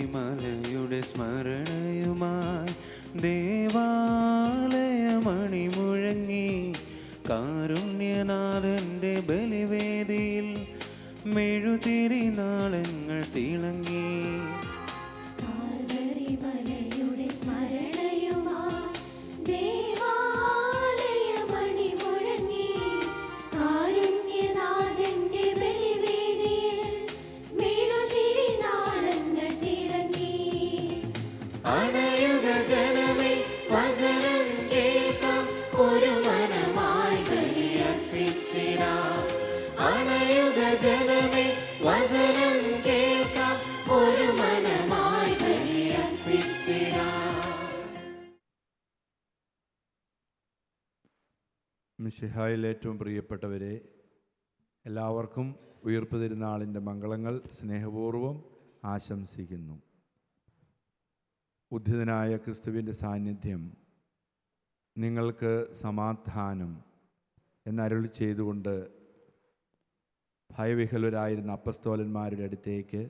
ശബരിമലയുടെ സ്മരണയുമായി ദേവാലയമണി മുഴങ്ങി. കാരുണ്യനാഥന്റെ ബലിവേദിയിൽ മെഴുതിരിനാളങ്ങൾ തിളങ്ങി. മിശിഹായിൽ ഏറ്റവും പ്രിയപ്പെട്ടവരെ, എല്ലാവർക്കും ഉയിർപ്പ് തിരുനാളിൻ്റെ മംഗളങ്ങൾ സ്നേഹപൂർവ്വം ആശംസിക്കുന്നു. ഉദ്ധിതനായ ക്രിസ്തുവിൻ്റെ സാന്നിധ്യം നിങ്ങൾക്ക് സമാധാനം എന്നരുളി ചെയ്തുകൊണ്ട് ഭയവിഹ്വലരായിരുന്ന അപ്പസ്തോലന്മാരുടെ അടുത്തേക്ക്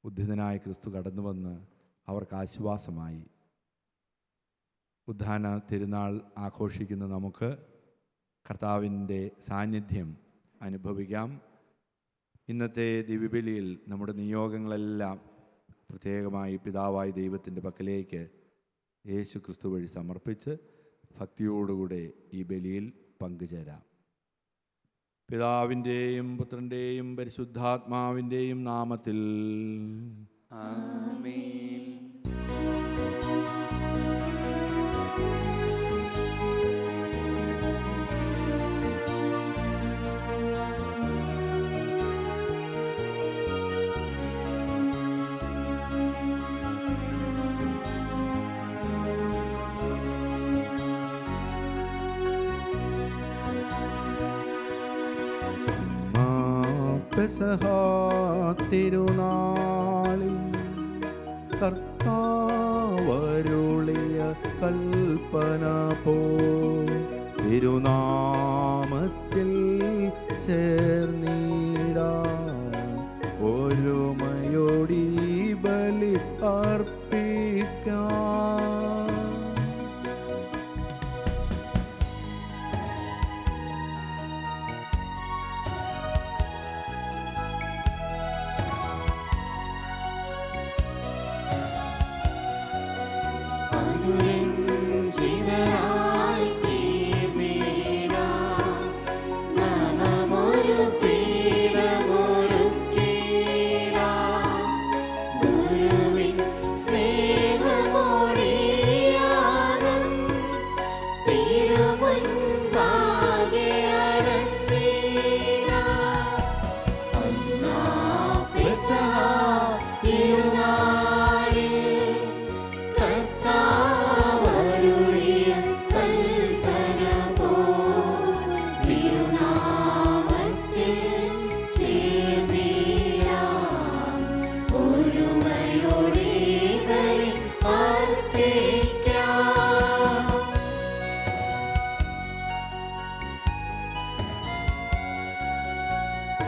ഉദ്ധിതനായ ക്രിസ്തു കടന്നു വന്ന് അവർക്ക് ആശ്വാസമായി. ഉദ്ധാന തിരുനാൾ ആഘോഷിക്കുന്ന നമുക്ക് കർത്താവിൻ്റെ സാന്നിധ്യം അനുഭവിക്കാം. ഇന്നത്തെ ദിവ്യബലിയിൽ നമ്മുടെ നിയോഗങ്ങളെല്ലാം പ്രത്യേകമായി പിതാവായ ദൈവത്തിൻ്റെ പക്കലേക്ക് യേശു ക്രിസ്തു വഴി സമർപ്പിച്ച് ഭക്തിയോടുകൂടെ ഈ ബലിയിൽ പങ്കുചേരാം. പിതാവിൻ്റെയും പുത്രൻ്റെയും പരിശുദ്ധാത്മാവിൻ്റെയും നാമത്തിൽ ആമേൻ. പെസഹ തിരുനാളിൽ കർത്താവരുളിയ കൽപ്പന പോ തിരുനാമത്തിൽ ചേർന്നിടാൻ ഒരുമയോടി ബലി അർപ്പിക്കാം.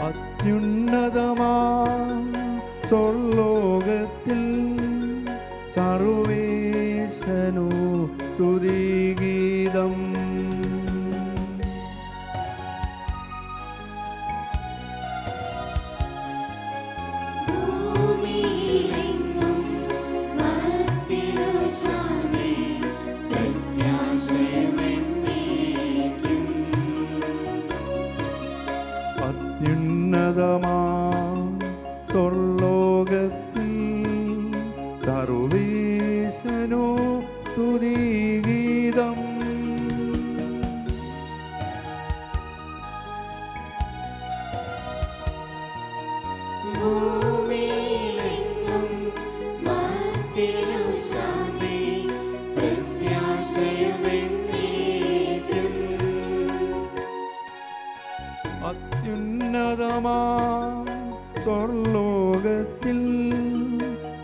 അത്യുന്നതമാം സ്വർലോകത്തിൽ സർവേശനു സ്തുതിഗീതം. അത്യുന്നതമാം സ്വർലോകത്തിൽ സർവേശനോ സ്തുതിഗീതം. അത്യുന്നതമാം സ്വർലോകത്തിൽ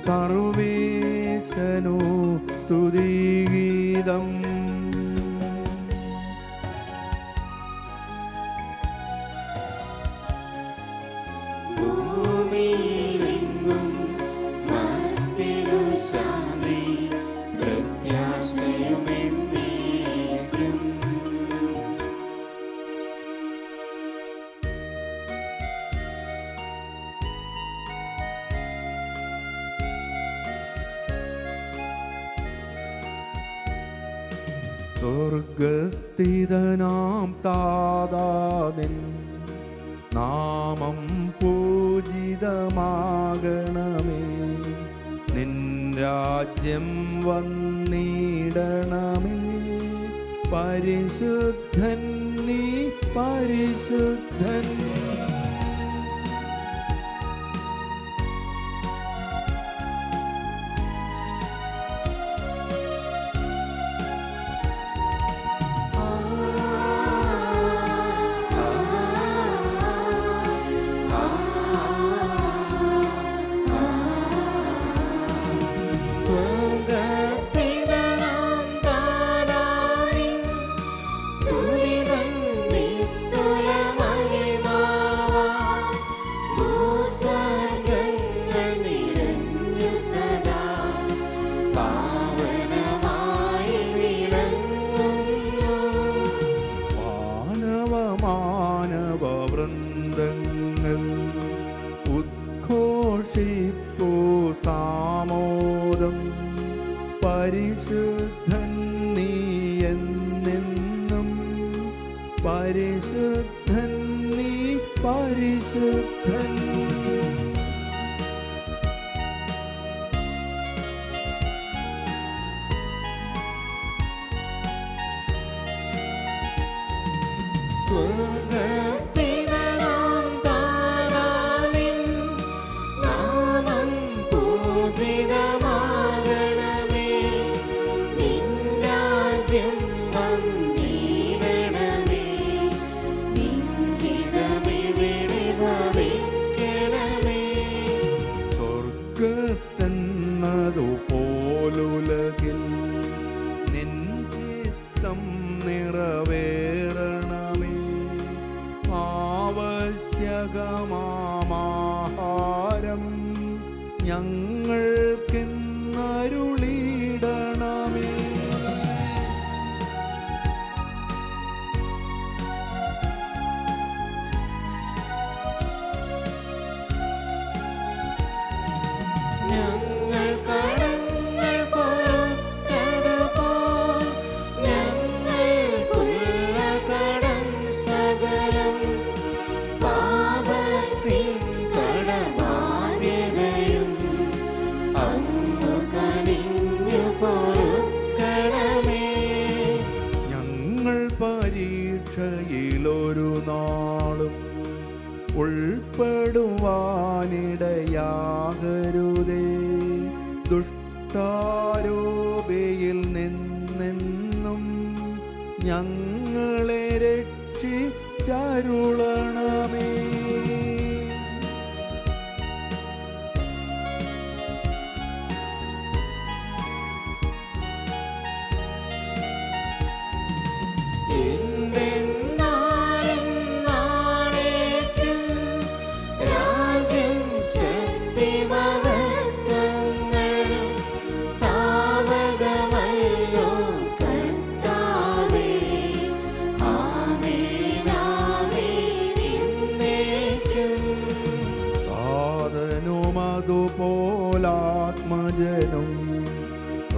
സർവേശനോ സ്തുതിഗീതം. സ്വർഗസ്ഥിതനാം താതാനിൻ നാമം പൂജിതമാകണമേ. നിൻ രാജ്യം വന്നിടണമേ. പരിശുദ്ധൻ നീ പരിശുദ്ധൻ. വൃന്ദങ്ങൾ ഉദ്ഘോഷിപ്പൂ സാമോദം. പരിശുദ്ധൻ നീ എന്നെന്നും. പരിശുദ്ധൻ നീ പരിശുദ്ധൻ. സ്വർഗസ്ഥിതനാം താതാവിൻ നാമം പൂജിതമാകണമേ. നിൻ രാജ്യം വന്നിടണമേ. നിൻ ഹിതമിവിടെ ഭവിക്കണമേ. സ്വർഗത്തെന്നതുപോലുലകിൽ നിൻ ചിത്തം നിറവേറണമേ. ആവശ്യകമാഹാരം ഞങ്ങൾക്കിന്നരുളിടണമേ. ഞങ്ങൾ കടങ്ങൾ പൊറുത്തതുപോൽ ഞങ്ങൾക്കുള്ള കടം സകലം. പാപത്തിൻ കടബാധ്യതയും അങ്ങു കനിഞ്ഞു പൊറുക്കണമേ. ഞങ്ങൾ പരീക്ഷയിലൊരു നാളും ഉൾപ്പെടുവാനിടയാകരുതേ. ദുഷ്ടാരോപിയിൽ നിന്നെന്നും ഞങ്ങളെ രക്ഷിച്ചരുളണമേ. നാളേക്കും രാജ്യം ശക്തി മഹത്വങ്ങൾ താവകമല്ലോ കർത്താവേ. ആമേൻ ആമേൻ എന്നേക്കും. സാധനും അതുപോലാത്മജനും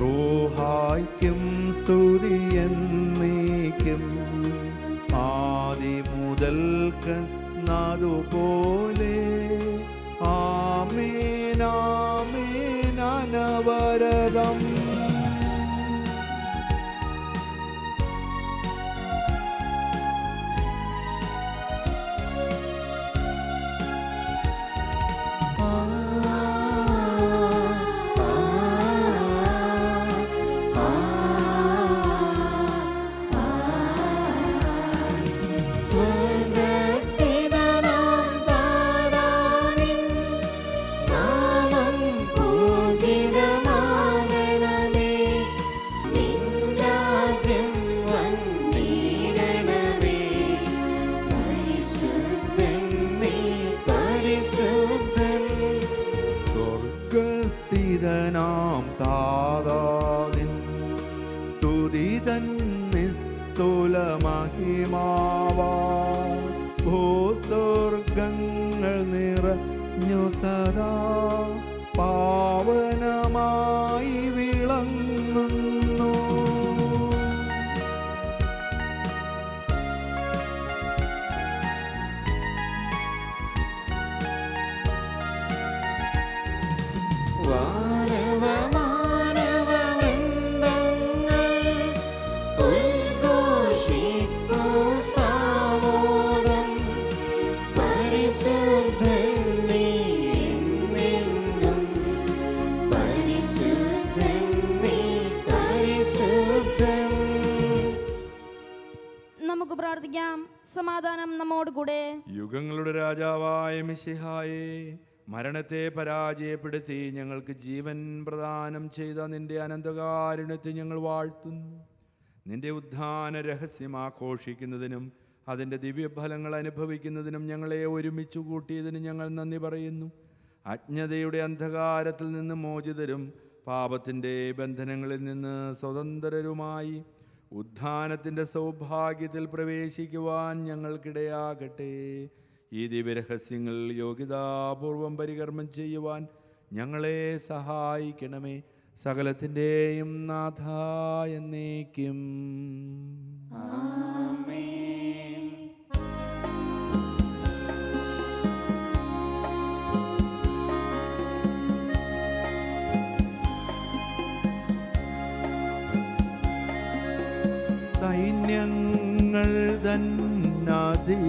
റൂഹായ്ക്കും സ്തുതിയെന്നേക്കും. ആദിമുതൽക്ക് അതുപോലെ ആമേൻ ആമേൻ അനവരതം. സ്വർഗസ്ഥിതനാം താതാവിൻ നാമം പൂജിതമാകണമേ. നിൻ രാജ്യം വന്നിടണമേ. പരിശുദ്ധൻ നീ പരിശുദ്ധൻ. സ്വർഗസ്ഥിതനാം താതാവിൻ സ്തുതിതൻ നിസ്തുല മഹിമാവാ. ഭൂസ്വർഗങ്ങൾ നിറഞ്ഞു സദാ പാവനമായി വിളങ്ങുന്നു. വാനവ മാനവ വൃന്ദങ്ങൾ ഉദ്ഘോഷിപ്പൂ സാമോദം. പരിശുദ്ധൻ നീ എന്നെന്നും, പരിശുദ്ധൻ നീ പരിശുദ്ധൻ. നമുക്ക് പ്രാർത്ഥിക്കാം. സമാധാനം നമ്മോടുകൂടെ. യുഗങ്ങളുടെ രാജാവായ മിശിഹായേ, മരണത്തെ പരാജയപ്പെടുത്തി ഞങ്ങൾക്ക് ജീവൻ പ്രദാനം ചെയ്ത നിന്റെ അനന്തകാരുണ്യത്തെ ഞങ്ങൾ വാഴ്ത്തുന്നു. നിന്റെ ഉദ്ധാന രഹസ്യം ആഘോഷിക്കുന്നതിനും അതിൻ്റെ ദിവ്യഫലങ്ങൾ അനുഭവിക്കുന്നതിനും ഞങ്ങളെ ഒരുമിച്ച് കൂട്ടിയതിന് ഞങ്ങൾ നന്ദി പറയുന്നു. അജ്ഞതയുടെ അന്ധകാരത്തിൽ നിന്ന് മോചിതരും പാപത്തിൻ്റെ ബന്ധനങ്ങളിൽ നിന്ന് സ്വതന്ത്രരുമായി ഉദ്ധാനത്തിൻ്റെ സൗഭാഗ്യത്തിൽ പ്രവേശിക്കുവാൻ ഞങ്ങൾക്കിടയാകട്ടെ. ഈ ദിവ്യരഹസ്യങ്ങൾ യോഗ്യതാപൂർവം പരികർമ്മം ചെയ്യുവാൻ ഞങ്ങളെ സഹായിക്കണമേ. സകലത്തിൻ്റെയും നാഥ എന്നേക്കും. സൈന്യങ്ങൾ തന്നതിനാഥൻ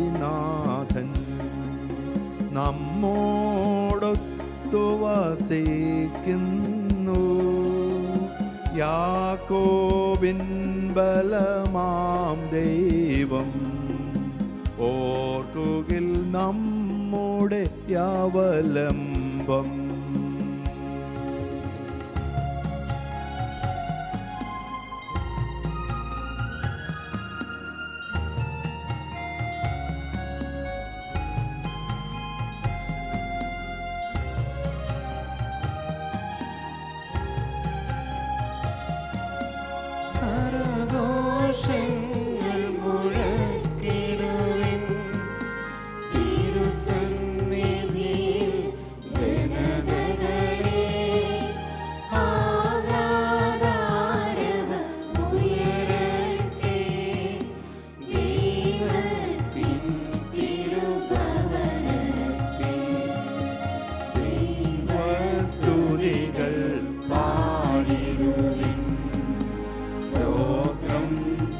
നമ്മോടൊത്തു വസിക്കുന്നു. യാക്കോബിൻ ബലമാം ദൈവം ഓർക്കുകിൽ നമ്മുടെ യാവലംബം. കരഘോഷങ്ങൾ മുഴക്കിടുവിൻ, തിരുസന്നിധിയിൽ ജനതകളെ. ആഹ്ലാദാരവമുയരട്ടെ ദൈവത്തിൻ തിരുഭവനത്തിൽ. ദൈവസ്തുതികൾ പാടിടുവിൻ, സ്തോത്രം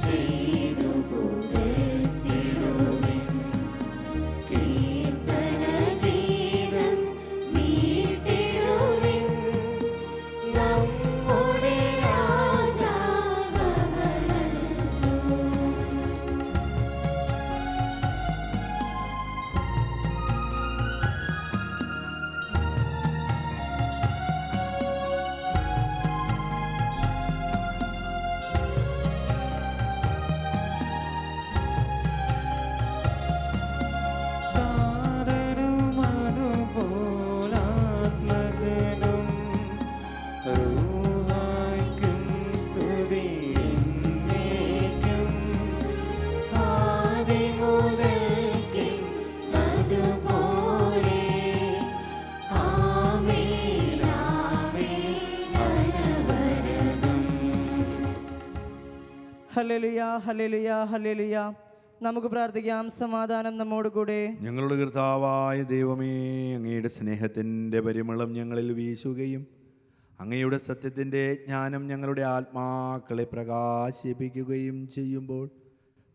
ചെയ്തു പുകഴ്ത്തിടുവിൻ. കീർത്തനഗീതം മീട്ടിടുവിൻ, നമ്മുടെ രാജാവവനല്ലോ. താരനുമതുപോലാത്മജനും റൂഹായ്ക്കും സ്തുതി എന്നേക്കും. ആദിമുതൽക്കേ അതുപോലെ. ആമേൻ ആമേൻ അനവരതം. ഹല്ലേലൂയ, ഹല്ലേലൂയ, ഹല്ലേലൂയ. നമുക്ക് പ്രാർത്ഥിക്കാം. സമാധാനം നമ്മോടുകൂടെ. ഞങ്ങളുടെ കർത്താവായ ദൈവമേ, അങ്ങയുടെ സ്നേഹത്തിൻ്റെ പരിമളം ഞങ്ങളിൽ വീശുകയും അങ്ങയുടെ സത്യത്തിൻ്റെ ജ്ഞാനം ഞങ്ങളുടെ ആത്മാക്കളെ പ്രകാശിപ്പിക്കുകയും ചെയ്യുമ്പോൾ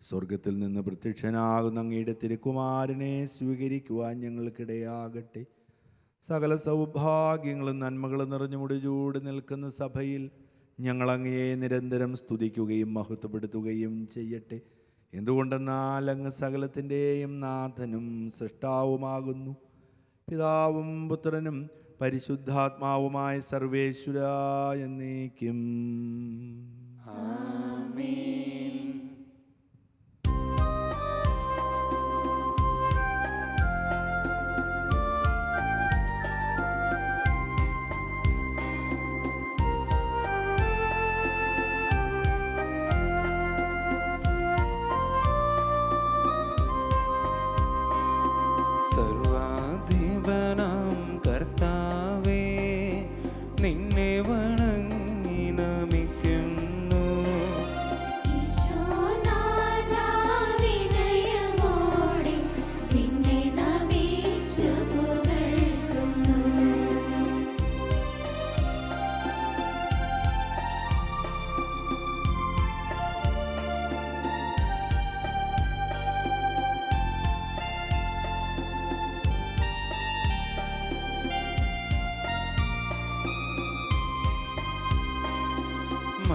സ്വർഗത്തിൽ നിന്ന് പ്രത്യക്ഷനാകുന്ന അങ്ങയുടെ തിരുക്കുമാരനെ സ്വീകരിക്കുവാൻ ഞങ്ങൾക്കിടയാകട്ടെ. സകല സൗഭാഗ്യങ്ങളും നന്മകളും നിറഞ്ഞു മുടിചൂടി നിൽക്കുന്ന സഭയിൽ ഞങ്ങൾ അങ്ങയെ നിരന്തരം സ്തുതിക്കുകയും മഹത്വപ്പെടുത്തുകയും ചെയ്യട്ടെ. എന്തുകൊണ്ടെന്നാൽ അങ്ങ് സകലത്തിൻ്റെയും നാഥനും സൃഷ്ടാവുമാകുന്നു. പിതാവും പുത്രനും പരിശുദ്ധാത്മാവുമായ സർവേശ്വര എന്നേക്കും. സർവാധിപനാം കർത്താവേ, നിന്നെ വണങ്ങി നമിക്കുന്നു. ഈശോനാഥാ വിനയമോടെ നിന്നെ നമിച്ചു പുകഴ്ത്തുന്നു.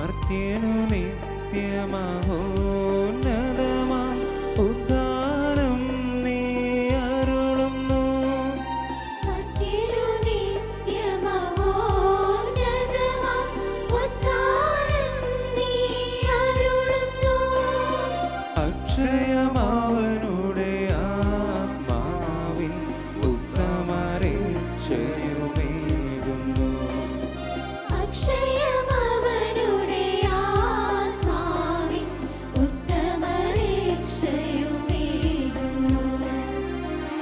മർത്യനു നിത്യമഹോന്നതമാം ഉദ്ധാരം നീ അരുളുന്നു. അക്ഷയമവനുടെ ആത്മാവിൻ ഉത്തമരക്ഷയുമേകുന്നു.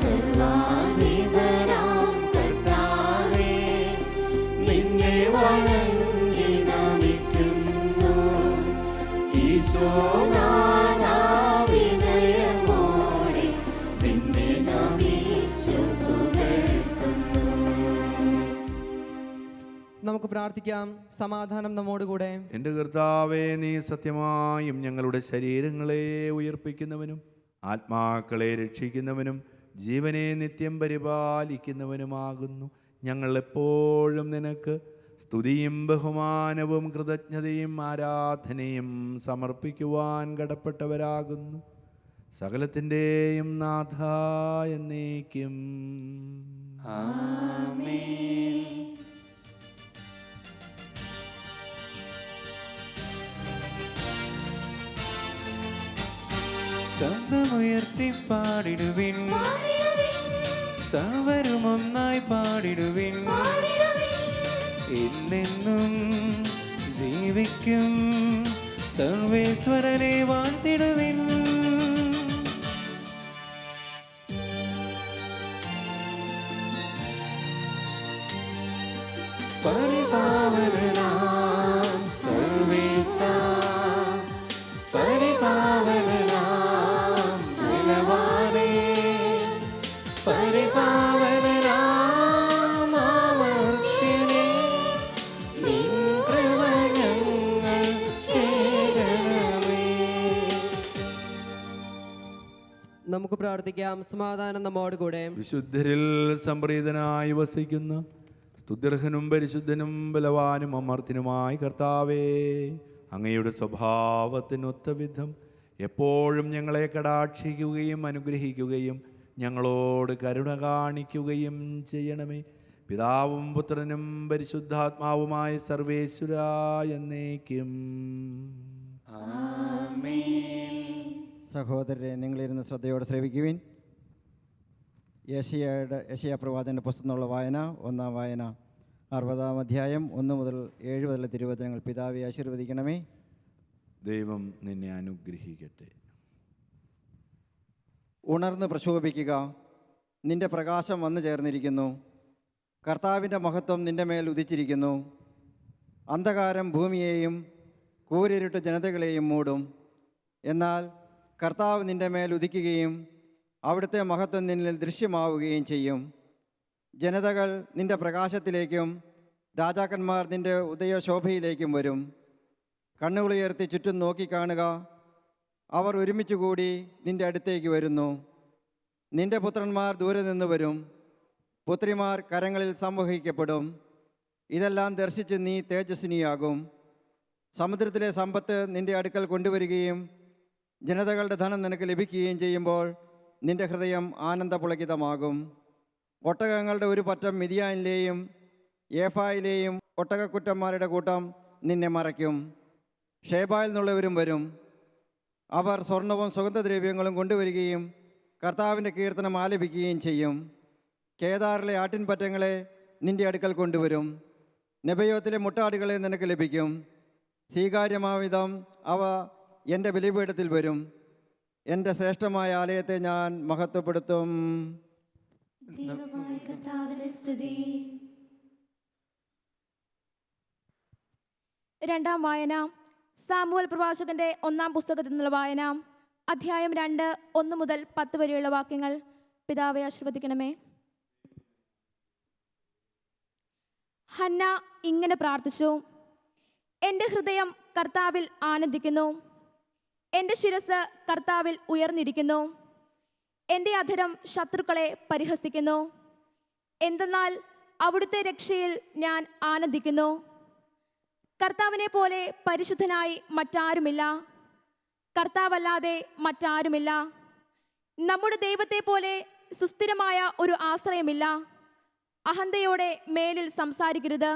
സർവാധിപനാം കർത്താവേ, നിന്നെ വണങ്ങി നമിക്കുന്നു. ഈശോനാഥാ, വിനയമോടെ നിന്നെ നമിച്ചു പുകഴ്ത്തുന്നു. നമുക്ക് പ്രാർത്ഥിക്കാം. സമാധാനം നമ്മോടുകൂടെ. എൻ്റെ കർത്താവേ, നീ സത്യമായും ഞങ്ങളുടെ ശരീരങ്ങളെ ഉയർപ്പിക്കുന്നവനും ആത്മാക്കളെ രക്ഷിക്കുന്നവനും ജീവനെ നിത്യം പരിപാലിക്കുന്നവനുമാകുന്നു. ഞങ്ങൾ എപ്പോഴും നിനക്ക് സ്തുതിയും ബഹുമാനവും കൃതജ്ഞതയും ആരാധനയും സമർപ്പിക്കുവാൻ കടപ്പെട്ടവരാകുന്നു. സകലത്തിൻ്റെയും നാഥ എന്നേക്കും. ആമേൻ. ശബ്ദമുയർത്തി പാടിടുവിൻ, സർവരും ഒന്നായി പാടിടുവിൻ. എന്നെന്നും ജീവിക്കും സർവേശ്വരനെ വാഴ്ത്തിടുവിൻ. പരിപാവനാം സർവേശാ, പരിപാവനാം ബലവാനേ, പരിപാവനാം അമർത്യനേ, നിൻ കൃപ ഞങ്ങൾ കേൾക്കണമേ. നമുക്ക് പ്രാർത്ഥിക്കാം. സമാധാനം നമ്മോടുകൂടെ. വിശുദ്ധരിൽ സംപ്രീതനായി വസിക്കുന്ന സ്തുത്യർഹനും പരിശുദ്ധനും ബലവാനും അമർത്തിനുമായി കർത്താവേ, അങ്ങയുടെ സ്വഭാവത്തിനൊത്ത വിധം എപ്പോഴും ഞങ്ങളെ കടാക്ഷിക്കുകയും അനുഗ്രഹിക്കുകയും ഞങ്ങളോട് കരുണ കാണിക്കുകയും ചെയ്യണമേ. പിതാവും പുത്രനും പരിശുദ്ധാത്മാവുമായ സർവേശ്വരാ എന്നേക്കും. സഹോദരരെ, നിങ്ങളിരുന്ന് ശ്രദ്ധയോടെ ശ്രവിക്കുവിൻ. യെശയ്യാ പ്രവാചകൻ്റെ പുസ്തകത്തിനുള്ള വായന. ഒന്നാം വായന 60-ാം അധ്യായം 1 മുതൽ 7 വരെയുള്ള തിരുവചനങ്ങൾ. പിതാവെ ആശീർവദിക്കണമേ. ദൈവം നിന്നെ അനുഗ്രഹിക്കട്ടെ. ഉണർന്ന് പ്രശോഭിക്കുക, നിന്റെ പ്രകാശം വന്നു ചേർന്നിരിക്കുന്നു. കർത്താവിൻ്റെ മഹത്വം നിന്റെ മേൽ ഉദിച്ചിരിക്കുന്നു. അന്ധകാരം ഭൂമിയെയും കൂരിരുട്ട് ജനതകളെയും മൂടും. എന്നാൽ കർത്താവ് നിന്റെ മേൽ ഉദിക്കുകയും അവിടുത്തെ മഹത്വം നിന്നിൽ ദൃശ്യമാവുകയും ചെയ്യും. ജനതകൾ നിന്റെ പ്രകാശത്തിലേക്കും രാജാക്കന്മാർ നിന്റെ ഉദയശോഭയിലേക്കും വരും. കണ്ണുകളുയർത്തി ചുറ്റും നോക്കിക്കാണുക, അവർ ഒരുമിച്ച് കൂടി നിന്റെ അടുത്തേക്ക് വരുന്നു. നിന്റെ പുത്രന്മാർ ദൂരെ നിന്ന് വരും, പുത്രിമാർ കരങ്ങളിൽ സംവഹിക്കപ്പെടും. ഇതെല്ലാം ദർശിച്ച് നീ തേജസ്വിനിയാകും. സമുദ്രത്തിലെ സമ്പത്ത് നിന്റെ അടുക്കൽ കൊണ്ടുവരികയും ജനതകളുടെ ധനം നിനക്ക് ലഭിക്കുകയും ചെയ്യുമ്പോൾ നിന്റെ ഹൃദയം ആനന്ദപുളകിതമാകും. ഒട്ടകങ്ങളുടെ ഒരു പറ്റം മിദിയാനിലെയും ഏഫായിലെയും ഒട്ടകക്കുറ്റന്മാരുടെ കൂട്ടം നിന്നെ മറയ്ക്കും. ഷേബായിൽ നിന്നുള്ളവരും വരും. അവർ സ്വർണവും സുഗന്ധദ്രവ്യങ്ങളും കൊണ്ടുവരികയും കർത്താവിൻ്റെ കീർത്തനം ആലപിക്കുകയും ചെയ്യും. കേദാറിലെ ആട്ടിൻപറ്റങ്ങളെ നിന്റെ അടുക്കൽ കൊണ്ടുവരും. നെബയോത്തിലെ മുട്ടാടുകളെ നിനക്ക് ലഭിക്കും. സ്വീകാര്യമാവിധം അവ എൻ്റെ ബലിപീഠത്തിൽ വരും. എൻ്റെ ശ്രേഷ്ഠമായ ആലയത്തെ ഞാൻ മഹത്വപ്പെടുത്തും. രണ്ടാം വായന സാമുവൽ പ്രവാചകന്റെ 1-ാം പുസ്തകത്തിൽ നിന്നുള്ള വായന. അധ്യായം 2 1 മുതൽ 10 വരെയുള്ള വാക്യങ്ങൾ. പിതാവെ ആശീർവദിക്കണമേ. ഹന്ന ഇങ്ങനെ പ്രാർത്ഥിച്ചു: എൻ്റെ ഹൃദയം കർത്താവിൽ ആനന്ദിക്കുന്നു, എൻ്റെ ശിരസ് കർത്താവിൽ ഉയർന്നിരിക്കുന്നു. എൻ്റെ അധരം ശത്രുക്കളെ പരിഹസിക്കുന്നു. എന്തെന്നാൽ അവിടുത്തെ രക്ഷയിൽ ഞാൻ ആനന്ദിക്കുന്നു. കർത്താവിനെ പോലെ പരിശുദ്ധനായി മറ്റാരുമില്ല. കർത്താവല്ലാതെ മറ്റാരുമില്ല. നമ്മുടെ ദൈവത്തെ പോലെ സുസ്ഥിരമായ ഒരു ആശ്രയമില്ല. അഹന്തയോടെ മേലിൽ സംസാരിക്കരുത്.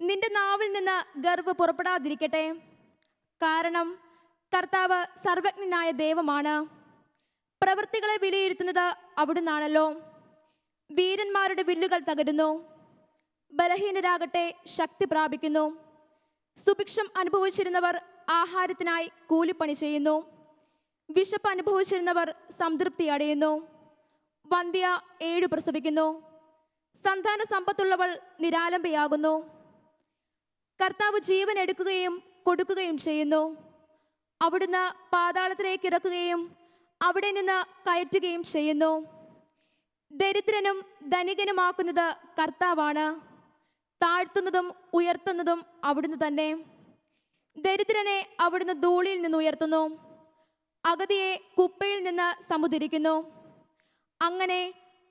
നിന്റെ നാവിൽ നിന്ന് ഗർവ് പുറപ്പെടാതിരിക്കട്ടെ. കാരണം കർത്താവ് സർവജ്ഞനായ ദൈവമാണ്. പ്രവൃത്തികളെ വിലയിരുത്തുന്നത് അവിടുന്നാണല്ലോ. വീരന്മാരുടെ വില്ലുകൾ തകരുന്നു, ബലഹീനരാകട്ടെ ശക്തി പ്രാപിക്കുന്നു. സുഭിക്ഷം അനുഭവിച്ചിരുന്നവർ ആഹാരത്തിനായി കൂലിപ്പണി ചെയ്യുന്നു. വിശപ്പ് അനുഭവിച്ചിരുന്നവർ സംതൃപ്തി അടയുന്നു. വന്ധ്യ 7 പ്രസവിക്കുന്നു. സന്താന സമ്പത്തുള്ളവൾ നിരാലംബയാകുന്നു. കർത്താവ് ജീവൻ എടുക്കുകയും കൊടുക്കുകയും ചെയ്യുന്നു. അവിടുന്ന് പാതാളത്തിലേക്ക് ഇറക്കുകയും അവിടെ നിന്ന് കയറ്റുകയും ചെയ്യുന്നു. ദരിദ്രനും ധനികനുമാക്കുന്നത് കർത്താവാണ്. താഴ്ത്തുന്നതും ഉയർത്തുന്നതും അവിടുന്ന് തന്നെ. ദരിദ്രനെ അവിടുന്ന് ധൂളിയിൽ നിന്ന് ഉയർത്തുന്നു, അഗതിയെ കുപ്പയിൽ നിന്ന് സമുദ്ധരിക്കുന്നു. അങ്ങനെ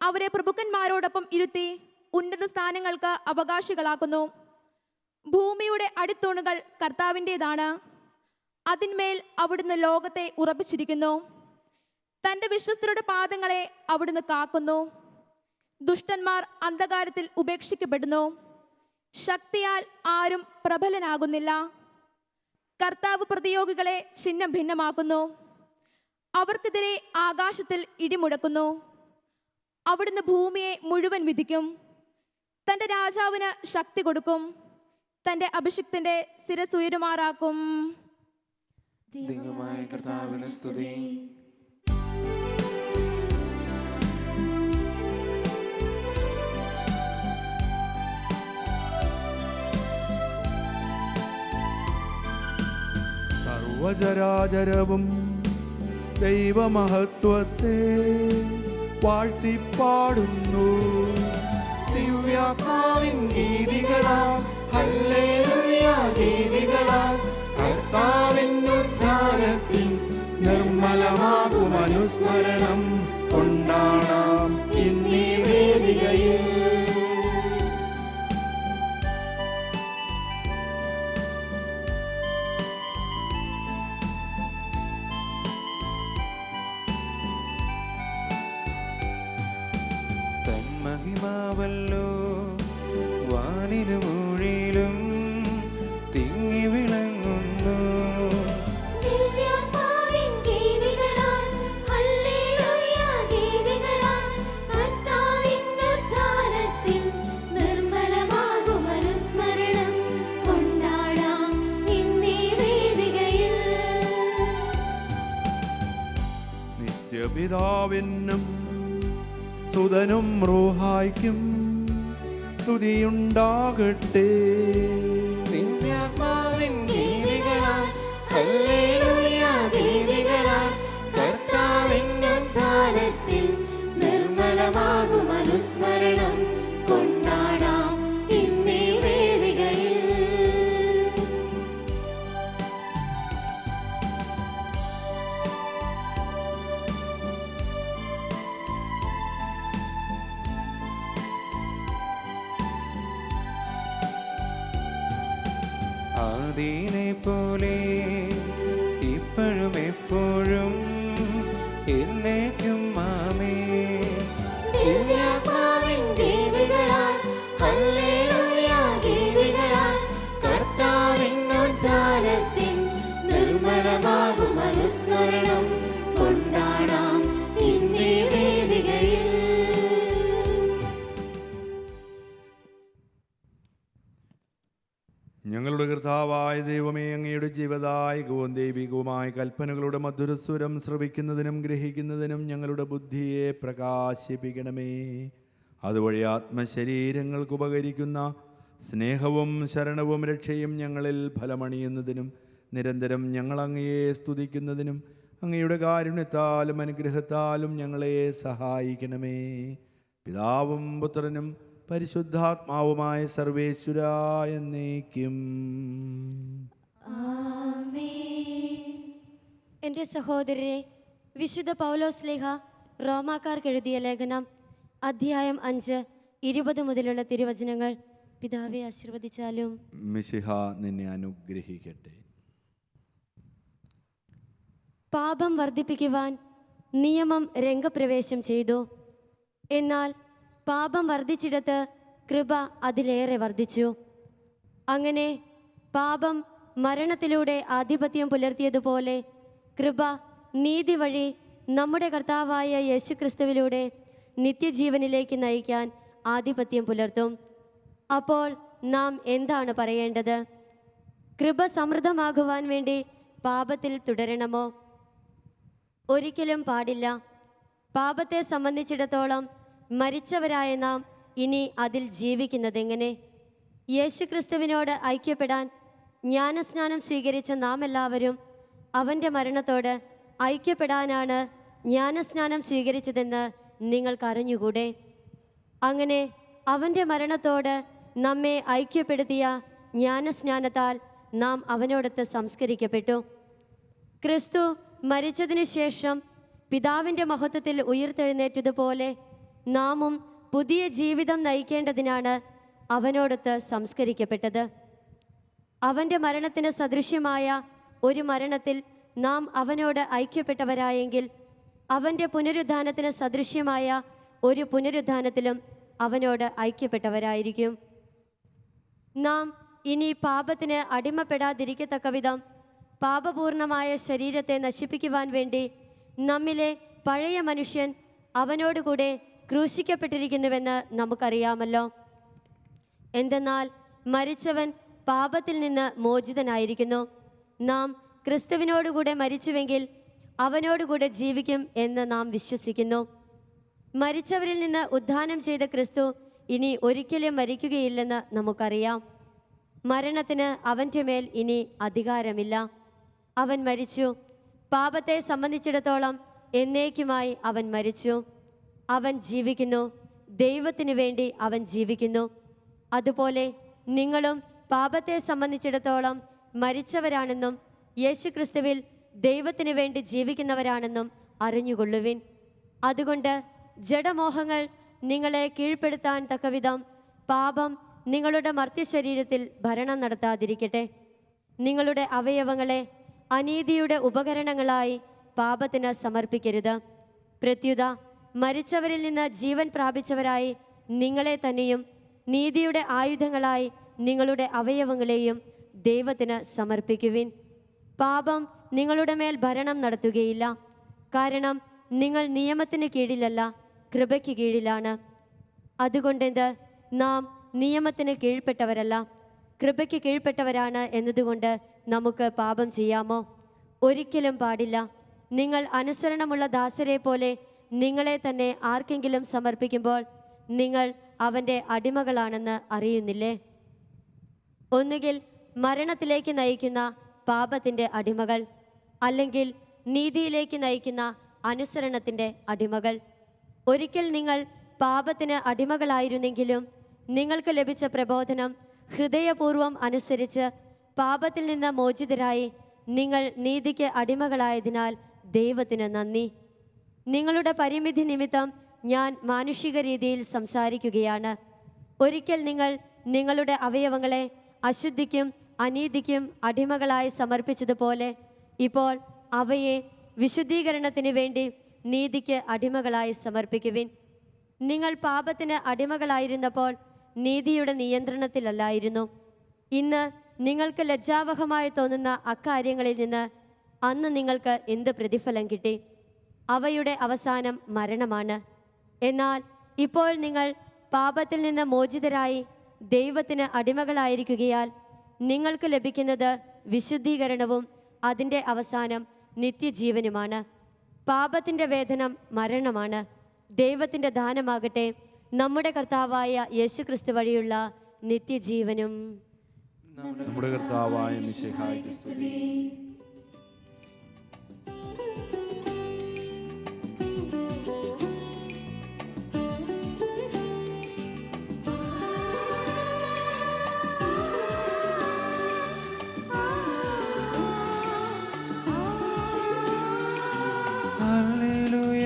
അവരെ പ്രഭുക്കന്മാരോടൊപ്പം ഇരുത്തി ഉന്നത സ്ഥാനങ്ങൾക്ക് അവകാശികളാക്കുന്നു. ഭൂമിയുടെ അടിത്തൂണുകൾ കർത്താവിൻ്റെതാണ്. അതിന്മേൽ അവിടുന്ന് ലോകത്തെ ഉറപ്പിച്ചിരിക്കുന്നു. തൻ്റെ വിശ്വസ്തരുടെ പാദങ്ങളെ അവിടുന്ന് കാക്കുന്നു. ദുഷ്ടന്മാർ അന്ധകാരത്തിൽ ഉപേക്ഷിക്കപ്പെടുന്നു. ശക്തിയാൽ ആരും പ്രബലനാകുന്നില്ല. കർത്താവ് പ്രതിയോഗികളെ ഛിന്നം ഭിന്നമാക്കുന്നു. അവർക്കെതിരെ ആകാശത്തിൽ ഇടിമുഴക്കുന്നു. അവിടുന്ന് ഭൂമിയെ മുഴുവൻ വിധിക്കും. തൻ്റെ രാജാവിന് ശക്തി കൊടുക്കും. തൻ്റെ അഭിഷിക്തന്റെ ശിരസുയരുമാറാക്കും. ദൈവമായ കർത്താവിന് സ്തുതി. സർവചരാചരവും ദൈവമഹത്വത്തെ വാഴ്ത്തിപ്പാടുന്നു. ദിവ്യാത്മാവിൻ ഗീതികളാൽ ഹല്ലേലൂയ ഗീതികളാൽ കർത്താവിൻ ഉദ്ധാരത്തിൻ നിർമ്മലമാകും അനുസ്മരണം കൊണ്ടാടാം ഇന്നീ വേദികയിൽ. തന്മഹിമാവല്ലോ വാനിലും ഊഴിലും തിങ്ങി വിളങ്ങുന്നു. ദിവ്യാത്മാവിൻ ഗീതികളാൽ ഹല്ലേലൂയ ഗീതികളാൽ കർത്താവിൻ ഉദ്ധാരത്തിൻ നിർമ്മലമാകും അനുസ്മരണം കൊണ്ടാടാം ഇന്നീ വേദികയിൽ. നിത്യപിതാവിനും സുതനും റൂഹായ്ക്കും സ്തുതിയുണ്ടാകട്ടെ. ദിവ്യാത്മാവിൻ ഗീതികളാൽ ഹല്ലേലൂയ ഗീതികളാൽ കർത്താവിൻ ഉദ്ധാരത്തിൽ നിർമ്മലമാകും അനുസ്മരണം കൊണ്ടാടാം ഇന്നീ വേദികയിൽ. ആദിയിലെ പോലെ ഇപ്പോഴും എപ്പോഴും എന്നേക്കും ആമേൻ. ദിവ്യാത്മാവിൻ ഗീതികളാൽ ഹല്ലേലൂയ ഗീതികളാൽ കർത്താവിൻ ഉദ്ധാരത്തിൻ നിർമ്മലമാകും അനുസ്മരണം കൊണ്ടാടാം ഇന്നീ വേദികയിൽ. ഞങ്ങളുടെ കർത്താവായ ദൈവമേ, അങ്ങയുടെ ജീവദായകവും ദൈവികവുമായ കൽപ്പനകളുടെ മധുരസ്വരം ശ്രവിക്കുന്നതിനും ഗ്രഹിക്കുന്നതിനും ഞങ്ങളുടെ ബുദ്ധിയെ പ്രകാശിപ്പിക്കണമേ. അതുവഴി ആത്മശരീരങ്ങൾക്ക് ഉപകരിക്കുന്ന സ്നേഹവും ശരണവും രക്ഷയും ഞങ്ങളിൽ ഫലമണിയുന്നതിനും നിരന്തരം ഞങ്ങൾ അങ്ങയെ സ്തുതിക്കുന്നതിനും അങ്ങയുടെ കാരുണ്യത്താലും അനുഗ്രഹത്താലും ഞങ്ങളെ സഹായിക്കണമേ. പിതാവും പുത്രനും പരിശുദ്ധാത്മാവുമായ സർവേശ്വര എന്നേക്കും. എൻ്റെ സഹോദരരെ, വിശുദ്ധ പൗലോസ്ലേഹ റോമാക്കാർക്ക് എഴുതിയ ലേഖനം അധ്യായം 5 20 മുതലുള്ള തിരുവചനങ്ങൾ. പിതാവെ ആശീർവദിച്ചാലും. മിശിഹ നിന്നെ അനുഗ്രഹിക്കട്ടെ. പാപം വർദ്ധിപ്പിക്കുവാൻ നിയമം രംഗപ്രവേശം ചെയ്തു. എന്നാൽ പാപം വർദ്ധിച്ചിടത്ത് കൃപ അതിലേറെ വർദ്ധിച്ചു. അങ്ങനെ പാപം മരണത്തിലൂടെ ആധിപത്യം പുലർത്തിയതുപോലെ കൃപ നീതി വഴി നമ്മുടെ കർത്താവായ യേശുക്രിസ്തുവിലൂടെ നിത്യജീവനിലേക്ക് നയിക്കാൻ ആധിപത്യം പുലർത്തും. അപ്പോൾ നാം എന്താണ് പറയേണ്ടത്? കൃപ സമൃദ്ധമാകുവാൻ വേണ്ടി പാപത്തിൽ തുടരണമോ? ഒരിക്കലും പാടില്ല. പാപത്തെ സംബന്ധിച്ചിടത്തോളം മരിച്ചവരായ നാം ഇനി അതിൽ ജീവിക്കുന്നതെങ്ങനെ? യേശുക്രിസ്തുവിനോട് ഐക്യപ്പെടാൻ ജ്ഞാനസ്നാനം സ്വീകരിച്ച നാം എല്ലാവരും അവൻ്റെ മരണത്തോട് ഐക്യപ്പെടാനാണ് ജ്ഞാനസ്നാനം സ്വീകരിച്ചതെന്ന് നിങ്ങൾക്കറിഞ്ഞുകൂടെ? അങ്ങനെ അവൻ്റെ മരണത്തോട് നമ്മെ ഐക്യപ്പെടുത്തിയ ജ്ഞാനസ്നാനത്താൽ നാം അവനോടൊത്ത് സംസ്കരിക്കപ്പെട്ടു. ക്രിസ്തു മരിച്ചതിനു ശേഷം പിതാവിൻ്റെ മഹത്വത്തിൽ ഉയിർത്തെഴുന്നേറ്റതുപോലെ നാമും പുതിയ ജീവിതം നയിക്കേണ്ടതിനാണ് അവനോടൊത്ത് സംസ്കരിക്കപ്പെട്ടത്. അവൻ്റെ മരണത്തിന് സദൃശ്യമായ ഒരു മരണത്തിൽ നാം അവനോട് ഐക്യപ്പെട്ടവരായെങ്കിൽ അവൻ്റെ പുനരുദ്ധാനത്തിന് സദൃശ്യമായ ഒരു പുനരുദ്ധാനത്തിലും അവനോട് ഐക്യപ്പെട്ടവരായിരിക്കും. നാം ഇനി പാപത്തിന് അടിമപ്പെടാതിരിക്കത്തക്ക വിധം പാപപൂർണമായ ശരീരത്തെ നശിപ്പിക്കുവാൻ വേണ്ടി നമ്മിലെ പഴയ മനുഷ്യൻ അവനോടുകൂടെ ക്രൂശിക്കപ്പെട്ടിരിക്കുന്നുവെന്ന് നമുക്കറിയാമല്ലോ. എന്തെന്നാൽ മരിച്ചവൻ പാപത്തിൽ നിന്ന് മോചിതനായിരിക്കുന്നു. നാം ക്രിസ്തുവിനോടുകൂടെ മരിച്ചുവെങ്കിൽ അവനോടുകൂടെ ജീവിക്കും എന്ന് നാം വിശ്വസിക്കുന്നു. മരിച്ചവരിൽ നിന്ന് ഉദ്ധാനം ചെയ്ത ക്രിസ്തു ഇനി ഒരിക്കലും മരിക്കുകയില്ലെന്ന് നമുക്കറിയാം. മരണത്തിന് അവൻ്റെ മേൽ ഇനി അധികാരമില്ല. അവൻ മരിച്ചു. പാപത്തെ സംബന്ധിച്ചിടത്തോളം എന്നേക്കുമായി അവൻ മരിച്ചു. അവൻ ജീവിക്കുന്നു. ദൈവത്തിനു വേണ്ടി അവൻ ജീവിക്കുന്നു. അതുപോലെ നിങ്ങളും പാപത്തെ സംബന്ധിച്ചിടത്തോളം മരിച്ചവരാണെന്നും യേശുക്രിസ്തുവിൽ ദൈവത്തിനു വേണ്ടി ജീവിക്കുന്നവരാണെന്നും അറിഞ്ഞുകൊള്ളുവിൻ. അതുകൊണ്ട് ജഡമോഹങ്ങൾ നിങ്ങളെ കീഴ്പ്പെടുത്താൻ തക്കവിധം പാപം നിങ്ങളുടെ മർത്യശരീരത്തിൽ ഭരണം നടത്താതിരിക്കട്ടെ. നിങ്ങളുടെ അവയവങ്ങളെ അനീതിയുടെ ഉപകരണങ്ങളായി പാപത്തിന് സമർപ്പിക്കരുത്. പ്രത്യുത മരിച്ചവരിൽ നിന്ന് ജീവൻ പ്രാപിച്ചവരായി നിങ്ങളെ തന്നെയും നീതിയുടെ ആയുധങ്ങളായി നിങ്ങളുടെ അവയവങ്ങളെയും ദൈവത്തിന് സമർപ്പിക്കുവിൻ. പാപം നിങ്ങളുടെ മേൽ ഭരണം നടത്തുകയില്ല. കാരണം നിങ്ങൾ നിയമത്തിന് കീഴിലല്ല, കൃപയ്ക്ക് കീഴിലാണ്. അതുകൊണ്ടെന്ത്? നാം നിയമത്തിന് കീഴ്പ്പെട്ടവരല്ല, കൃപയ്ക്ക് കീഴ്പ്പെട്ടവരാണ് എന്നതുകൊണ്ട് നമുക്ക് പാപം ചെയ്യാമോ? ഒരിക്കലും പാടില്ല. നിങ്ങൾ അനുസരണമുള്ള ദാസരെ പോലെ നിങ്ങളെ തന്നെ ആർക്കെങ്കിലും സമർപ്പിക്കുമ്പോൾ നിങ്ങൾ അവൻ്റെ അടിമകളാണെന്ന് അറിയുന്നില്ലേ? ഒന്നുകിൽ മരണത്തിലേക്ക് നയിക്കുന്ന പാപത്തിൻ്റെ അടിമകൾ, അല്ലെങ്കിൽ നീതിയിലേക്ക് നയിക്കുന്ന അനുസരണത്തിൻ്റെ അടിമകൾ. ഒരിക്കൽ നിങ്ങൾ പാപത്തിന് അടിമകളായിരുന്നെങ്കിലും നിങ്ങൾക്ക് ലഭിച്ച പ്രബോധനം ഹൃദയപൂർവ്വം അനുസരിച്ച് പാപത്തിൽ നിന്ന് മോചിതരായി നിങ്ങൾ നീതിക്ക് അടിമകളായതിനാൽ ദൈവത്തിന് നന്ദി. നിങ്ങളുടെ പരിമിതി നിമിത്തം ഞാൻ മാനുഷിക രീതിയിൽ സംസാരിക്കുകയാണ്. ഒരിക്കൽ നിങ്ങൾ നിങ്ങളുടെ അവയവങ്ങളെ അശുദ്ധിക്കും അനീതിക്കും അടിമകളായി സമർപ്പിച്ചതുപോലെ ഇപ്പോൾ അവയെ വിശുദ്ധീകരണത്തിന് വേണ്ടി നീതിക്ക് അടിമകളായി സമർപ്പിക്കുവിൻ. നിങ്ങൾ പാപത്തിന് അടിമകളായിരുന്നപ്പോൾ നീതിയുടെ നിയന്ത്രണത്തിലല്ലായിരുന്നു. ഇന്ന് നിങ്ങൾക്ക് ലജ്ജാവഹമായി തോന്നുന്ന അക്കാര്യങ്ങളിൽ നിന്ന് അന്ന് നിങ്ങൾക്ക് എന്ത് പ്രതിഫലം കിട്ടി? അവയുടെ അവസാനം മരണമാണ്. എന്നാൽ ഇപ്പോൾ നിങ്ങൾ പാപത്തിൽ നിന്ന് മോചിതരായി ദൈവത്തിന് അടിമകളായിരിക്കുകയാൽ നിങ്ങൾക്ക് ലഭിക്കുന്നത് വിശുദ്ധീകരണവും അതിൻ്റെ അവസാനം നിത്യജീവനുമാണ്. പാപത്തിൻ്റെ വേതനം മരണമാണ്. ദൈവത്തിൻ്റെ ദാനമാകട്ടെ നമ്മുടെ കർത്താവായ യേശുക്രിസ്തു വഴിയുള്ള നിത്യജീവനും. നമ്മുടെ കർത്താവായ മിശിഹായ്ക്ക് സ്തുതി. ഹല്ലേലൂയ,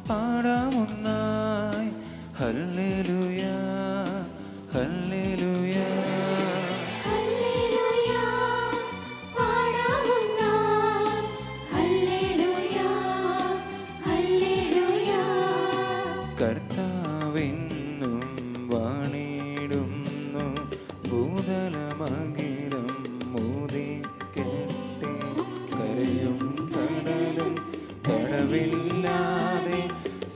പാടാമൊന്നായി ഹല്ലേലൂയ, ഹല്ലേലൂയ. ഹല്ലേലൂയ ഹല്ലേലൂയ പാടാമുന്നാൻ ഹല്ലേലൂയ ഹല്ലേലൂയ കർത്താവെന്നും വാണിടുന്നു ഭൂതലമകിലം മോദിക്കട്ടെ കരയും കടലും കടവില്ലാതെ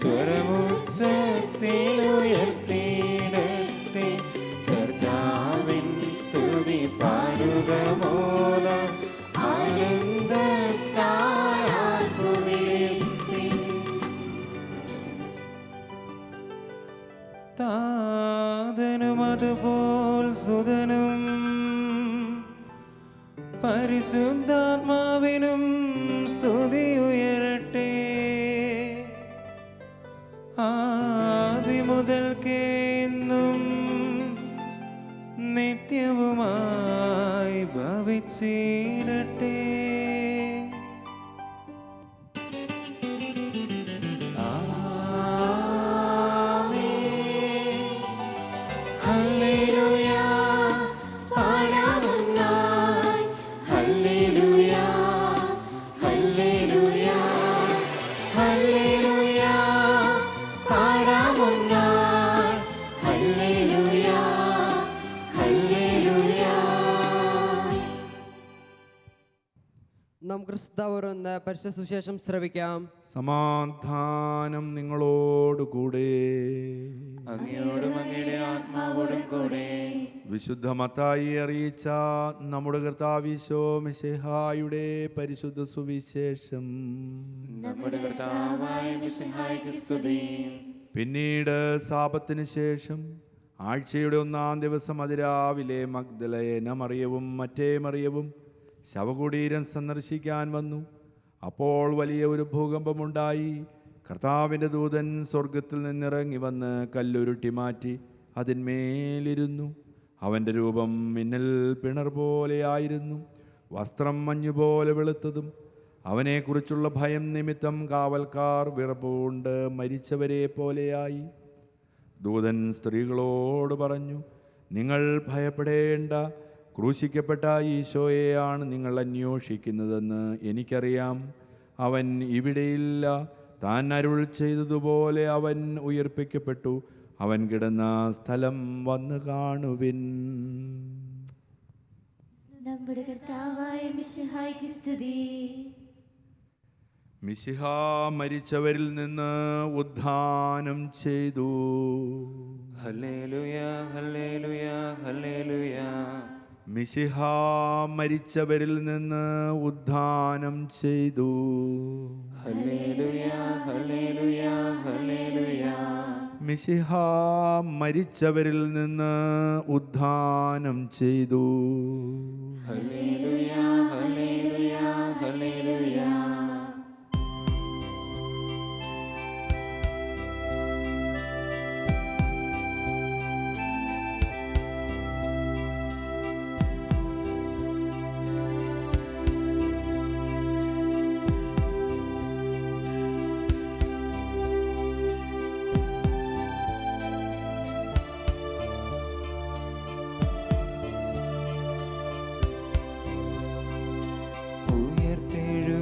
സ്വരമുച്ചത്തിലുയർത്തിയിടട്ടെ കർത്താവിൻ സ്തുതി പാടുക മോദം ആനന്ദത്താർപ്പുവിളിപ്പിൻ താതനും അതുപോൽ സുതനും പരിശുദ്ധാത്മാവിനും സ്തുതി ഉയരട്ടെ ആദിമുതൽക്കേ എന്നും നിത്യവുമായി ഭവിച്ചിടട്ടെ ഹല്ലേലൂയ പാടാമുന്നാൻ ഹല്ലേലൂയ ഹല്ലേലൂയ ഹല്ലേലൂയ പാടാമുന്നാൻ ഹല്ലേലൂയ ഹല്ലേലൂയ. നമുക്ക് ക്രിസ്തുവരുന്ന പരിശുദ്ധ സുവിശേഷം ശ്രവിക്കാം. സമാധാനം നിങ്ങളോടുകൂടെ. അങ്ങയോടും അങ്ങയുടെ ആത്മാവോടും കൂടെ. വിശുദ്ധ മത്തായി അറിയിച്ച നമ്മുടെ കർത്താവീശോ മിശിഹായുടെ പരിശുദ്ധ സുവിശേഷം. നമ്മുടെ കർത്താവായ മിശിഹായ്ക്ക് സ്തുതി. പിന്നീട് സാപത്തിന് ശേഷം ആഴ്ചയുടെ 1-ാം ദിവസം അതിരാവിലെ മഗ്ദലേന മറിയവും മറ്റേ മറിയവും ശവകുടീരം സന്ദർശിക്കാൻ വന്നു. അപ്പോൾ വലിയ ഒരു ഭൂകമ്പമുണ്ടായി. കർത്താവിൻ്റെ ദൂതൻ സ്വർഗത്തിൽ നിന്നിറങ്ങി വന്ന് കല്ലുരുട്ടി മാറ്റി അതിന്മേലിരുന്നു. അവൻ്റെ രൂപം മിന്നൽ പിണർ പോലെയായിരുന്നു, വസ്ത്രം മഞ്ഞുപോലെ വെളുത്തതും. അവനെക്കുറിച്ചുള്ള ഭയം നിമിത്തം കാവൽക്കാർ വിറപ്പുകൊണ്ട് മരിച്ചവരെ പോലെയായി. ദൂതൻ സ്ത്രീകളോട് പറഞ്ഞു, നിങ്ങൾ ഭയപ്പെടേണ്ട. ക്രൂശിക്കപ്പെട്ട ഈശോയെയാണ് നിങ്ങൾ അന്വേഷിക്കുന്നതെന്ന് എനിക്കറിയാം. അവൻ ഇവിടെയില്ല. താൻ അരുൾ ചെയ്തതുപോലെ അവൻ ഉയർപ്പിക്കപ്പെട്ടു. അവൻ കിടന്ന സ്ഥലം വന്ന് കാണുവിൻ. നമ്മുടെ കർത്താവായ മിശിഹായ്ക്ക് സ്തുതി. മിശിഹ മരിച്ചവരിൽ നിന്ന് ഉദ്ധാനം ചെയ്തു. ഹല്ലേലൂയ ഹല്ലേലൂയ ഹല്ലേലൂയ. മിശിഹ മരിച്ചവരിൽ നിന്ന് ഉദ്ധാനം ചെയ്തു. ഹല്ലേലൂയ ഹല്ലേലൂയ ഹല്ലേലൂയ. മിശിഹ മരിച്ചവരിൽ നിന്ന് ഉദ്ധാനം ചെയ്തു. ഹല്ലേലൂയ ഹല്ലേലൂയ ഹല്ലേലൂയ.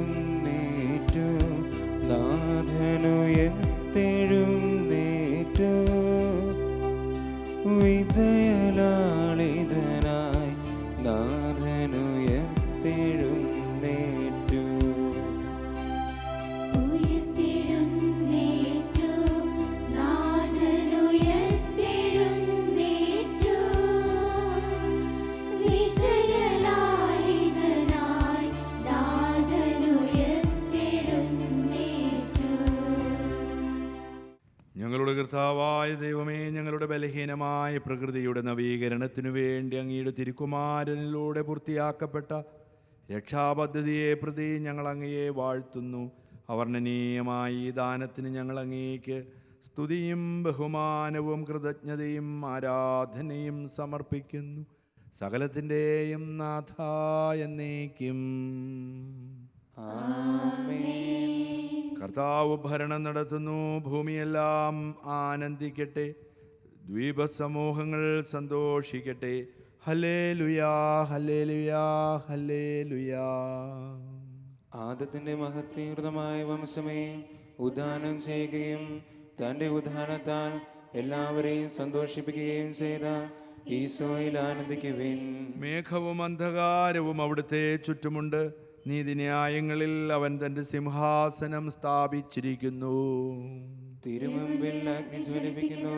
ഉയർത്തെഴുന്നേറ്റു നാഥനുയർത്തെഴുന്നേറ്റു വിജയലാളിതനായി നാഥനുയർത്തെഴുന്നേറ്റു. ഉയർത്തെഴുന്നേറ്റു നാഥനുയർത്തെഴുന്നേറ്റു വിജയലാളിതനായി നാഥനുയർത്തെഴുന്നേറ്റു. ഞങ്ങളുടെ കർത്താവായ ദൈവമേ, ഞങ്ങളുടെ ബലഹീനമായ പ്രകൃതിയുടെ നവീകരണത്തിനു വേണ്ടി അങ്ങയുടെ തിരുക്കുമാരനിലൂടെ പൂർത്തിയാക്കപ്പെട്ട രക്ഷാപദ്ധതിയെ പ്രതി ഞങ്ങൾ അങ്ങയെ വാഴ്ത്തുന്നു. അവർണ്ണനീയമായ ഈ ദാനത്തിന് ഞങ്ങൾ അങ്ങേക്ക് സ്തുതിയും ബഹുമാനവും കൃതജ്ഞതയും ആരാധനയും സമർപ്പിക്കുന്നു. സകലത്തിൻ്റെയും നാഥ എന്നേക്കും. കർത്താവ് ഭരണം നടത്തുന്നു. ഭൂമിയെല്ലാം ആനന്ദിക്കട്ടെ. ദ്വീപസമൂഹങ്ങൾ സന്തോഷിക്കട്ടെ. ഹല്ലേലൂയാ, ഹല്ലേലൂയാ, ഹല്ലേലൂയാ. ആദത്തിന്റെ മഹത്വീകൃതമായ വംശമേ, ഉദ്ധാനം ചെയ്യുകയും തന്റെ ഉദ്ധാനത്താൽ എല്ലാവരെയും സന്തോഷിപ്പിക്കുകയും ചെയ്ത ഈശോയിൽ ആനന്ദിക്കുവിൻ. മേഘവും അന്ധകാരവും അവിടുത്തെ ചുറ്റുമുണ്ട്. നീതിന്യായങ്ങളിൽ അവൻ തന്റെ സിംഹാസനം സ്ഥാപിച്ചിരിക്കുന്നു. തിരുമുമ്പിൽ അഗ്നി ജ്വലിപ്പിക്കുന്നു,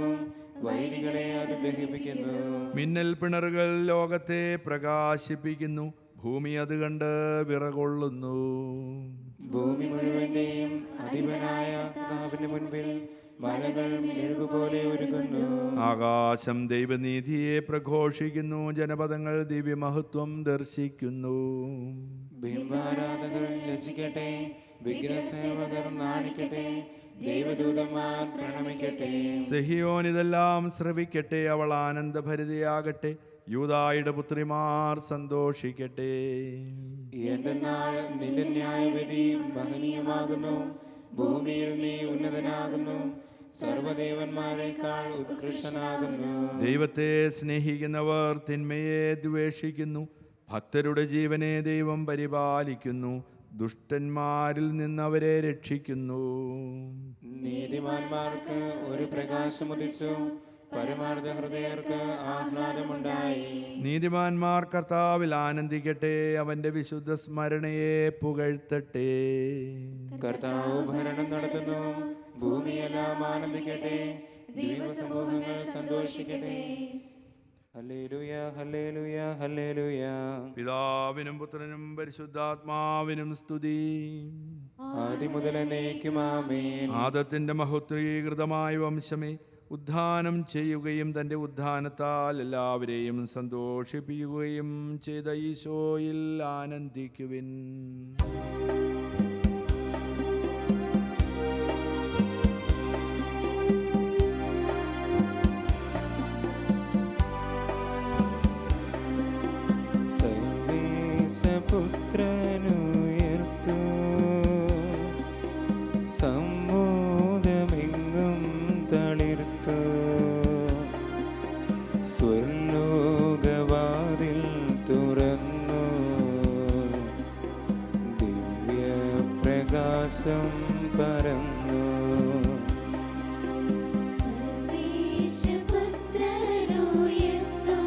വൈരികളെ അത് ദഹിപ്പിക്കുന്നു. മിന്നൽ പിണറുകൾ ലോകത്തെ പ്രകാശിപ്പിക്കുന്നു. ഭൂമി അത് കണ്ട് വിറകൊള്ളുന്നു. ഭൂമി മുഴുവന്റെയും അധിപനായ കർത്താവിന്റെ മുൻപിൽ മലകൾ മെഴുകുപോലെ ഒരുങ്ങുന്നു. ആകാശം ദൈവനീതിയെ പ്രഘോഷിക്കുന്നു. ജനപദങ്ങൾ ദിവ്യമഹത്വം ദർശിക്കുന്നു. ബിംബാരാധകർ ലജ്ജിക്കട്ടെ, വിഗ്രഹസേവകർ നാണിക്കട്ടെ, ദൈവദൂതന്മാർ പ്രണമിക്കട്ടെ. സിഹിയോൻ ഇതെല്ലാം ശ്രവിക്കട്ടെ, അവൾ ആനന്ദഭരിതയാകട്ടെ. യൂദായുടെ പുത്രിമാർ സന്തോഷിക്കട്ടെ. എന്തെന്നാൽ നിന്റെ ന്യായവിധി മഹനീയമാകുന്നു, ഭൂമിയിൽ നീ ഉന്നതനാകുന്നു, സർവദേവന്മാരെക്കാൾ ഉത്കൃഷ്ടനാകുന്നു. ദൈവത്തെ സ്നേഹിക്കുന്നവർ തിന്മയെ ദ്വേഷിക്കുന്നു. ഭക്തരുടെ ജീവനെ ദൈവം പരിപാലിക്കുന്നു. ദുഷ്ടന്മാരിൽ നിന്നവരെ രക്ഷിക്കുന്നു. നീതിമാന്മാർക്ക് ഒരു പ്രകാശമുദിച്ചു, പരമാർത്ഥ ഹൃദയർക്ക് ആഹ്ലാദമുണ്ടായി. നീതിമാന്മാർ കർത്താവിൽ ആനന്ദിക്കട്ടെ, അവന്റെ വിശുദ്ധ സ്മരണയെ പുകഴ്ത്തട്ടെ. കർത്താവ് ഭരണം നടത്തുന്നു, ഭൂമിയെല്ലാം ആനന്ദിക്കട്ടെ, ദ്വീപസമൂഹങ്ങൾ സന്തോഷിക്കട്ടെ. ഹല്ലേലൂയ, ഹല്ലേലൂയ, ഹല്ലേലൂയ. പിതാവിനും പുത്രനും പരിശുദ്ധാത്മാവിനും സ്തുതി. ആദിമുതൽ എന്നേക്കും ആമേൻ. ആദത്തിന്റെ മഹോത്രീകൃതമായ വംശമേ, ഉദ്ധാനം ചെയ്യുകയും തൻ്റെ ഉദ്ധാനത്താൽ എല്ലാവരെയും സന്തോഷിപ്പിക്കുകയും ചെയ്ത ഈശോയിൽ ആനന്ദിക്കുവിൻ. സർവേശപുത്രനുയർത്തു, സമ്മോദമെങ്ങും തളിർത്തു, സ്വർലോകവാതിൽ തുറന്നു, ദിവ്യപ്രകാശം പരന്നു. സർവേശപുത്രനുയർത്തു,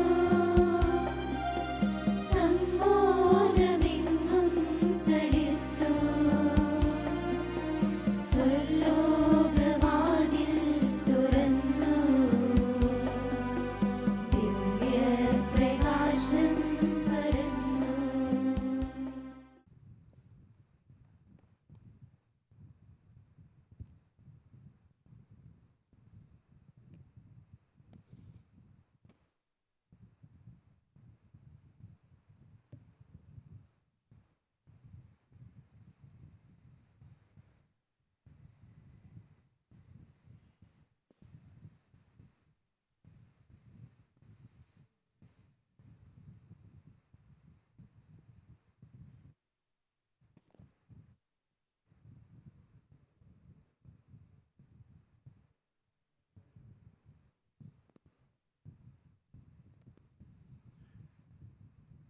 സമ്മോദമെങ്ങും തളിർത്തു, സ്വർലോകവാതിൽ തുറന്നു, ദിവ്യപ്രകാശം പരന്നു.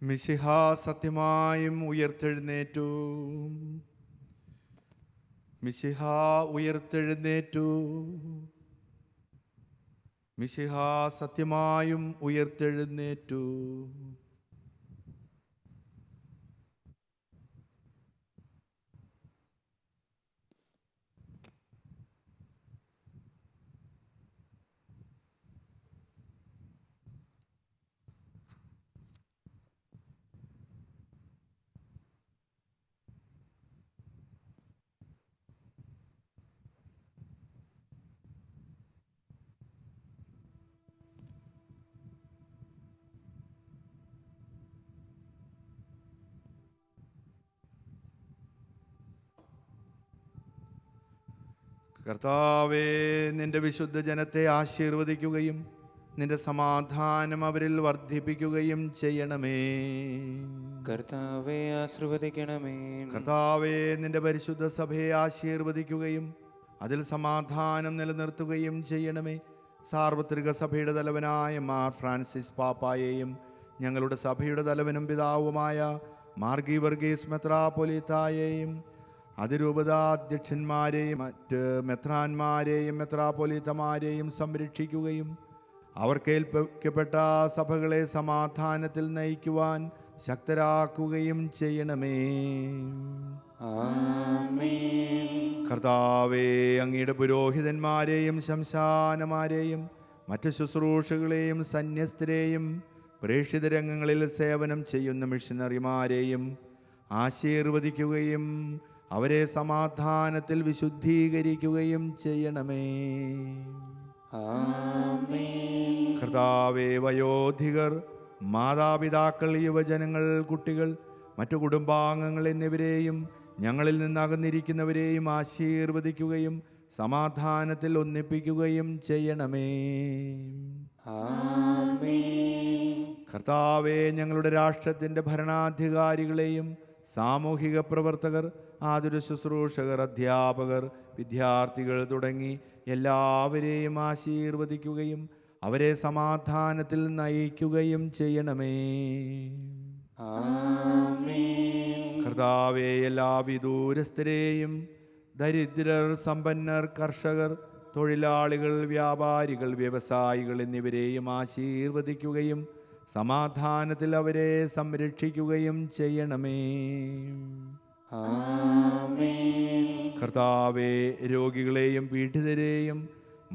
മിശിഹാ സത്യമായും ഉയർത്തെഴുന്നേറ്റു. മിശിഹാ ഉയർത്തെഴുന്നേറ്റു. മിശിഹാ സത്യമായും ഉയർത്തെഴുന്നേറ്റു. കർത്താവേ, നിന്റെ വിശുദ്ധ ജനത്തെ ആശീർവദിക്കുകയും നിന്റെ സമാധാനം അവരിൽ വർദ്ധിപ്പിക്കുകയും ചെയ്യണമേ. കർത്താവെ ആശീർവദിക്കണമേ. കർത്താവേ, നിന്റെ പരിശുദ്ധ സഭയെ ആശീർവദിക്കുകയും അതിൽ സമാധാനം നിലനിർത്തുകയും ചെയ്യണമേ. സാർവത്രിക സഭയുടെ തലവനായ മാർ ഫ്രാൻസിസ് പാപ്പായെയും ഞങ്ങളുടെ സഭയുടെ തലവനും പിതാവുമായ മാർ ഗീവർഗീസ് മെത്രാപ്പൊലീത്തായെയും അതിരൂപതാധ്യക്ഷന്മാരെയും മറ്റ് മെത്രാന്മാരെയും മെത്രാപ്പൊലീത്തമാരെയും സംരക്ഷിക്കുകയും അവർക്കേൽപ്പിക്കപ്പെട്ട സഭകളെ സമാധാനത്തിൽ നയിക്കുവാൻ ശക്തരാക്കുകയും ചെയ്യണമേ. കർത്താവേ, അങ്ങയുടെ പുരോഹിതന്മാരെയും ശംശാനമാരെയും മറ്റ് ശുശ്രൂഷകളെയും സന്യസ്തരെയും പ്രേക്ഷിത രംഗങ്ങളിൽ സേവനം ചെയ്യുന്ന മിഷനറിമാരെയും ആശീർവദിക്കുകയും അവരെ സമാധാനത്തിൽ വിശുദ്ധീകരിക്കുകയും ചെയ്യണമേ. കർത്താവേ, വയോധികർ, മാതാപിതാക്കൾ, യുവജനങ്ങൾ, കുട്ടികൾ, മറ്റു കുടുംബാംഗങ്ങൾ എന്നിവരെയും ഞങ്ങളിൽ നിന്നകന്നിരിക്കുന്നവരെയും ആശീർവദിക്കുകയും സമാധാനത്തിൽ ഒന്നിപ്പിക്കുകയും ചെയ്യണമേ. കർത്താവേ, ഞങ്ങളുടെ രാഷ്ട്രത്തിൻ്റെ ഭരണാധികാരികളെയും സാമൂഹിക പ്രവർത്തകർ, ആതുര ശുശ്രൂഷകർ, അധ്യാപകർ, വിദ്യാർത്ഥികൾ തുടങ്ങി എല്ലാവരെയും ആശീർവദിക്കുകയും അവരെ സമാധാനത്തിൽ നയിക്കുകയും ചെയ്യണമേ. കർത്താവേ, എല്ലാ വിദൂരസ്ഥരെയും ദരിദ്രർ, സമ്പന്നർ, കർഷകർ, തൊഴിലാളികൾ, വ്യാപാരികൾ, വ്യവസായികൾ എന്നിവരെയും ആശീർവദിക്കുകയും സമാധാനത്തിൽ അവരെ സംരക്ഷിക്കുകയും ചെയ്യണമേ. കർത്താവേ, രോഗികളെയും പീഡിതരെയും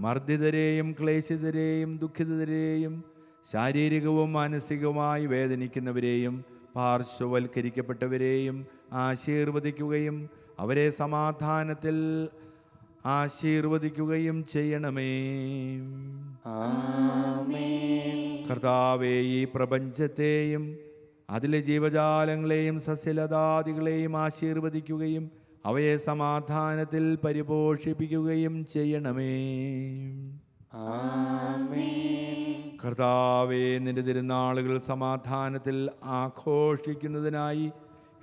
മർദ്ദിതരെയും ക്ലേശിതരെയും ദുഃഖിതരെയും ശാരീരികവും മാനസികവുമായി വേദനിക്കുന്നവരെയും പാർശ്വവൽക്കരിക്കപ്പെട്ടവരെയും ആശീർവദിക്കുകയും അവരെ സമാധാനത്തിൽ ആശീർവദിക്കുകയും ചെയ്യണമേ. കർത്താവേ, ഈ പ്രപഞ്ചത്തെയും അതിലെ ജീവജാലങ്ങളെയും സസ്യലതാദികളെയും ആശീർവദിക്കുകയും അവയെ സമാധാനത്തിൽ പരിപോഷിപ്പിക്കുകയും ചെയ്യണമേ. കർത്താവേ, നിന്റെ തിരുനാളുകൾ സമാധാനത്തിൽ ആഘോഷിക്കുന്നതിനായി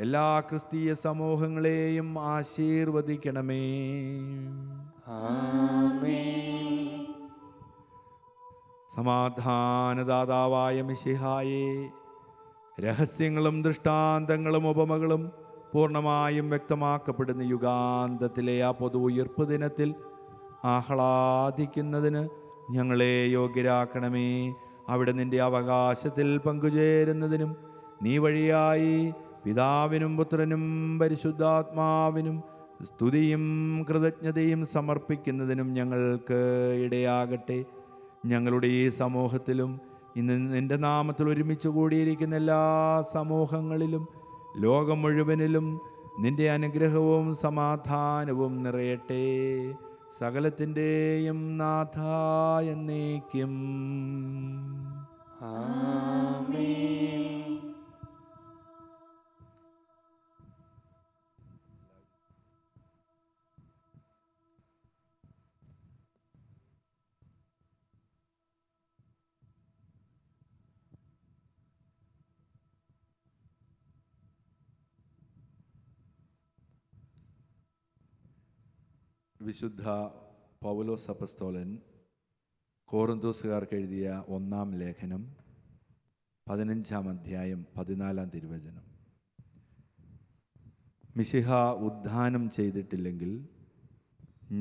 എല്ലാ ക്രിസ്തീയ സമൂഹങ്ങളെയും ആശീർവദിക്കണമേ. സമാധാനദാതാവായ മിശിഹായേ, രഹസ്യങ്ങളും ദൃഷ്ടാന്തങ്ങളും ഉപമകളും പൂർണ്ണമായും വ്യക്തമാക്കപ്പെടുന്ന യുഗാന്തത്തിലെ ആ പൊതു ഉയിർപ്പ് ദിനത്തിൽ ആഹ്ലാദിക്കുന്നതിന് ഞങ്ങളെ യോഗ്യരാക്കണമേ. അവിടെ നിന്റെ അവകാശത്തിൽ പങ്കുചേരുന്നതിനും നീ വഴിയായി പിതാവിനും പുത്രനും പരിശുദ്ധാത്മാവിനും സ്തുതിയും കൃതജ്ഞതയും സമർപ്പിക്കുന്നതിനും ഞങ്ങൾക്ക് ഇടയാകട്ടെ. ഞങ്ങളുടെ ഈ സമൂഹത്തിലും ഇന്ന് നിന്റെ നാമത്തിൽ ഒരുമിച്ച് കൂടിയിരിക്കുന്ന എല്ലാ സമൂഹങ്ങളിലും ലോകം മുഴുവനിലും നിന്റെ അനുഗ്രഹവും സമാധാനവും നിറയട്ടെ. സകലത്തിൻ്റെയും നാഥ എന്നേക്കും. വിശുദ്ധ പൗലോസ് അപ്പസ്തോലൻ കോറിന്തോസുകാർക്ക് എഴുതിയ 1-ാം ലേഖനം 15-ാം അധ്യായം 14-ാം തിരുവചനം. മിശിഹ ഉദ്ധാനം ചെയ്തിട്ടില്ലെങ്കിൽ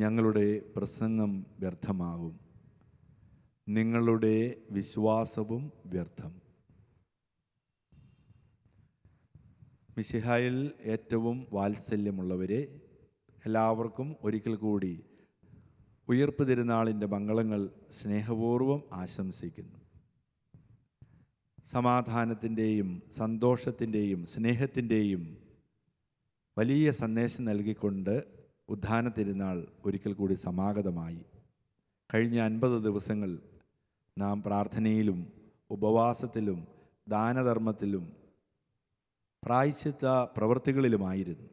ഞങ്ങളുടെ പ്രസംഗം വ്യർത്ഥമാകും, നിങ്ങളുടെ വിശ്വാസവും വ്യർത്ഥം. മിശിഹായിൽ ഏറ്റവും വാത്സല്യമുള്ളവരെ എല്ലാവർക്കും ഒരിക്കൽ കൂടി ഉയിർപ്പ് തിരുനാളിൻ്റെ മംഗളങ്ങൾ സ്നേഹപൂർവ്വം ആശംസിക്കുന്നു. സമാധാനത്തിൻ്റെയും സന്തോഷത്തിൻ്റെയും സ്നേഹത്തിൻ്റെയും വലിയ സന്ദേശം നൽകിക്കൊണ്ട് ഉദ്ധാന തിരുനാൾ ഒരിക്കൽ കൂടി സമാഗതമായി. കഴിഞ്ഞ 50 ദിവസങ്ങൾ നാം പ്രാർത്ഥനയിലും ഉപവാസത്തിലും ദാനധർമ്മത്തിലും പ്രായശ്ചിത്ത പ്രവൃത്തികളിലുമായിരുന്നു.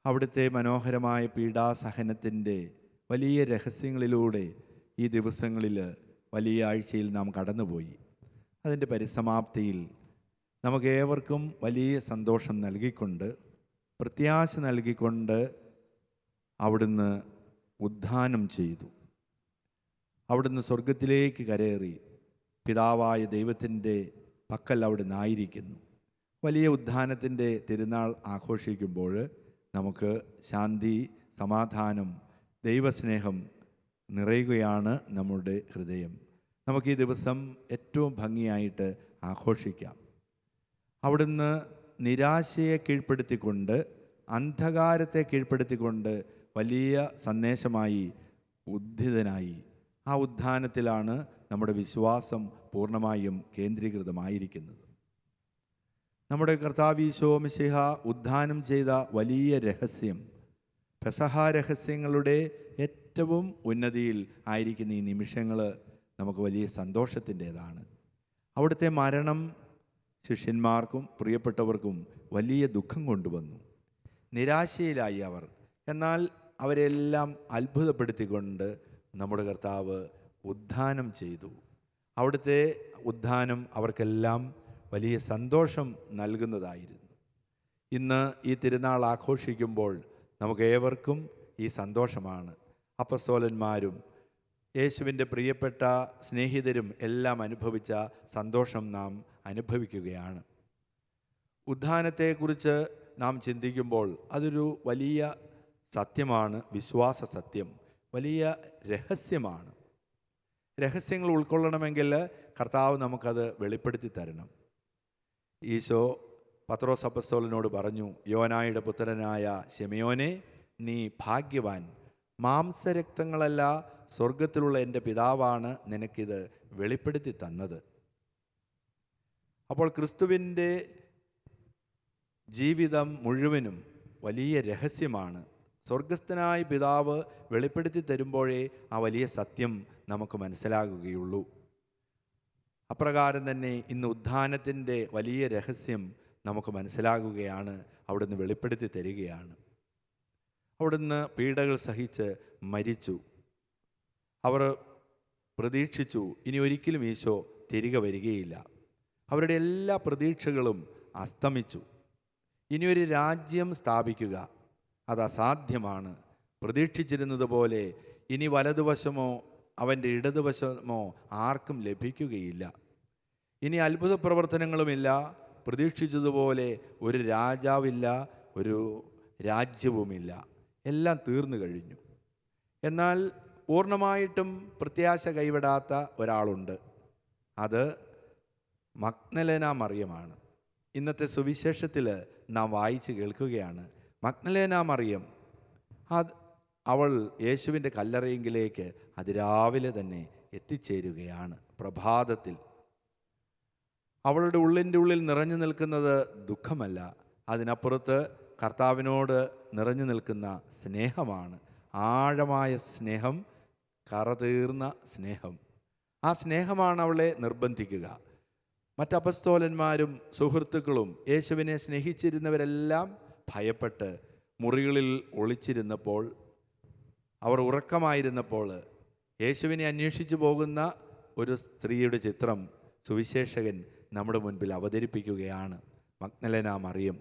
അവിടുത്തെ മനോഹരമായ പീഡാസഹനത്തിൻ്റെ വലിയ രഹസ്യങ്ങളിലൂടെ ഈ ദിവസങ്ങളിൽ വലിയ ആഴ്ചയിൽ നാം കടന്നുപോയി. അതിൻ്റെ പരിസമാപ്തിയിൽ നമുക്കേവർക്കും വലിയ സന്തോഷം നൽകിക്കൊണ്ട്, പ്രത്യാശ നൽകിക്കൊണ്ട് അവിടുന്ന് ഉദ്ധാനം ചെയ്തു. അവിടുന്ന് സ്വർഗത്തിലേക്ക് കരേറി പിതാവായ ദൈവത്തിൻ്റെ പക്കൽ അവിടുന്ന് ആയിരിക്കുന്നു. വലിയ ഉദ്ധാനത്തിൻ്റെ തിരുനാൾ ആഘോഷിക്കുമ്പോൾ നമുക്ക് ശാന്തി, സമാധാനം, ദൈവസ്നേഹം നിറയുകയാണ് നമ്മുടെ ഹൃദയം. നമുക്ക് ഈ ദിവസം ഏറ്റവും ഭംഗിയായിട്ട് ആഘോഷിക്കാം. അവിടുന്ന് നിരാശയെ കീഴ്പ്പെടുത്തിക്കൊണ്ട്, അന്ധകാരത്തെ കീഴ്പ്പെടുത്തിക്കൊണ്ട് വലിയ സന്ദേശമായി ഉദ്ധിതനായി. ആ ഉദ്ധാനത്തിലാണ് നമ്മുടെ വിശ്വാസം പൂർണ്ണമായും കേന്ദ്രീകൃതമായിരിക്കുന്നത്. നമ്മുടെ കർത്താവ് ഈശോ മിശിഹ ഉദ്ധാനം ചെയ്ത വലിയ രഹസ്യം, പെസഹ രഹസ്യങ്ങളുടെ ഏറ്റവും ഉന്നതിയിൽ ആയിരിക്കുന്ന ഈ നിമിഷങ്ങൾ നമുക്ക് വലിയ സന്തോഷത്തിൻ്റേതാണ്. അവിടുത്തെ മരണം ശിഷ്യന്മാർക്കും പ്രിയപ്പെട്ടവർക്കും വലിയ ദുഃഖം കൊണ്ടുവന്നു. നിരാശയിലായി അവർ. എന്നാൽ അവരെല്ലാം അത്ഭുതപ്പെടുത്തിക്കൊണ്ട് നമ്മുടെ കർത്താവ് ഉദ്ധാനം ചെയ്തു. അവിടുത്തെ ഉദ്ധാനം അവർക്കെല്ലാം വലിയ സന്തോഷം നൽകുന്നതായിരുന്നു. ഇന്ന് ഈ തിരുനാൾ ആഘോഷിക്കുമ്പോൾ നമുക്ക് ഏവർക്കും ഈ സന്തോഷമാണ്. അപ്പസ്തോലന്മാരും യേശുവിൻ്റെ പ്രിയപ്പെട്ട സ്നേഹിതരും എല്ലാം അനുഭവിച്ച സന്തോഷം നാം അനുഭവിക്കുകയാണ്. ഉദ്ധാനത്തെക്കുറിച്ച് നാം ചിന്തിക്കുമ്പോൾ അതൊരു വലിയ സത്യമാണ്, വിശ്വാസ സത്യം, വലിയ രഹസ്യമാണ്. രഹസ്യങ്ങൾ ഉൾക്കൊള്ളണമെങ്കിൽ കർത്താവ് നമുക്കത് വെളിപ്പെടുത്തി തരണം. ഈശോ പത്രോസ് അപ്പസ്തോലനോട് പറഞ്ഞു, യോനായുടെ പുത്രനായ ശിമയോനെ, നീ ഭാഗ്യവാൻ, മാംസരക്തങ്ങളല്ല സ്വർഗത്തിലുള്ള എൻ്റെ പിതാവാണ് നിനക്കിത് വെളിപ്പെടുത്തി തന്നത്. അപ്പോൾ ക്രിസ്തുവിൻ്റെ ജീവിതം മുഴുവനും വലിയ രഹസ്യമാണ്. സ്വർഗസ്ഥനായ പിതാവ് വെളിപ്പെടുത്തി തരുമ്പോഴേ ആ വലിയ സത്യം നമുക്ക് മനസ്സിലാകുകയുള്ളൂ. അപ്രകാരം തന്നെ ഇന്ന് ഉദ്ധാനത്തിൻ്റെ വലിയ രഹസ്യം നമുക്ക് മനസ്സിലാകുകയാണ്. അവിടുന്ന് വെളിപ്പെടുത്തി തരികയാണ്. അവിടുന്ന് പീഡകൾ സഹിച്ച് മരിച്ചു. അവർ പ്രതീക്ഷിച്ചു ഇനി ഒരിക്കലും ഈശോ തിരികെ വരികയില്ല. അവരുടെ എല്ലാ പ്രതീക്ഷകളും അസ്തമിച്ചു. ഇനിയൊരു രാജ്യം സ്ഥാപിക്കുക അത് അസാധ്യമാണ്. പ്രതീക്ഷിച്ചിരുന്നത് പോലെ ഇനി വലതുവശമോ അവൻ്റെ ഇടതുവശമോ ആർക്കും ലഭിക്കുകയില്ല. ഇനി അത്ഭുത പ്രവർത്തനങ്ങളുമില്ല. പ്രതീക്ഷിച്ചതുപോലെ ഒരു രാജാവില്ല, ഒരു രാജ്യവുമില്ല. എല്ലാം തീർന്നു കഴിഞ്ഞു. എന്നാൽ പൂർണ്ണമായിട്ടും പ്രത്യാശ കൈവിടാത്ത ഒരാളുണ്ട്. അത് മഗ്ദലേന മറിയമാണ്. ഇന്നത്തെ സുവിശേഷത്തിൽ നാം വായിച്ച് കേൾക്കുകയാണ്. മഗ്ദലേന മറിയം അവൾ യേശുവിൻ്റെ കല്ലറയെങ്കിലേക്ക് അതിരാവിലെ തന്നെ എത്തിച്ചേരുകയാണ്. പ്രഭാതത്തിൽ അവളുടെ ഉള്ളിൻ്റെ ഉള്ളിൽ നിറഞ്ഞു നിൽക്കുന്നത് ദുഃഖമല്ല, അതിനപ്പുറത്ത് കർത്താവിനോട് നിറഞ്ഞു നിൽക്കുന്ന സ്നേഹമാണ്. ആഴമായ സ്നേഹം, കറതീർന്ന സ്നേഹം. ആ സ്നേഹമാണ് അവളെ നിർബന്ധിക്കുക. മറ്റപ്പസ്തോലന്മാരും സുഹൃത്തുക്കളും യേശുവിനെ സ്നേഹിച്ചിരുന്നവരെല്ലാം ഭയപ്പെട്ട് മുറികളിൽ ഒളിച്ചിരുന്നപ്പോൾ, അവർ ഉറക്കമായിരുന്നപ്പോൾ യേശുവിനെ അന്വേഷിച്ചു പോകുന്ന ഒരു സ്ത്രീയുടെ ചിത്രം സുവിശേഷകൻ നമ്മുടെ മുൻപിൽ അവതരിപ്പിക്കുകയാണ്. മഗ്ദലേന മറിയം.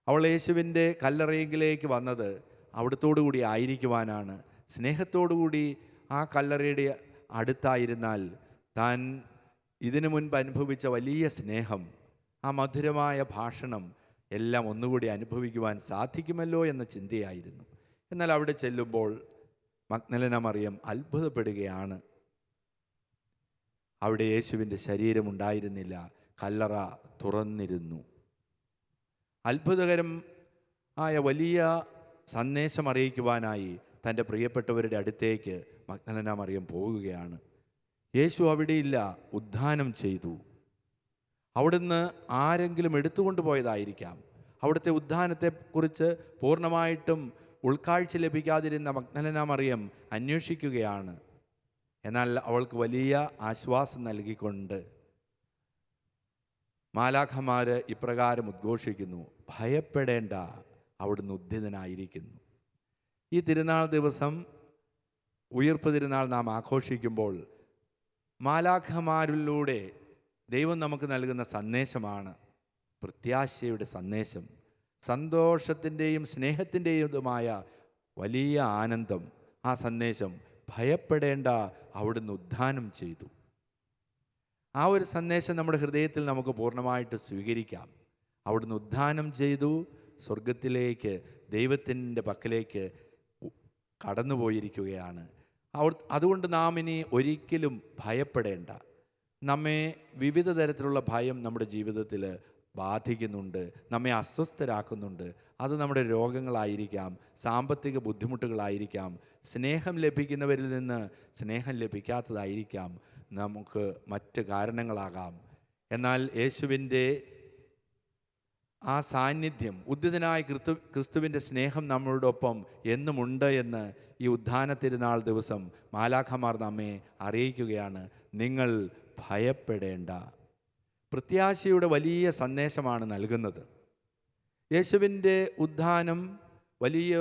അവൾ യേശുവിൻ്റെ കല്ലറയെങ്കിലേക്ക് വന്നത് അവിടത്തോടുകൂടി ആയിരിക്കുവാനാണ്. സ്നേഹത്തോടുകൂടി ആ കല്ലറയുടെ അടുത്തായിരുന്നാൽ താൻ ഇതിനു മുൻപ് അനുഭവിച്ച വലിയ സ്നേഹം, ആ മധുരമായ ഭാഷണം എല്ലാം ഒന്നുകൂടി അനുഭവിക്കുവാൻ സാധിക്കുമല്ലോ എന്ന ചിന്തയായിരുന്നു. എന്നാൽ അവിടെ ചെല്ലുമ്പോൾ മഗ്ദലേന മറിയം അത്ഭുതപ്പെടുകയാണ്. അവിടെ യേശുവിൻ്റെ ശരീരമുണ്ടായിരുന്നില്ല, കല്ലറ തുറന്നിരുന്നു. അത്ഭുതകരം ആയ വലിയ സന്ദേശം അറിയിക്കുവാനായി തൻ്റെ പ്രിയപ്പെട്ടവരുടെ അടുത്തേക്ക് മഗ്ദലേന മറിയം പോവുകയാണ്. യേശു അവിടെയില്ല, ഉദ്ധാനം ചെയ്തു. അവിടുന്ന് ആരെങ്കിലും എടുത്തുകൊണ്ട് പോയതായിരിക്കാം. അവിടുത്തെ ഉദ്ധാനത്തെക്കുറിച്ച് പൂർണ്ണമായിട്ടും ഉൾക്കാഴ്ച ലഭിക്കാതിരുന്ന മഗ്ദലേന മറിയം അന്വേഷിക്കുകയാണ്. എന്നാൽ അവൾക്ക് വലിയ ആശ്വാസം നൽകിക്കൊണ്ട് മാലാഖമാർ ഇപ്രകാരം ഉദ്ഘോഷിക്കുന്നു, ഭയപ്പെടേണ്ട, അവിടുന്ന് ഉദ്ധിതനായിരിക്കുന്നു. ഈ തിരുനാൾ ദിവസം, ഉയിർപ്പ് തിരുനാൾ നാം ആഘോഷിക്കുമ്പോൾ മാലാഖമാരിലൂടെ ദൈവം നമുക്ക് നൽകുന്ന സന്ദേശമാണ് പ്രത്യാശയുടെ സന്ദേശം. സന്തോഷത്തിൻ്റെയും സ്നേഹത്തിൻ്റെയുമായ വലിയ ആനന്ദം. ആ സന്ദേശം ഭയപ്പെടേണ്ട, അവിടുന്ന് ഉദ്ധാനം ചെയ്തു. ആ ഒരു സന്ദേശം നമ്മുടെ ഹൃദയത്തിൽ നമുക്ക് പൂർണ്ണമായിട്ട് സ്വീകരിക്കാം. അവിടുന്ന് ഉദ്ധാനം ചെയ്തു, സ്വർഗത്തിലേക്ക് ദൈവത്തിൻ്റെ പക്കലേക്ക് കടന്നുപോയിരിക്കുകയാണ്. അതുകൊണ്ട് നാം ഇനി ഒരിക്കലും ഭയപ്പെടേണ്ട. നമ്മെ വിവിധ തരത്തിലുള്ള ഭയം നമ്മുടെ ജീവിതത്തിൽ ബാധിക്കുന്നുണ്ട്, നമ്മെ അസ്വസ്ഥരാക്കുന്നുണ്ട്. അത് നമ്മുടെ രോഗങ്ങളായിരിക്കാം, സാമ്പത്തിക ബുദ്ധിമുട്ടുകളായിരിക്കാം, സ്നേഹം ലഭിക്കുന്നവരിൽ നിന്ന് സ്നേഹം ലഭിക്കാത്തതായിരിക്കാം, നമുക്ക് മറ്റ് കാരണങ്ങളാകാം. എന്നാൽ യേശുവിൻ്റെ ആ സാന്നിധ്യം, ഉദ്ധിതനായ ക്രിസ്തുവിൻ്റെ സ്നേഹം നമ്മളോടൊപ്പം എന്നുമുണ്ട് എന്ന് ഈ ഉദ്ധാന തിരുനാൾ ദിവസം മാലാഖമാർ നമ്മെ അറിയിക്കുകയാണ്. നിങ്ങൾ ഭയപ്പെടേണ്ട. പ്രത്യാശയുടെ വലിയ സന്ദേശമാണ് നൽകുന്നത്. യേശുവിൻ്റെ ഉദ്ധാനം വലിയ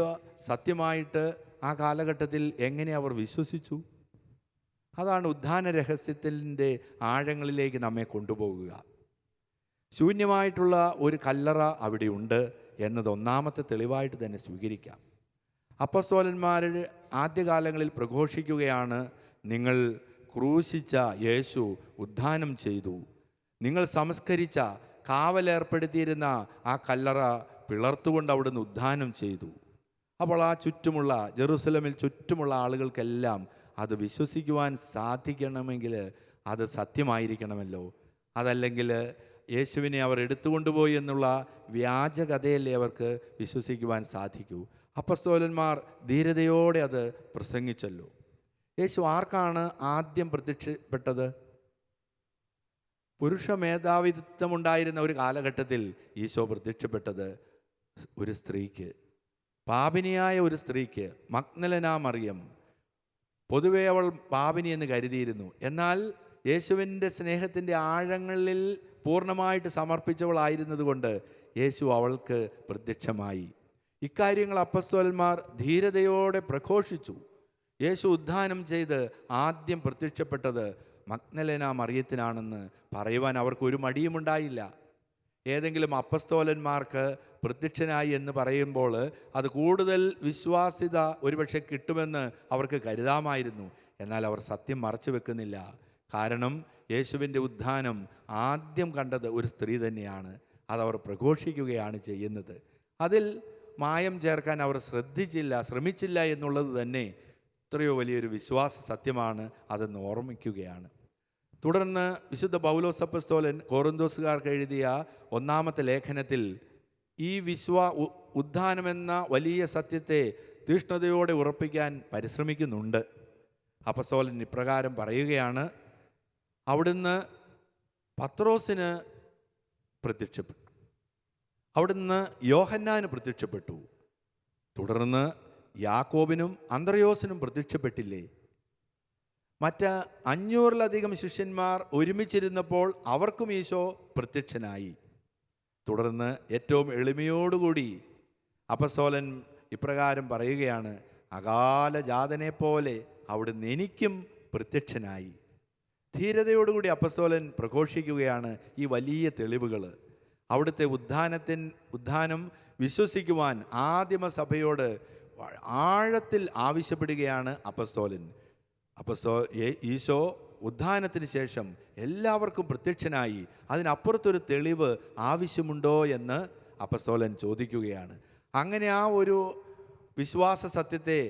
സത്യമായിട്ട് ആ കാലഘട്ടത്തിൽ എങ്ങനെ അവർ വിശ്വസിച്ചു? അതാണ് ഉദ്ധാന രഹസ്യത്തിൻ്റെ ആഴങ്ങളിലേക്ക് നമ്മെ കൊണ്ടുപോകുക. ശൂന്യമായിട്ടുള്ള ഒരു കല്ലറ അവിടെയുണ്ട് എന്നത് ഒന്നാമത്തെ തെളിവായിട്ട് തന്നെ സ്വീകരിക്കാം. അപ്പസ്തോലന്മാർ ആദ്യകാലങ്ങളിൽ പ്രഘോഷിക്കുകയാണ്, നിങ്ങൾ ക്രൂശിച്ച യേശു ഉദ്ധാനം ചെയ്തു, നിങ്ങൾ സംസ്കരിച്ച കാവലേർപ്പെടുത്തിയിരുന്ന ആ കല്ലറ പിളർത്തുകൊണ്ട് അവിടുന്ന് ഉദ്ധാനം ചെയ്തു. അപ്പോൾ ആ ചുറ്റുമുള്ള ജെറുസലമിൽ ചുറ്റുമുള്ള ആളുകൾക്കെല്ലാം അത് വിശ്വസിക്കുവാൻ സാധിക്കണമെങ്കിൽ അത് സത്യമായിരിക്കണമല്ലോ. അതല്ലെങ്കിൽ യേശുവിനെ അവർ എടുത്തുകൊണ്ടുപോയി എന്നുള്ള വ്യാജകഥയല്ലേ അവർക്ക് വിശ്വസിക്കുവാൻ സാധിക്കൂ. അപ്പസ്തോലന്മാർ ധീരതയോടെ അത് പ്രസംഗിച്ചല്ലോ. യേശു ആർക്കാണ് ആദ്യം പ്രത്യക്ഷപ്പെട്ടത്? പുരുഷ മേധാവിത്വമുണ്ടായിരുന്ന ഒരു കാലഘട്ടത്തിൽ ഈശോ പ്രത്യക്ഷപ്പെട്ടത് ഒരു സ്ത്രീക്ക്, പാപിനിയായ ഒരു സ്ത്രീക്ക്, മഗ്ദലന മറിയം. പൊതുവെ അവൾ പാപിനി എന്ന് കരുതിയിരുന്നു. എന്നാൽ യേശുവിൻ്റെ സ്നേഹത്തിൻ്റെ ആഴങ്ങളിൽ പൂർണ്ണമായിട്ട് സമർപ്പിച്ചവളായിരുന്നത് കൊണ്ട് യേശു അവൾക്ക് പ്രത്യക്ഷമായി. ഇക്കാര്യങ്ങൾ അപ്പസ്തോലന്മാർ ധീരതയോടെ പ്രഘോഷിച്ചു. യേശു ഉദ്ധാനം ചെയ്ത് ആദ്യം പ്രത്യക്ഷപ്പെട്ടത് മഗ്ദലന മറിയത്തിനാണെന്ന് പറയുവാൻ അവർക്കൊരു മടിയുമുണ്ടായില്ല. ഏതെങ്കിലും അപ്പസ്തോലന്മാർക്ക് പ്രത്യക്ഷനായി എന്ന് പറയുമ്പോൾ അത് കൂടുതൽ വിശ്വാസ്യത ഒരുപക്ഷെ കിട്ടുമെന്ന് അവർക്ക് കരുതാമായിരുന്നു. എന്നാൽ അവർ സത്യം മറച്ചു വെക്കുന്നില്ല. കാരണം യേശുവിൻ്റെ ഉദ്ധാനം ആദ്യം കണ്ടത് ഒരു സ്ത്രീ തന്നെയാണ്. അതവർ പ്രഘോഷിക്കുകയാണ് ചെയ്യുന്നത്. അതിൽ മായം ചേർക്കാൻ അവർ ശ്രമിച്ചില്ല എന്നുള്ളത് തന്നെ എത്രയോ വലിയൊരു വിശ്വാസ സത്യമാണ്. അതെന്ന് ഓർമ്മിക്കുകയാണ്. തുടർന്ന് വിശുദ്ധ പൗലോസ് അപ്പോസ്തലൻ കൊറിന്തോസുകാർക്ക് എഴുതിയ ഒന്നാമത്തെ ലേഖനത്തിൽ ഈ ഉദ്ധാനമെന്ന വലിയ സത്യത്തെ തീഷ്ണതയോടെ ഉറപ്പിക്കാൻ പരിശ്രമിക്കുന്നുണ്ട്. അപ്പോസ്തലൻ ഇപ്രകാരം പറയുകയാണ്, അവിടുന്ന് പത്രോസിന് പ്രത്യക്ഷപ്പെട്ടു, അവിടുന്ന് യോഹന്നാന് പ്രത്യക്ഷപ്പെട്ടു, തുടർന്ന് യാക്കോബിനും അന്ത്രയോസിനും പ്രത്യക്ഷപ്പെട്ടില്ലേ? മറ്റ് 500-ലധികം ശിഷ്യന്മാർ ഒരുമിച്ചിരുന്നപ്പോൾ അവർക്കും ഈശോ പ്രത്യക്ഷനായി. തുടർന്ന് ഏറ്റവും എളിമയോടുകൂടി അപ്പസ്തോലൻ ഇപ്രകാരം പറയുകയാണ്, അകാലജാതനെ പോലെ അവിടുന്ന് എനിക്കും പ്രത്യക്ഷനായി. ധീരതയോടുകൂടി അപ്പസ്തോലൻ പ്രഘോഷിക്കുകയാണ് ഈ വലിയ തെളിവുകൾ. അവിടുത്തെ ഉദ്ധാനം വിശ്വസിക്കുവാൻ ആദിമസഭയോട് ആഴത്തിൽ ആവശ്യപ്പെടുകയാണ് അപ്പസ്തോലൻ. ഈശോ ഉദ്ധാനത്തിന് ശേഷം എല്ലാവർക്കും പ്രത്യക്ഷനായി. അതിനപ്പുറത്തൊരു തെളിവ് ആവശ്യമുണ്ടോ എന്ന് അപ്പസ്തോലൻ ചോദിക്കുകയാണ്. അങ്ങനെ ആ ഒരു വിശ്വാസ സത്യത്തെ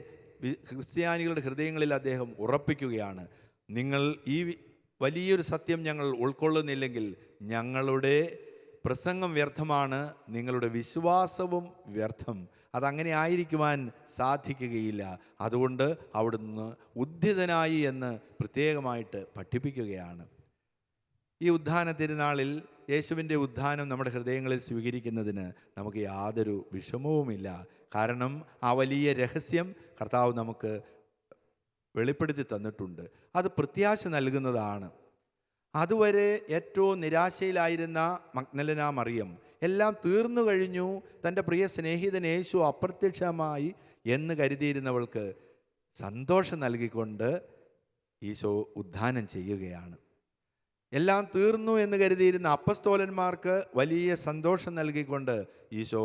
ക്രിസ്ത്യാനികളുടെ ഹൃദയങ്ങളിൽ അദ്ദേഹം ഉറപ്പിക്കുകയാണ്. നിങ്ങൾ ഈ വലിയൊരു സത്യം ഞങ്ങൾ ഉൾക്കൊള്ളുന്നില്ലെങ്കിൽ ഞങ്ങളുടെ പ്രസംഗം വ്യർത്ഥമാണ്, നിങ്ങളുടെ വിശ്വാസവും വ്യർത്ഥം. അതങ്ങനെ ആയിരിക്കുവാൻ സാധിക്കുകയില്ല. അതുകൊണ്ട് അവിടുന്ന് ഉദ്ധിതനായി എന്ന് പ്രത്യേകമായിട്ട് പഠിപ്പിക്കുകയാണ്. ഈ ഉദ്ധാന തിരുനാളിൽ യേശുവിൻ്റെ ഉദ്ധാനം നമ്മുടെ ഹൃദയങ്ങളിൽ സ്വീകരിക്കുന്നതിന് നമുക്ക് യാതൊരു വിഷമവുമില്ല. കാരണം ആ വലിയ രഹസ്യം കർത്താവ് നമുക്ക് വെളിപ്പെടുത്തി തന്നിട്ടുണ്ട്. അത് പ്രത്യാശ നൽകുന്നതാണ്. അതുവരെ ഏറ്റവും നിരാശയിലായിരുന്ന മഗ്ദലന മറിയം എല്ലാം തീർന്നു കഴിഞ്ഞു, തൻ്റെ പ്രിയ സ്നേഹിതൻ യേശു അപ്രത്യക്ഷമായി എന്ന് കരുതിയിരുന്നവൾക്ക് സന്തോഷം നൽകിക്കൊണ്ട് ഈശോ ഉദ്ധാനം ചെയ്യുകയാണ്. എല്ലാം തീർന്നു എന്ന് കരുതിയിരുന്ന അപ്പസ്തോലന്മാർക്ക് വലിയ സന്തോഷം നൽകിക്കൊണ്ട് ഈശോ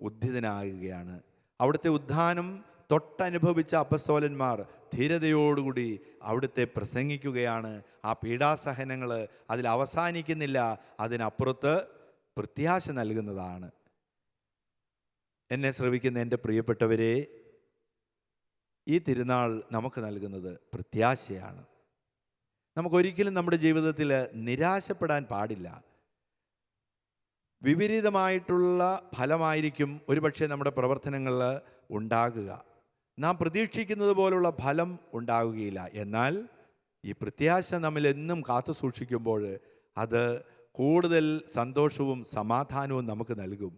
ഉദ്ധിതനാകുകയാണ്. അവിടുത്തെ ഉദ്ധാനം തൊട്ടനുഭവിച്ച അപ്പസ്തോലന്മാർ ധീരതയോടുകൂടി അവിടുത്തെ പ്രസംഗിക്കുകയാണ്. ആ പീഡാസഹനങ്ങൾ അതിൽ അവസാനിക്കുന്നില്ല, അതിനപ്പുറത്ത് പ്രത്യാശ നൽകുന്നതാണ്. എന്നെ ശ്രവിക്കുന്ന എൻ്റെ പ്രിയപ്പെട്ടവരെ, ഈ തിരുനാൾ നമുക്ക് നൽകുന്നത് പ്രത്യാശയാണ്. നമുക്കൊരിക്കലും നമ്മുടെ ജീവിതത്തിൽ നിരാശപ്പെടാൻ പാടില്ല. വിപരീതമായിട്ടുള്ള ഫലമായിരിക്കും ഒരുപക്ഷെ നമ്മുടെ പ്രവർത്തനങ്ങളിൽ ഉണ്ടാകുക. നാം പ്രതീക്ഷിക്കുന്നത് പോലുള്ള ഫലം ഉണ്ടാകുകയില്ല. എന്നാൽ ഈ പ്രത്യാശ നമ്മിൽ എന്നും കാത്തു സൂക്ഷിക്കുമ്പോൾ അത് കൂടുതൽ സന്തോഷവും സമാധാനവും നമുക്ക് നൽകും.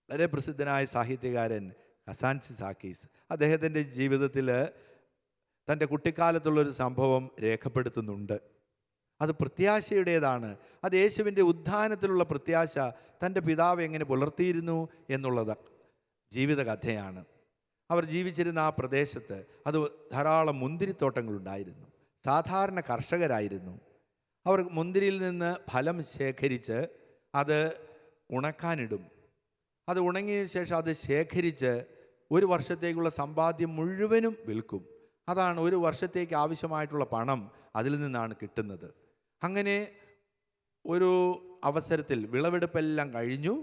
വളരെ പ്രസിദ്ധനായ സാഹിത്യകാരൻ കസാൻസി സാക്കീസ് അദ്ദേഹത്തിൻ്റെ ജീവിതത്തിൽ തൻ്റെ കുട്ടിക്കാലത്തുള്ളൊരു സംഭവം രേഖപ്പെടുത്തുന്നുണ്ട്. അത് പ്രത്യാശയുടേതാണ്. അത് യേശുവിൻ്റെ ഉത്ഥാനത്തിലുള്ള പ്രത്യാശ തൻ്റെ പിതാവ് എങ്ങനെ പുലർത്തിയിരുന്നു എന്നുള്ളത് ജീവിതകഥയാണ്. അവർ ജീവിച്ചിരുന്ന ആ പ്രദേശത്ത് അത് ധാരാളം മുന്തിരിത്തോട്ടങ്ങളുണ്ടായിരുന്നു. സാധാരണ കർഷകരായിരുന്നു. അവർ മുന്തിരിയിൽ നിന്ന് ഫലം ശേഖരിച്ച് അത് ഉണക്കാനിടും. അത് ഉണങ്ങിയതിന് ശേഷം അത് ശേഖരിച്ച് ഒരു വർഷത്തേക്കുള്ള സമ്പാദ്യം മുഴുവനും വിൽക്കും. അതാണ് ഒരു വർഷത്തേക്ക് ആവശ്യമായിട്ടുള്ള പണം അതിൽ നിന്നാണ് കിട്ടുന്നത്. അങ്ങനെ ഒരു അവസരത്തിൽ വിളവെടുപ്പെല്ലാം കഴിഞ്ഞു.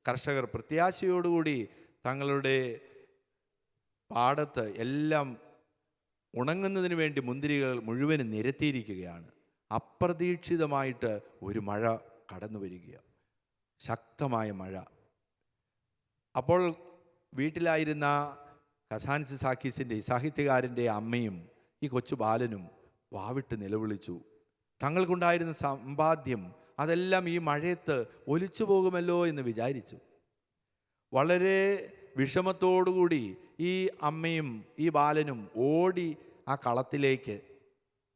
കർഷകർ പ്രത്യാശയോടുകൂടി തങ്ങളുടെ പാടത്ത് എല്ലാം ഉണങ്ങുന്നതിന് വേണ്ടി മുന്തിരികൾ മുഴുവനും നിരത്തിയിരിക്കുകയാണ്. അപ്രതീക്ഷിതമായിട്ട് ഒരു മഴ കടന്നു വരികയാണ്, ശക്തമായ മഴ. അപ്പോൾ വീട്ടിലായിരുന്ന കസാൻസി സാക്കീസിൻ്റെ സാഹിത്യകാരൻ്റെ അമ്മയും ഈ കൊച്ചു ബാലനും വാവിട്ട് നിലവിളിച്ചു. തങ്ങൾക്കുണ്ടായിരുന്ന സമ്പാദ്യം അതെല്ലാം ഈ മഴയത്ത് ഒലിച്ചു പോകുമല്ലോ എന്ന് വിചാരിച്ചു. വളരെ വിഷമത്തോടുകൂടി ഈ അമ്മയും ഈ ബാലനും ഓടി ആ കളത്തിലേക്ക്,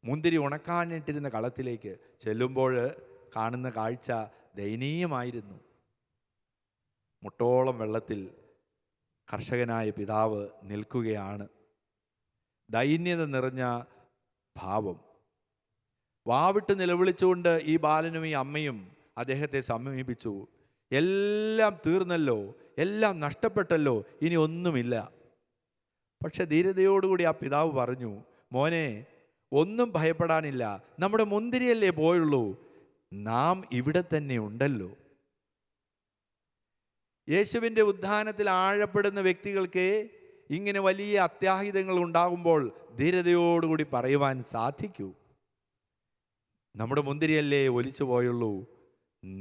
മുന്തിരി ഉണക്കാനിട്ടിരുന്ന കളത്തിലേക്ക് ചെല്ലുമ്പോൾ കാണുന്ന കാഴ്ച ദയനീയമായിരുന്നു. മുട്ടോളം വെള്ളത്തിൽ കർഷകനായ പിതാവ് നിൽക്കുകയാണ്. ദൈന്യത നിറഞ്ഞ ഭാവം. വാവിട്ട് നിലവിളിച്ചുകൊണ്ട് ഈ ബാലനും ഈ അമ്മയും അദ്ദേഹത്തെ സമീപിച്ചു. എല്ലാം തീർന്നല്ലോ, എല്ലാം നഷ്ടപ്പെട്ടല്ലോ, ഇനി ഒന്നുമില്ല. പക്ഷെ ധീരതയോടുകൂടി ആ പിതാവ് പറഞ്ഞു, മോനെ, ഒന്നും ഭയപ്പെടാനില്ല, നമ്മുടെ മുന്തിരിയല്ലേ പോയുള്ളൂ, നാം ഇവിടെ തന്നെ ഉണ്ടല്ലോ. യേശുവിൻ്റെ ഉത്ഥാനത്തിൽ ആഴപ്പെടുന്ന വ്യക്തികൾക്ക് ഇങ്ങനെ വലിയ അത്യാഹിതങ്ങൾ ഉണ്ടാകുമ്പോൾ ധീരതയോടുകൂടി പറയുവാൻ സാധിക്കൂ, നമ്മുടെ മുന്തിരിയല്ലേ ഒലിച്ചു പോയുള്ളൂ,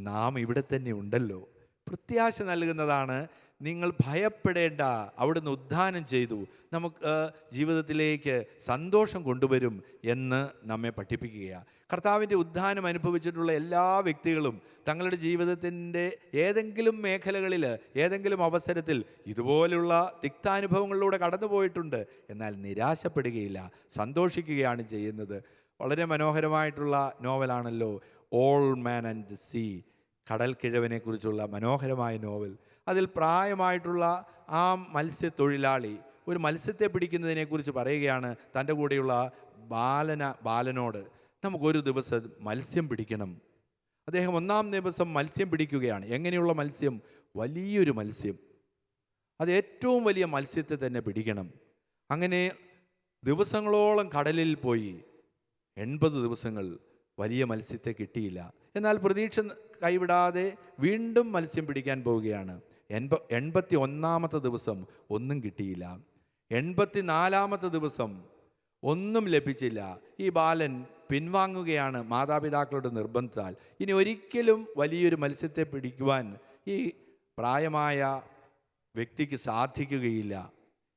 നാം ഇവിടെ തന്നെ ഉണ്ടല്ലോ. പ്രത്യാശ നൽകുന്നതാണ്. നിങ്ങൾ ഭയപ്പെടേണ്ട, അവിടുന്ന് ഉദ്ധാനം ചെയ്തു, നമുക്ക് ജീവിതത്തിലേക്ക് സന്തോഷം കൊണ്ടുവരും എന്ന് നമ്മെ പഠിപ്പിക്കുകയാണ്. കർത്താവിൻ്റെ ഉദ്ധാനം അനുഭവിച്ചിട്ടുള്ള എല്ലാ വ്യക്തികളും തങ്ങളുടെ ജീവിതത്തിൻ്റെ ഏതെങ്കിലും മേഖലകളിൽ ഏതെങ്കിലും അവസരത്തിൽ ഇതുപോലുള്ള തിക്താനുഭവങ്ങളിലൂടെ കടന്നു പോയിട്ടുണ്ട്. എന്നാൽ നിരാശപ്പെടുകയില്ല, സന്തോഷിക്കുകയാണ് ചെയ്യുന്നത്. വളരെ മനോഹരമായിട്ടുള്ള നോവലാണല്ലോ old man and the sea, കടൽ കിഴവനെക്കുറിച്ചുള്ള മനോഹരമായ നോവൽ. അതിൽ പ്രായമായിട്ടുള്ള ആ മത്സ്യത്തൊഴിലാളി ഒരു മത്സ്യത്തെ പിടിക്കുന്നതിനെക്കുറിച്ച് പറയുകയാണ് തൻ്റെ കൂടെയുള്ള ബാലനോട്, നമുക്കൊരു ദിവസം മത്സ്യം പിടിക്കണം. അദ്ദേഹം ഒന്നാം ദിവസം മത്സ്യം പിടിക്കുകയാണ്. എങ്ങനെയുള്ള മത്സ്യം? വലിയൊരു മത്സ്യം. അത് ഏറ്റവും വലിയ മത്സ്യത്തെ തന്നെ പിടിക്കണം. അങ്ങനെ ദിവസങ്ങളോളം കടലിൽ പോയി. 80 ദിവസങ്ങൾ വലിയ മത്സ്യത്തെ കിട്ടിയില്ല. എന്നാൽ പ്രതീക്ഷ കൈവിടാതെ വീണ്ടും മത്സ്യം പിടിക്കാൻ പോവുകയാണ്. 81-ാമത്തെ ദിവസം ഒന്നും കിട്ടിയില്ല. 84-ാമത്തെ ദിവസം ഒന്നും ലഭിച്ചില്ല. ഈ ബാലൻ പിൻവാങ്ങുകയാണ് മാതാപിതാക്കളുടെ നിർബന്ധത്താൽ. ഇനി ഒരിക്കലും വലിയൊരു മത്സ്യത്തെ പിടിക്കുവാൻ ഈ പ്രായമായ വ്യക്തിക്ക് സാധിക്കുകയില്ല.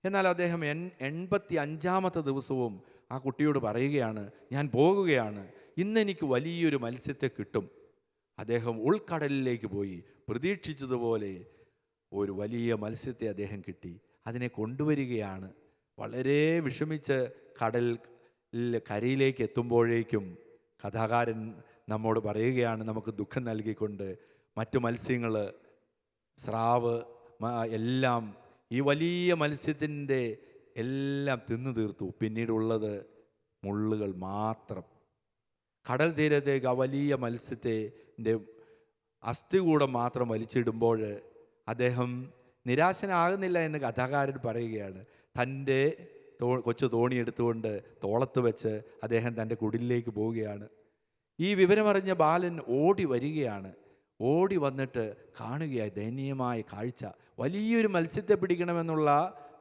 എന്നാൽ അദ്ദേഹം 85-ാമത്തെ ദിവസവും ആ കുട്ടിയോട് പറയുകയാണ്, ഞാൻ പോകുകയാണ്, ഇന്നെനിക്ക് വലിയൊരു മത്സ്യത്തെ കിട്ടും. അദ്ദേഹം ഉൾക്കടലിലേക്ക് പോയി. പ്രതീക്ഷിച്ചതുപോലെ ഒരു വലിയ മത്സ്യത്തെ അദ്ദേഹം കിട്ടി. അതിനെ കൊണ്ടുവരികയാണ്. വളരെ വിഷമിച്ച് കരയിലേക്ക് എത്തുമ്പോഴേക്കും കഥാകാരൻ നമ്മോട് പറയുകയാണ്, നമുക്ക് ദുഃഖം നൽകിക്കൊണ്ട്, മറ്റു മത്സ്യങ്ങൾ, സ്രാവ് എല്ലാം ഈ വലിയ മത്സ്യത്തിൻ്റെ എല്ലാം തിന്നു തീർത്തു. പിന്നീടുള്ളത് മുള്ളുകൾ മാത്രം. കടൽ തീരത്തേക്ക് ആ വലിയ മത്സ്യത്തിൻ്റെ അസ്ഥികൂടം മാത്രം വലിച്ചിടുമ്പോൾ അദ്ദേഹം നിരാശനാകുന്നില്ല എന്ന് കഥാകാരൻ പറയുകയാണ്. തൻ്റെ കൊച്ചു തോണി എടുത്തുകൊണ്ട് തോളത്ത് വെച്ച് അദ്ദേഹം തൻ്റെ കുടിലിലേക്ക് പോവുകയാണ്. ഈ വിവരമറിഞ്ഞ ബാലൻ ഓടി വരികയാണ്. ഓടി വന്നിട്ട് കാണുകയായി ദയനീയമായ കാഴ്ച. വലിയൊരു മത്സ്യത്തെ പിടിക്കണമെന്നുള്ള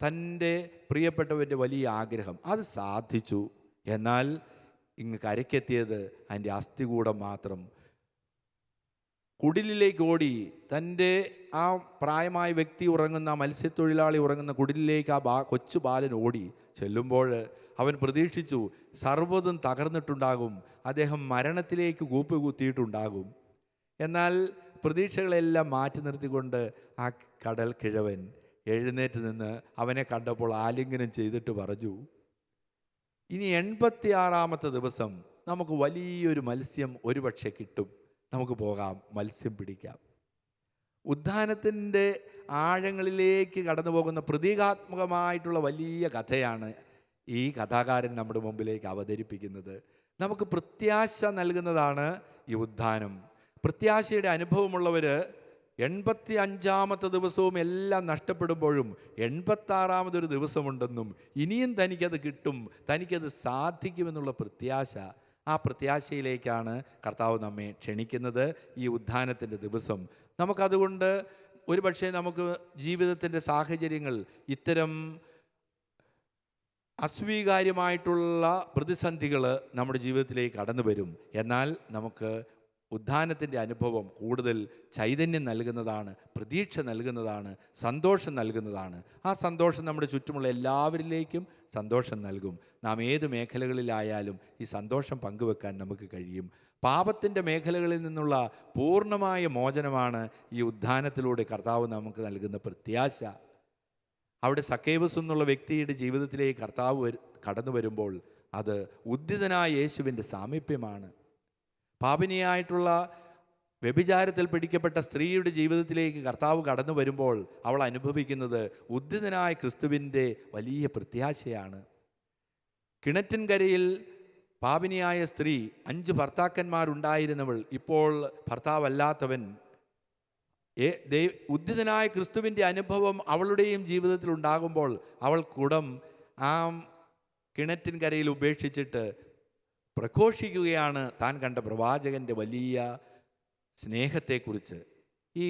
തൻ്റെ പ്രിയപ്പെട്ടവൻ്റെ വലിയ ആഗ്രഹം അത് സാധിച്ചു. എന്നാൽ ഇങ്ങ് കരയ്ക്കെത്തിയത് അതിൻ്റെ അസ്ഥികൂടം മാത്രം. കുടിലിലേക്ക് ഓടി തൻ്റെ ആ പ്രായമായ വ്യക്തി ഉറങ്ങുന്ന, മത്സ്യത്തൊഴിലാളി ഉറങ്ങുന്ന കുടിലിലേക്ക് കൊച്ചു ബാലൻ ഓടി ചെല്ലുമ്പോൾ അവൻ പ്രതീക്ഷിച്ചു സർവ്വതും തകർന്നിട്ടുണ്ടാകും, അദ്ദേഹം മരണത്തിലേക്ക് കൂപ്പുകുത്തിയിട്ടുണ്ടാകും. എന്നാൽ പ്രതീക്ഷകളെല്ലാം മാറ്റി നിർത്തിക്കൊണ്ട് ആ കടൽ കിഴവൻ എഴുന്നേറ്റ് നിന്ന് അവനെ കണ്ടപ്പോൾ ആലിംഗനം ചെയ്തിട്ട് പറഞ്ഞു, ഇനി 86-ാമത്തെ ദിവസം നമുക്ക് വലിയൊരു മത്സ്യം ഒരുപക്ഷെ കിട്ടും, നമുക്ക് പോകാം, മത്സ്യം പിടിക്കാം. ഉദ്ധാനത്തിൻ്റെ ആഴങ്ങളിലേക്ക് കടന്നു പോകുന്ന പ്രതീകാത്മകമായിട്ടുള്ള വലിയ കഥയാണ് ഈ കഥാകാരൻ നമ്മുടെ മുമ്പിലേക്ക് അവതരിപ്പിക്കുന്നത്. നമുക്ക് പ്രത്യാശ നൽകുന്നതാണ് ഈ ഉദ്ധാനം. പ്രത്യാശയുടെ അനുഭവമുള്ളവർ 85-ാമത്തെ ദിവസവും എല്ലാം നഷ്ടപ്പെടുമ്പോഴും 86-ാമതൊരു ദിവസമുണ്ടെന്നും ഇനിയും തനിക്കത് കിട്ടും, തനിക്കത് സാധിക്കുമെന്നുള്ള പ്രത്യാശ, ആ പ്രത്യാശയിലേക്കാണ് കർത്താവ് നമ്മെ ക്ഷണിക്കുന്നത് ഈ ഉദ്ധാനത്തിൻ്റെ ദിവസം. നമുക്കതുകൊണ്ട് ഒരുപക്ഷെ നമുക്ക് ജീവിതത്തിൻ്റെ സാഹചര്യങ്ങൾ ഇത്തരം അസ്വീകാര്യമായിട്ടുള്ള പ്രതിസന്ധികൾ നമ്മുടെ ജീവിതത്തിലേക്ക് കടന്നു വരും. എന്നാൽ നമുക്ക് ഉദ്ധാനത്തിൻ്റെ അനുഭവം കൂടുതൽ ചൈതന്യം നൽകുന്നതാണ്, പ്രതീക്ഷ നൽകുന്നതാണ്, സന്തോഷം നൽകുന്നതാണ്. ആ സന്തോഷം നമ്മുടെ ചുറ്റുമുള്ള എല്ലാവരിലേക്കും സന്തോഷം നൽകും. നാം ഏത് മേഖലകളിലായാലും ഈ സന്തോഷം പങ്കുവെക്കാൻ നമുക്ക് കഴിയും. പാപത്തിൻ്റെ മേഖലകളിൽ നിന്നുള്ള പൂർണ്ണമായ മോചനമാണ് ഈ ഉദ്ധാനത്തിലൂടെ കർത്താവ് നമുക്ക് നൽകുന്ന പ്രത്യാശ. അവിടെ സക്കേവസ് എന്നുള്ള വ്യക്തിയുടെ ജീവിതത്തിലേക്ക് കർത്താവ് കടന്നു വരുമ്പോൾ അത് ഉദ്ധിതനായ യേശുവിൻ്റെ സാമീപ്യമാണ്. പാപിനിയായിട്ടുള്ള വ്യഭിചാരത്തിൽ പിടിക്കപ്പെട്ട സ്ത്രീയുടെ ജീവിതത്തിലേക്ക് കർത്താവ് കടന്നു വരുമ്പോൾ അവൾ അനുഭവിക്കുന്നത് ഉദ്ധിതനായ ക്രിസ്തുവിൻ്റെ വലിയ പ്രത്യാശയാണ്. കിണറ്റിൻകരയിൽ പാപിനിയായ സ്ത്രീ, 5 ഭർത്താക്കന്മാരുണ്ടായിരുന്നവൾ, ഇപ്പോൾ ഭർത്താവല്ലാത്തവൻ, ഉദ്ധിതനായ ക്രിസ്തുവിൻ്റെ അനുഭവം അവളുടെയും ജീവിതത്തിൽ ഉണ്ടാകുമ്പോൾ അവൾ കുടം ആ കിണറ്റിൻകരയിൽ ഉപേക്ഷിച്ചിട്ട് പ്രഘോഷിക്കുകയാണ് താൻ കണ്ട പ്രവാചകൻ്റെ വലിയ സ്നേഹത്തെക്കുറിച്ച്. ഈ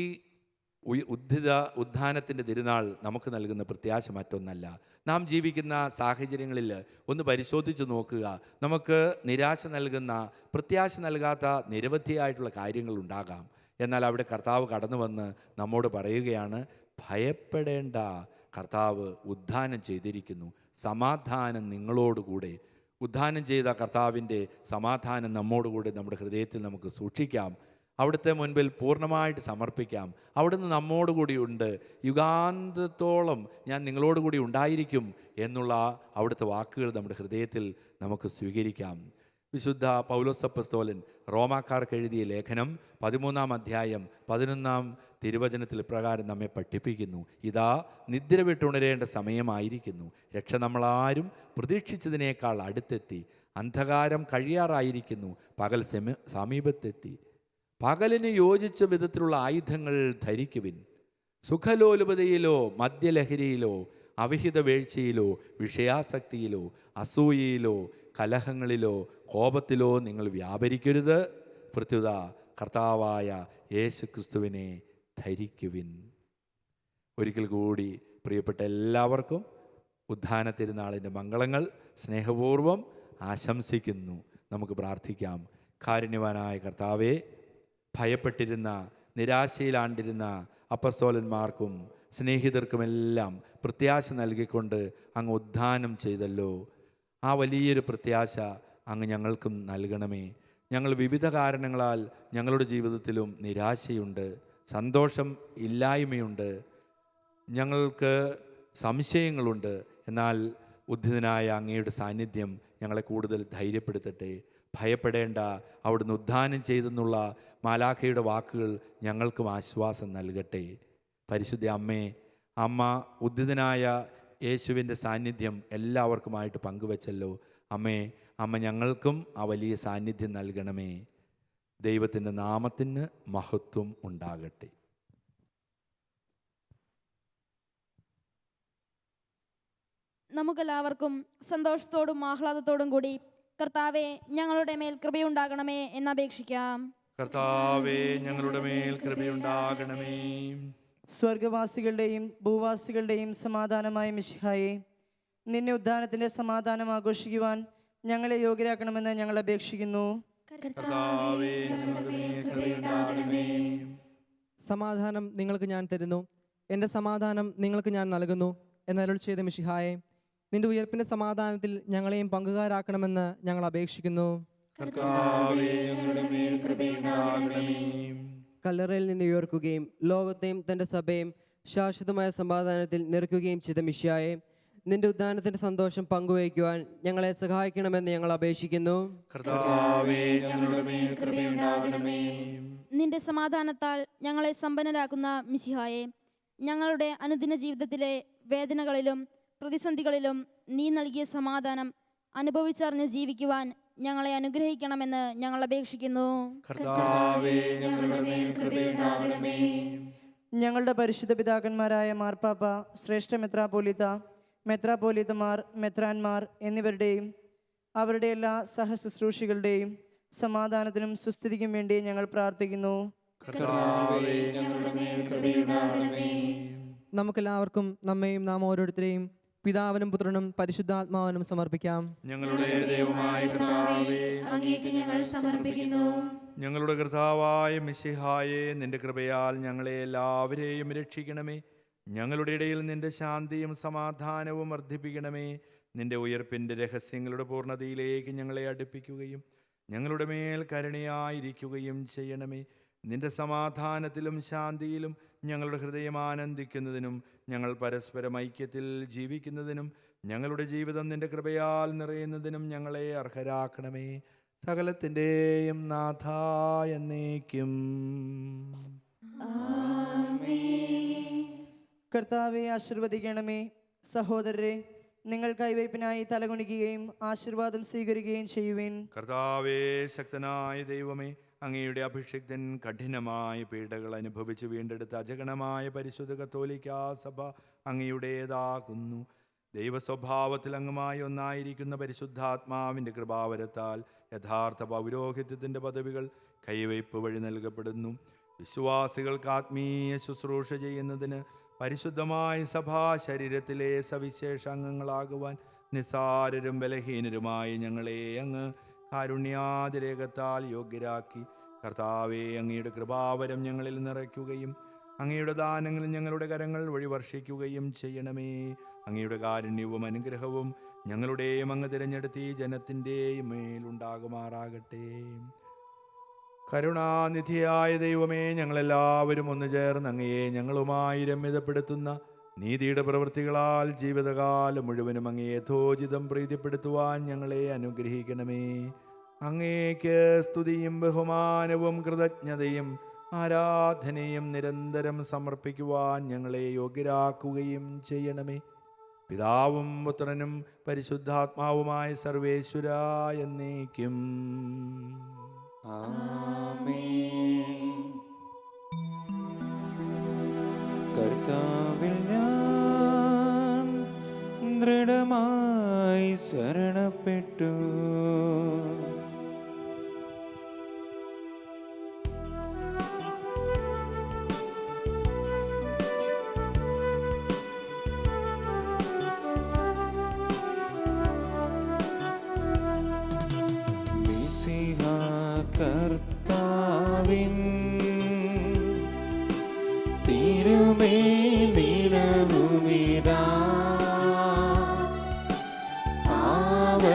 ഉദ്ധാനത്തിൻ്റെ തിരുനാൾ നമുക്ക് നൽകുന്ന പ്രത്യാശ മറ്റൊന്നല്ല. നാം ജീവിക്കുന്ന സാഹചര്യങ്ങളിൽ ഒന്ന് പരിശോധിച്ച് നോക്കുക. നമുക്ക് നിരാശ നൽകുന്ന, പ്രത്യാശ നൽകാത്ത നിരവധിയായിട്ടുള്ള കാര്യങ്ങളുണ്ടാകാം. എന്നാൽ അവിടെ കർത്താവ് കടന്നു വന്ന് നമ്മോട് പറയുകയാണ്, ഭയപ്പെടേണ്ട, കർത്താവ് ഉദ്ധാനം ചെയ്തിരിക്കുന്നു, സമാധാനം നിങ്ങളോടുകൂടെ. ഉദ്ധാനം ചെയ്ത കർത്താവിൻ്റെ സമാധാനം നമ്മോടുകൂടെ നമ്മുടെ ഹൃദയത്തിൽ നമുക്ക് സൂക്ഷിക്കാം, അവിടുത്തെ മുൻപിൽ പൂർണ്ണമായിട്ട് സമർപ്പിക്കാം. അവിടുന്ന് നമ്മോടുകൂടി ഉണ്ട്, യുഗാന്തത്തോളം ഞാൻ നിങ്ങളോടുകൂടി ഉണ്ടായിരിക്കും എന്നുള്ള അവിടുത്തെ വാക്കുകൾ നമ്മുടെ ഹൃദയത്തിൽ നമുക്ക് സ്വീകരിക്കാം. വിശുദ്ധ പൗലോസ് അപ്പോസ്തലൻ റോമാക്കാർക്ക് എഴുതിയ ലേഖനം 13-ാം അധ്യായം 11-ാം തിരുവചനത്തിൽ പ്രകാരം നമ്മെ പഠിപ്പിക്കുന്നു, ഇതാ നിദ്ര വിട്ടുണരേണ്ട സമയമായിരിക്കുന്നു, രക്ഷ നമ്മളാരും പ്രതീക്ഷിച്ചതിനേക്കാൾ അടുത്തെത്തി, അന്ധകാരം കഴിയാറായിരിക്കുന്നു, പകൽ സമീപത്തെത്തി. പകലിന് യോജിച്ച വിധത്തിലുള്ള ആയുധങ്ങൾ ധരിക്കുവിൻ. സുഖലോലുപതയിലോ മദ്യലഹരിയിലോ അവിഹിത വീഴ്ചയിലോ വിഷയാസക്തിയിലോ അസൂയയിലോ കലഹങ്ങളിലോ കോപത്തിലോ നിങ്ങൾ വ്യാപരിക്കരുത്. പ്രത്യുത കർത്താവായ യേശു ക്രിസ്തുവിനെ ധരിക്കുവിൻ. ഒരിക്കൽ കൂടി പ്രിയപ്പെട്ട എല്ലാവർക്കും ഉദ്ധാന തിരുനാളിൻ്റെ മംഗളങ്ങൾ സ്നേഹപൂർവ്വം ആശംസിക്കുന്നു. നമുക്ക് പ്രാർത്ഥിക്കാം. കാരുണ്യവാനായ കർത്താവേ, ഭയപ്പെട്ടിരുന്ന, നിരാശയിലാണ്ടിരുന്ന അപ്പസ്തോലന്മാർക്കും സ്നേഹിതർക്കുമെല്ലാം പ്രത്യാശ നൽകിക്കൊണ്ട് അങ്ങ് ഉദ്ധാനം ചെയ്തല്ലോ. ആ വലിയൊരു പ്രത്യാശ അങ്ങ് ഞങ്ങൾക്കും നൽകണമേ. ഞങ്ങൾ വിവിധ കാരണങ്ങളാൽ ഞങ്ങളുടെ ജീവിതത്തിലും നിരാശയുണ്ട്, സന്തോഷം ഇല്ലായ്മയുണ്ട്, ഞങ്ങൾക്ക് സംശയങ്ങളുണ്ട്. എന്നാൽ ഉദ്ധിതനായ അങ്ങയുടെ സാന്നിധ്യം ഞങ്ങളെ കൂടുതൽ ധൈര്യപ്പെടുത്തട്ടെ. ഭയപ്പെടേണ്ട, അവിടുന്ന് ഉദ്ധാനം ചെയ്തെന്നുള്ള മാലാഖയുടെ വാക്കുകൾ ഞങ്ങൾക്കും ആശ്വാസം നൽകട്ടെ. പരിശുദ്ധ അമ്മേ, അമ്മ ഉദ്ധിതനായ യേശുവിൻ്റെ സാന്നിധ്യം എല്ലാവർക്കുമായിട്ട് പങ്കുവച്ചല്ലോ. അമ്മ ഞങ്ങൾക്കും ആ വലിയ സാന്നിധ്യം നൽകണമേ. ദൈവത്തിൻ്റെ നാമത്തിന് മഹത്വം ഉണ്ടാകട്ടെ. നമുക്കെല്ലാവർക്കും സന്തോഷത്തോടും ആഹ്ലാദത്തോടും കൂടി കർത്താവെ ഞങ്ങളുടെ മേൽ കൃപയുണ്ടാകണമേ എന്നപേക്ഷിക്കാം. കർത്താവേ, ഞങ്ങളുടെ മേൽ കൃപയുണ്ടാകണമേ. സ്വർഗവാസികളുടെയും ഭൂവാസികളുടെയും സമാധാനമായ മിശിഹായെ, നിന്നെ ഉദ്ധാനത്തിൻ്റെ സമാധാനം ആഘോഷിക്കുവാൻ ഞങ്ങളെ യോഗ്യരാക്കണമെന്ന് ഞങ്ങൾ അപേക്ഷിക്കുന്നു. കർത്താവേ, ഞങ്ങളുടെ മേൽ കൃപയുണ്ടാകണമേ. സമാധാനം നിങ്ങൾക്ക് ഞാൻ തരുന്നു, എൻ്റെ സമാധാനം നിങ്ങൾക്ക് ഞാൻ നൽകുന്നു എന്നരുൾ ചെയ്ത മിശിഹായെ, നിന്റെ ഉയർപ്പിൻ്റെ സമാധാനത്തിൽ ഞങ്ങളെയും പങ്കുകാരാക്കണമെന്ന് ഞങ്ങൾ അപേക്ഷിക്കുന്നു. കർത്താവേ, ഞങ്ങളുടെ മേൽ കൃപയുണ്ടാകണമേ. കല്ലറയിൽ നിന്ന് ഉയർക്കുകയും ലോകത്തെയും തൻ്റെ സഭയും ശാശ്വതമായ സമാധാനത്തിൽ നിറയ്ക്കുകയും ചെയ്ത മിശിഹായെ, നിന്റെ ഉദ്ധാനത്തിന്റെ സന്തോഷം പങ്കുവയ്ക്കുവാൻ ഞങ്ങളെ സഹായിക്കണമെന്ന് ഞങ്ങൾ അപേക്ഷിക്കുന്നു. കർത്താവേ, ഞങ്ങളുടെ മേൽ കൃപയുണ്ടാകണമേ. നിന്റെ സമാധാനത്താൽ ഞങ്ങളെ സമ്പന്നരാക്കുന്ന മിശിഹായെ, ഞങ്ങളുടെ അനുദിന ജീവിതത്തിലെ വേദനകളിലും പ്രതിസന്ധികളിലും നീ നൽകിയ സമാധാനം അനുഭവിച്ചറിഞ്ഞ് ജീവിക്കുവാൻ ഞങ്ങളെ അനുഗ്രഹിക്കണമെന്ന് ഞങ്ങൾ അപേക്ഷിക്കുന്നു. കർത്താവേ, ഞങ്ങളുടെ മേൽ കൃപയുണ്ടാകണമേ. ഞങ്ങളുടെ പരിശുദ്ധ പിതാക്കന്മാരായ മാർപ്പാപ്പ, ശ്രേഷ്ഠ മെത്രാപോലീത്തമാർ, മെത്രാന്മാർ എന്നിവരുടെയും അവരുടെ എല്ലാ സഹശുശ്രൂഷികളുടെയും സമാധാനത്തിനും സുസ്ഥിതിക്കും വേണ്ടി ഞങ്ങൾ പ്രാർത്ഥിക്കുന്നു. കർത്താവേ, ഞങ്ങളുടെ മേൽ കൃപയുണ്ടാകണമേ. നമുക്കെല്ലാവർക്കും നമ്മയും നാം ഓരോരുത്തരെയും പിതാവിനും പുത്രനും പരിശുദ്ധാത്മാവിനും സമർപ്പിക്കാം. ഞങ്ങളുടെ ദൈവമായ കർത്താവേ, അങ്ങേക്ക് ഞങ്ങൾ സമർപ്പിക്കുന്നു. ഞങ്ങളുടെ കർത്താവായ മിശിഹായെ, നിന്റെ കൃപയാൽ ഞങ്ങളെ എല്ലാവരെയും രക്ഷിക്കണമേ. ഞങ്ങളുടെ ഇടയിൽ നിന്റെ ശാന്തിയും സമാധാനവും വർദ്ധിപ്പിക്കണമേ. നിന്റെ ഉയർപ്പിൻ്റെ രഹസ്യങ്ങളുടെ പൂർണ്ണതയിലേക്ക് ഞങ്ങളെ അടുപ്പിക്കുകയും ഞങ്ങളുടെ മേൽ കരുണയായിരിക്കുകയും ചെയ്യണമേ. നിന്റെ സമാധാനത്തിലും ശാന്തിയിലും ഞങ്ങളുടെ ഹൃദയം ആനന്ദിക്കുന്നതിനും ഞങ്ങൾ പരസ്പരം ഐക്യത്തിൽ ജീവിക്കുന്നതിനും ഞങ്ങളുടെ ജീവിതം നിന്റെ കൃപയാൽ നിറയുന്നതിനും ഞങ്ങളെ അർഹരാക്കണമേ. സകലത്തിൻ്റെയും നാഥ എന്നേക്കും. കർത്താവെ, ആശീർവദിക്കണമേ. സഹോദരരെ, നിങ്ങൾ കൈവയ്പിനായി തലകുണിക്കുകയും ആശീർവാദം സ്വീകരിക്കുകയും ചെയ്യുവിൻ. കർത്താവേ, ശക്തനായ ദൈവമേ, അങ്ങയുടെ അഭിഷിക്തൻ കഠിനമായ പീഡകൾ അനുഭവിച്ച് വീണ്ടെടുത്ത അജഗണമായ പരിശുദ്ധ കത്തോലിക്കാ സഭ അങ്ങയുടേതാകുന്നു. ദൈവസ്വഭാവത്തിൽ അങ്ങുമായി ഒന്നായിരിക്കുന്ന പരിശുദ്ധാത്മാവിൻ്റെ കൃപാവരത്താൽ യഥാർത്ഥ പൗരോഹിത്യത്തിൻ്റെ പദവികൾ കൈവയ്പ് വഴി നൽകപ്പെടുന്നു. വിശ്വാസികൾക്ക് ആത്മീയ ശുശ്രൂഷ ചെയ്യുന്നതിന് പരിശുദ്ധമായ സഭാ ശരീരത്തിലെ സവിശേഷ അംഗങ്ങളാകുവാൻ നിസ്സാരരും ബലഹീനരുമായി ഞങ്ങളെ അങ്ങ് കാരുണ്യാതിരേകത്താൽ യോഗ്യരാക്കി. കർത്താവെ, അങ്ങയുടെ കൃപാവരം ഞങ്ങളിൽ നിറയ്ക്കുകയും അങ്ങയുടെ ദാനങ്ങൾ ഞങ്ങളുടെ കരങ്ങൾ വഴി വർഷിക്കുകയും ചെയ്യണമേ. അങ്ങയുടെ കാരുണ്യവും അനുഗ്രഹവും ഞങ്ങളുടെയും അങ്ങ് തിരഞ്ഞെടുത്ത് ഈ ജനത്തിൻ്റെയും മേലുണ്ടാകുമാറാകട്ടെ. കരുണാനിധിയായ ദൈവമേ, ഞങ്ങളെല്ലാവരും ഒന്നു ചേർന്ന് അങ്ങയെ ഞങ്ങളുമായി രമ്യതപ്പെടുത്തുന്ന നീതിയുടെ പ്രവൃത്തികളാൽ ജീവിതകാലം മുഴുവനും അങ്ങയെ യഥോചിതം പ്രീതിപ്പെടുത്തുവാൻ ഞങ്ങളെ അനുഗ്രഹിക്കണമേ. അങ്ങേക്ക് സ്തുതിയും ബഹുമാനവും കൃതജ്ഞതയും ആരാധനയും നിരന്തരം സമർപ്പിക്കുവാൻ ഞങ്ങളെ യോഗ്യരാക്കുകയും ചെയ്യണമേ. പിതാവും പുത്രനും പരിശുദ്ധാത്മാവുമായ സർവേശ്വര എന്നേക്കും. കർത്താവിൽ ഞാൻ ദൃഢമായി ശരണപ്പെട്ടു. മിശിഹാ കർത്താവിൻ തിരുമേനിടവുമിതാ പാവനബലിപീഠേ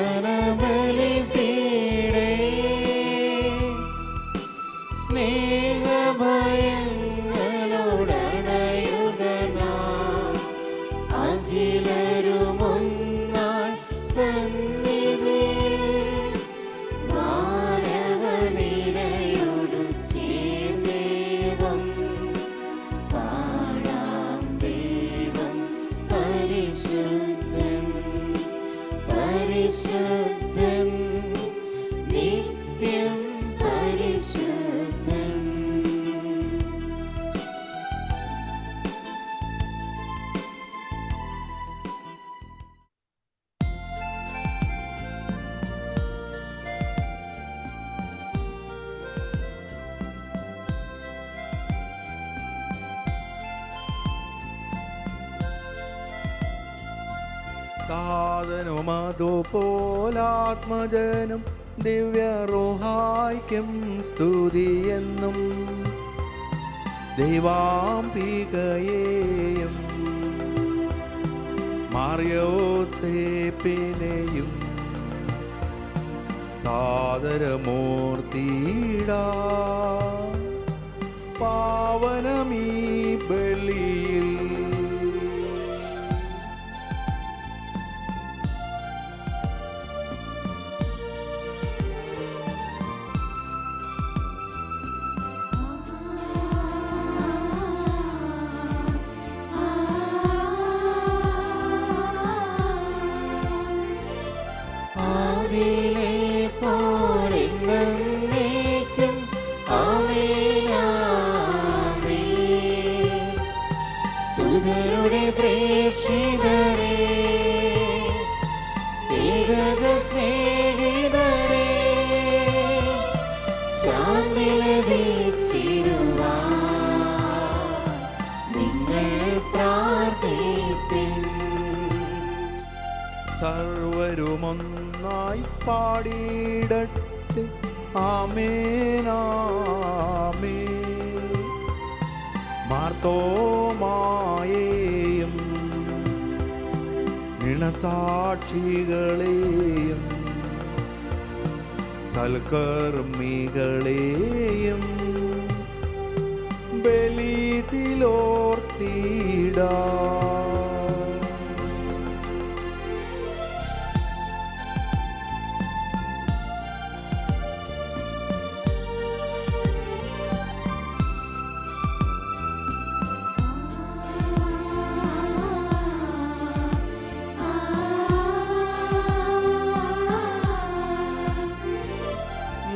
സ്നേഹഭയങ്ങളോടണയുകനാം അഖിലരുമൊന്നായി സന്നിധിയിൽ മാനവനിരയോടു ചേർന്നേവം പാടാ സാധനം അതുപോലാത്മജനും ദിവ്യറുഹായ്ക്കും സ്തുതിയെന്നും ദൈവാംബികയെയും മാർയോസേപ്പിനെയും സാദരമൂർത്തിയിടാ പാവനമീ ബലിയിൽ. ആദിയിലെ പോലെന്നേക്കും ആമേൻ ആമേൻ. സുതരുടെ പ്രേക്ഷിതരേ, ഏകജ സ്നേഹിതരേ, ശാന്തി ലഭിച്ചിടുവാൻ നിങ്ങൾ പ്രാർത്ഥിപ്പിൻ. സർവരുമൊന്നായി പാടിയിടട്ടെ ആമേൻ ആമേൻ. മാർത്തോമായെയും നിണസാക്ഷികളെയും സൽക്കർമ്മികളെയും ബലിതിലോർത്തിടാ.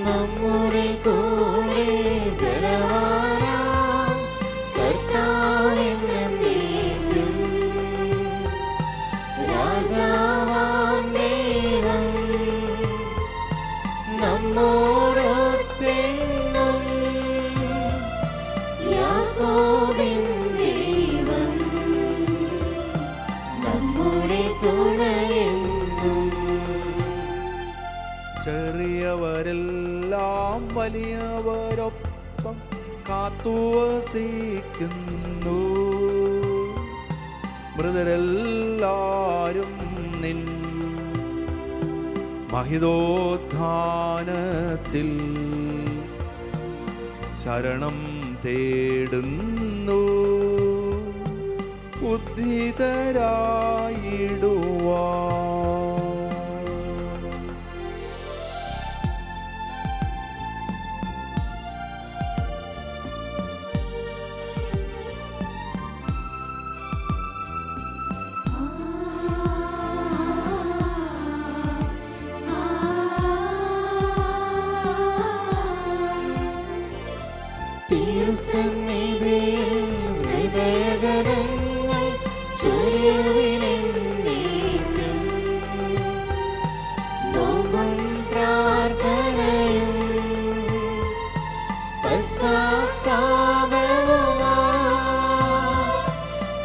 നമ്മുടെ കൂടെ ബലവാനാം കർത്താവെന്നേക്കും. രാജാവാം ദൈവം നമ്മോടൊത്തെന്നും. യാക്കോബിൻ ദൈവം നമ്മുടെ തുണയെന്നും. ചെറിയവരെല്ലാം വലിയവരൊപ്പം കാത്തുവസിക്കുന്നു. മൃതരെല്ലാരും നിൻ മഹിതോത്ഥാനത്തിൽ ശരണം തേടുന്നു. ഉദ്ധിതരായിടുവാൻ. തിരുസന്നിധിയിൽ ഹൃദയഗരങ്ങൾ ചൊരിയുവിനെന്നേക്കും. നോമ്പും പ്രാർത്ഥനയും പശ്ചാത്താപവുമായി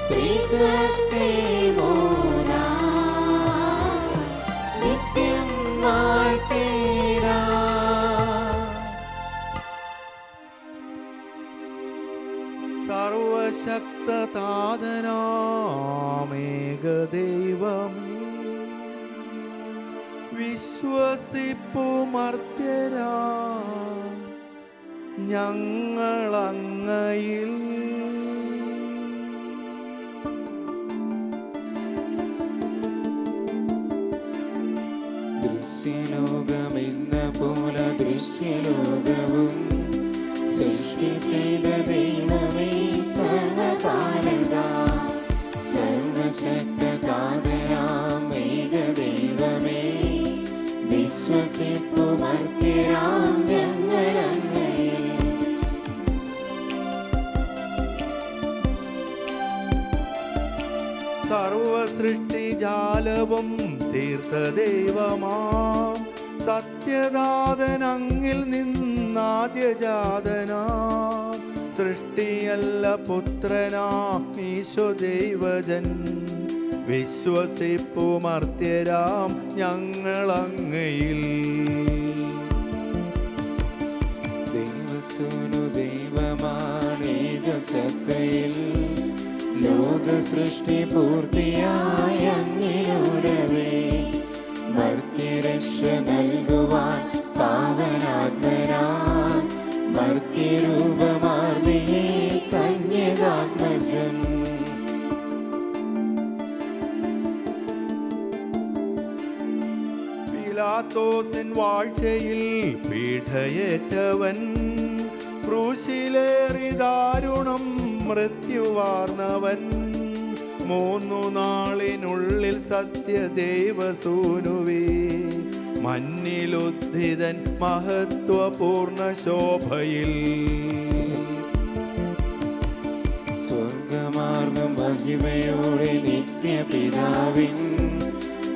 ത്രിത്വത്തെ മോദാൻ നിത്യം വാഴ്ത്തിടാം. സർവശക്തതാതനാമേകദൈവമേ, വിശ്വസിപ്പുമർത്യരാ ഞങ്ങളങ്ങയിൽ. ദൃശ്യലോകമെന്ന പോലെ ദൃശ്യലോകവും സൃഷ്ടി ചെയ്ത ദൈവമേ സർവകാലത. സർവശക്തതാതനാം ഏകദൈവമേ, വിശ്വസിപ്പുമർത്യരാം ഞങ്ങളങ്ങയിൽ. സർവസൃഷ്ടിജാലവും തീർത്ത ദൈവമാം സത്യദാതനങ്ങിൽ നിന്നാദ്യജാതനാം. സൃഷ്ടിയല്ല പുത്രനാം ഈശോ ദൈവജൻ വിശ്വസിപ്പു മർത്യരാം ഞങ്ങളങ്ങയിൽ. ദൈവസൂനു ദൈവമാണേക സത്തയിൽ ലോക സൃഷ്ടി പൂർത്തിയായ അങ്ങിലൂടവേ മർത്യരക്ഷ നൽകുവാൻ പാവനാത്മനാൻ മർത്യരൂപമാർന്നിയേ കന്യകാത്മജൻ. പീലാത്തോസിൻ വാഴ്ചയിൽ പീഠയേറ്റവൻ ക്രൂശിലേറി ദാരുണം മൃത്യുവാർന്നവൻ 3 നാളിനുള്ളിൽ സത്യദൈവസൂനുവേ മന്നിലുദ്ധിതൻ മഹത്വപൂർണ ശോഭയിൽ. സ്വർഗമാർന്ന മഹിമയോടെ നിത്യപിതാവിൻ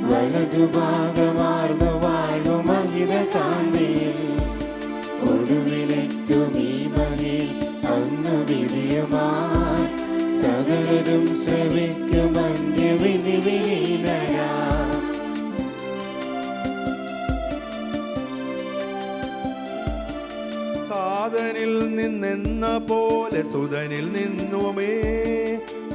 വലതുഭാഗമാർന്നു വാഴും മഹിത കാന്തിയിൽ ഒടുവിലേറ്റും ഈ മഹിൽ അന്ന് വിധിയുമായി സകലരും ശ്രവിക്കും അന്ത്യവിധി വിലീനരാ. താതനിൽ നിന്നെന്ന പോലെ സുതനിൽ നിന്നുമേ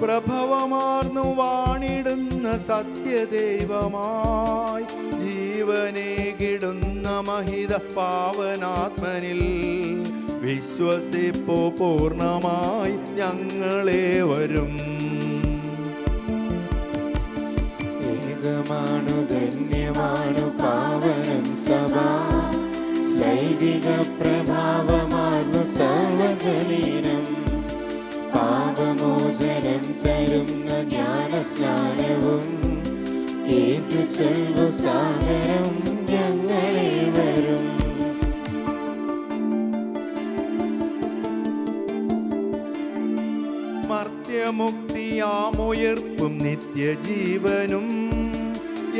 പ്രഭവമാർന്നു വാണിടുന്ന സത്യദൈവമായി ജീവനെ കിടുന്ന മഹിത പാവനാത്മനിൽ വിശ്വസിപ്പോ പൂർണ്ണമായി ഞങ്ങളേവരും. ഏകമാണു ധന്യമാണു പാവനം സഭ ശ്ലൈകിക പ്രഭാവമാർന്നു സർവജനീനം പാപമോചനം തരുന്ന ജ്ഞാനസ്നാനവും ഏറ്റു ചെൽവു സാഗരം ഞങ്ങളേവരും. മർത്യമുക്തിയാമുയർപ്പും നിത്യജീവനും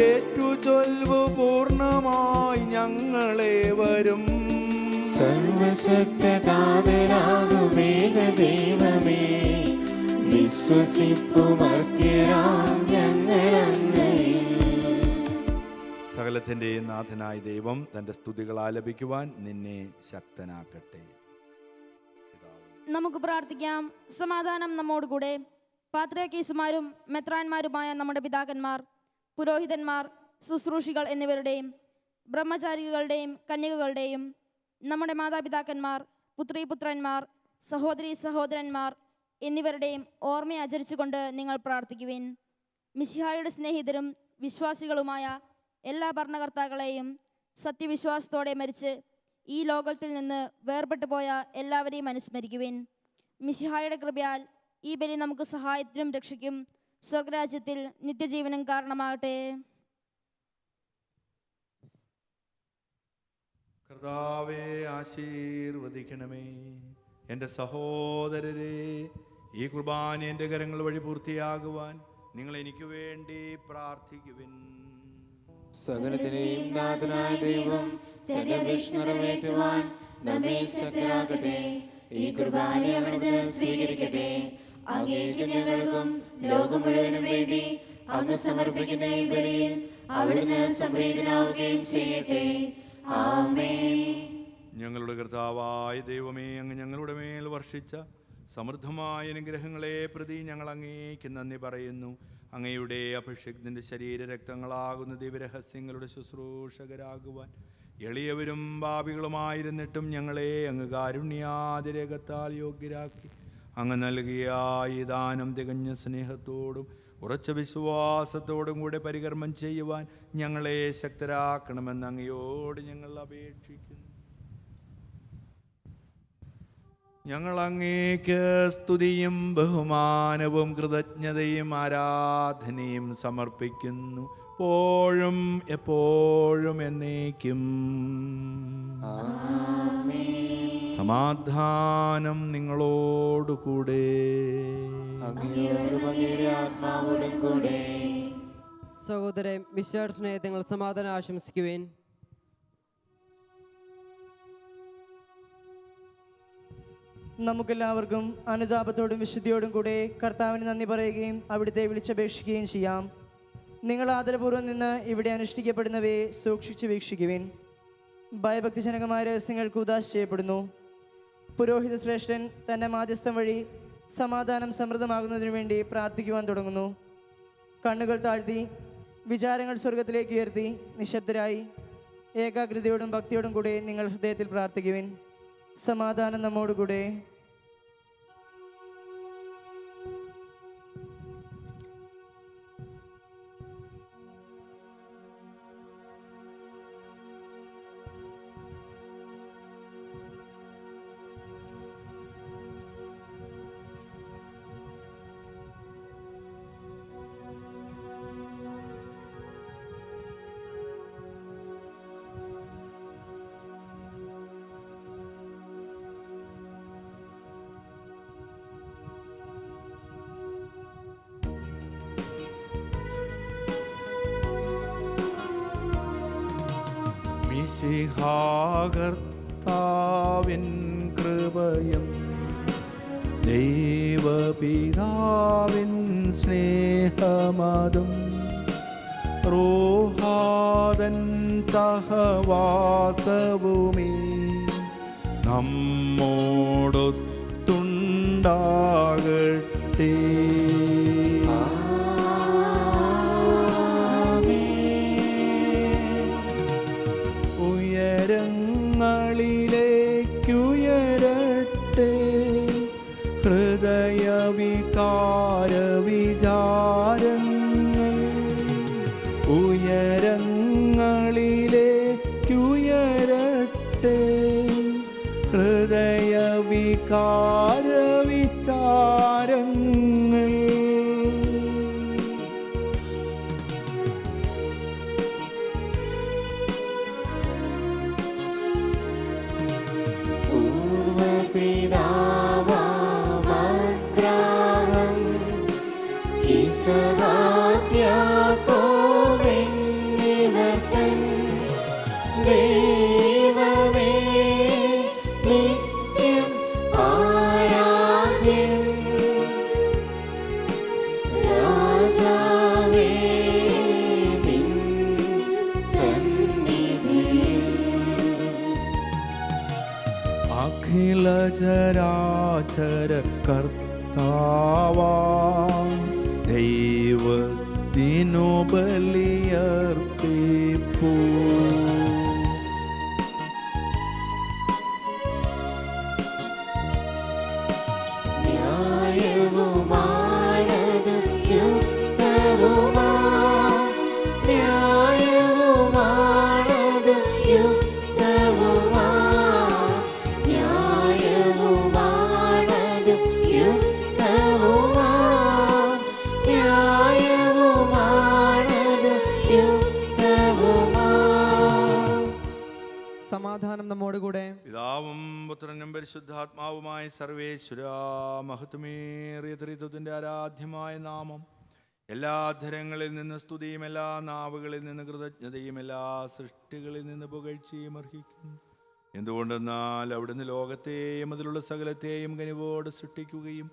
ഏറ്റു ചൊൽവു പൂർണ്ണമായി ഞങ്ങളേവരും. സർവശക്തതാതരാകുമേക ദൈവമേ വിശ്വസിപ്പു മർത്യരാം ഞങ്ങളങ്ങയിൽ. സകലത്തിൻ്റെയും നാഥനായ ദൈവം തൻ്റെ സ്തുതികൾ ആലപിക്കുവാൻ നിന്നെ ശക്തനാക്കട്ടെ. നമുക്ക് പ്രാർത്ഥിക്കാം. സമാധാനം നമ്മോടുകൂടെ. പാത്രിയാർക്കീസുമാരും മെത്രാന്മാരുമായ നമ്മുടെ പിതാക്കന്മാർ, പുരോഹിതന്മാർ, ശുശ്രൂഷികൾ എന്നിവരുടെയും ബ്രഹ്മചാരികളുടെയും കന്യകകളുടെയും നമ്മുടെ മാതാപിതാക്കന്മാർ, പുത്രീപുത്രന്മാർ, സഹോദരീ സഹോദരന്മാർ എന്നിവരുടെയും ഓർമ്മയെ ആചരിച്ചുകൊണ്ട് നിങ്ങൾ പ്രാർത്ഥിക്കുവിൻ. മിശിഹായുടെ സ്നേഹിതരും വിശ്വാസികളുമായ എല്ലാ ഭരണകർത്താക്കളെയും സത്യവിശ്വാസത്തോടെ മരിച്ച് ഈ ലോകത്തിൽ നിന്ന് വേർപെട്ടു പോയ എല്ലാവരെയും അനുസ്മരിക്കുവിൻ. മിശിഹായുടെ കൃപയാൽ ഈ ബലി നമുക്ക് സഹായത്തിനും രക്ഷയ്ക്കും സ്വർഗരാജ്യത്തിൽ നിത്യജീവനും കാരണമാകട്ടെ. കർത്താവേ, ആശീർവദിക്കണമേ. എൻ്റെ സഹോദരരെ, ഈ കുർബാന എൻ്റെ കരങ്ങൾ വഴി പൂർത്തിയാകുവാൻ നിങ്ങൾ എനിക്ക് വേണ്ടി പ്രാർത്ഥിക്കുവിൻ. സകലത്തിനെയും നാഥനായ ദൈവം തന്റെ വിഷ്ണു നിറവേറ്റുവാൻ നമ്മെ ശക്തരാക്കട്ടെ. ഈ കുർബാന അവിടുന്ന് സ്വീകരിക്കട്ടെ. അങ്ങേക്കും ഞങ്ങൾക്കും ലോകം മുഴുവനും വേണ്ടി അങ്ങ് സമർപ്പിക്കുന്ന ഈ ബലിയിൽ അവിടുന്ന് സംപ്രീതനാവുകയും ചെയ്യട്ടെ. ആമേൻ. ഞങ്ങളുടെ കർത്താവായ ദൈവമേ, അങ്ങ് ഞങ്ങളുടെ മേൽ വർഷിച്ച സമൃദ്ധമായ അനുഗ്രഹങ്ങളെ പ്രതി ഞങ്ങൾ അങ്ങേക്ക് നന്ദി പറയുന്നു. അങ്ങയുടെ അഭിഷിക്തന്റെ ശരീരരക്തങ്ങളാകുന്ന ദിവ്യരഹസ്യങ്ങളുടെ ശുശ്രൂഷകരാകുവാൻ എളിയവരും പാപികളുമായിരുന്നിട്ടും ഞങ്ങളെ അങ്ങ് കാരുണ്യാതിരേകത്താൽ യോഗ്യരാക്കി. അങ്ങ് നൽകിയ ഈ ദാനം തികഞ്ഞ സ്നേഹത്തോടും ഉറച്ച വിശ്വാസത്തോടും കൂടെ പരികർമ്മം ചെയ്യുവാൻ ഞങ്ങളെ ശക്തരാക്കണമെന്ന് അങ്ങയോട് ഞങ്ങൾ അപേക്ഷിക്കുന്നു. ഞങ്ങൾ അങ്ങേക്ക് സ്തുതിയും ബഹുമാനവും കൃതജ്ഞതയും ആരാധനയും സമർപ്പിക്കുന്നു, എപ്പോഴും എപ്പോഴും എന്നേക്കും. സമാധാനം നിങ്ങളോടുകൂടെ. സഹോദരൻ മിശിഹായുടെ സ്നേഹത്തിൽ സമാധാനം ആശംസിക്കുവേൻ. നമുക്കെല്ലാവർക്കും അനുതാപത്തോടും വിശുദ്ധിയോടും കൂടെ കർത്താവിന് നന്ദി പറയുകയും അവിടുത്തെ വിളിച്ചപേക്ഷിക്കുകയും ചെയ്യാം. നിങ്ങൾ ആദരപൂർവ്വം നിന്ന് ഇവിടെ അനുഷ്ഠിക്കപ്പെടുന്നവയെ സൂക്ഷിച്ചു വീക്ഷിക്കുവിൻ. ഭയഭക്തിജനകമായ രഹസ്യങ്ങൾ കൂദാശ ചെയ്യപ്പെടുന്നു. പുരോഹിത ശ്രേഷ്ഠൻ തൻ്റെ മാധ്യസ്ഥം വഴി സമാധാനം സമൃദ്ധമാകുന്നതിനു വേണ്ടി പ്രാർത്ഥിക്കുവാൻ തുടങ്ങുന്നു. കണ്ണുകൾ താഴ്ത്തി വിചാരങ്ങൾ സ്വർഗത്തിലേക്ക് ഉയർത്തി നിശബ്ദരായി ഏകാഗ്രതയോടും ഭക്തിയോടും കൂടെ നിങ്ങൾ ഹൃദയത്തിൽ പ്രാർത്ഥിക്കുവിൻ. സമാധാനം നമ്മോടുകൂടെ. മിശിഹാകർത്താവിൻ കൃപയും ദൈവപിതാവിൻ സ്നേഹമതും റൂഹാദൻ സഹവാസവുമേ നമ്മോടൊത്തുണ്ടാകട്ടെ. ഉയരങ്ങളിലേക്കുയരട്ടെ ഹൃദയവികാര വിചാരങ്ങൾ. ഉയരങ്ങളിലേക്കുയരട്ടെ ഹൃദയവികാര വിചാരങ്ങൾ. പിതാവാബ്രാഹം ഇസഹാക്ക് യാക്കോബ് എന്നിവർക്കൻ ദൈവമേ നിത്യം ആരാധ്യൻ. രാജാവേ നിൻ സന്നിധിയിൽ അഖില ചരാചര കർത്താവാം ദൈവത്തിനു ബലിയർപ്പിപ്പൂ. ന്യായവുമാണത് യുക്തവുമാ ന്യായവുമാണത് യുക്തവുമാ ന്യായവുമാണത് യുക്തവുമാ ന്യായവുമാണത് യുക്തവുമാ. സമാധാനം നമ്മോടുകൂടെ. പിതാവും പുത്രനും പരിശുദ്ധാത്മാവുമായ സർവേശ്വര മഹത്വമേറിയ ത്രിത്വത്തിന്റെ ആരാധ്യമായ നാമം എല്ലാ അധരങ്ങളിൽ നിന്ന് സ്തുതിയും എല്ലാ നാവുകളിൽ നിന്ന് കൃതജ്ഞതയും എല്ലാ സൃഷ്ടികളിൽ നിന്ന് പുകഴ്ചയും അർഹിക്കുന്നു. എന്തുകൊണ്ടെന്നാൽ അവിടുന്ന് ലോകത്തെയും അതിലുള്ള സകലത്തെയും കനിവോട് സൃഷ്ടിക്കുകയും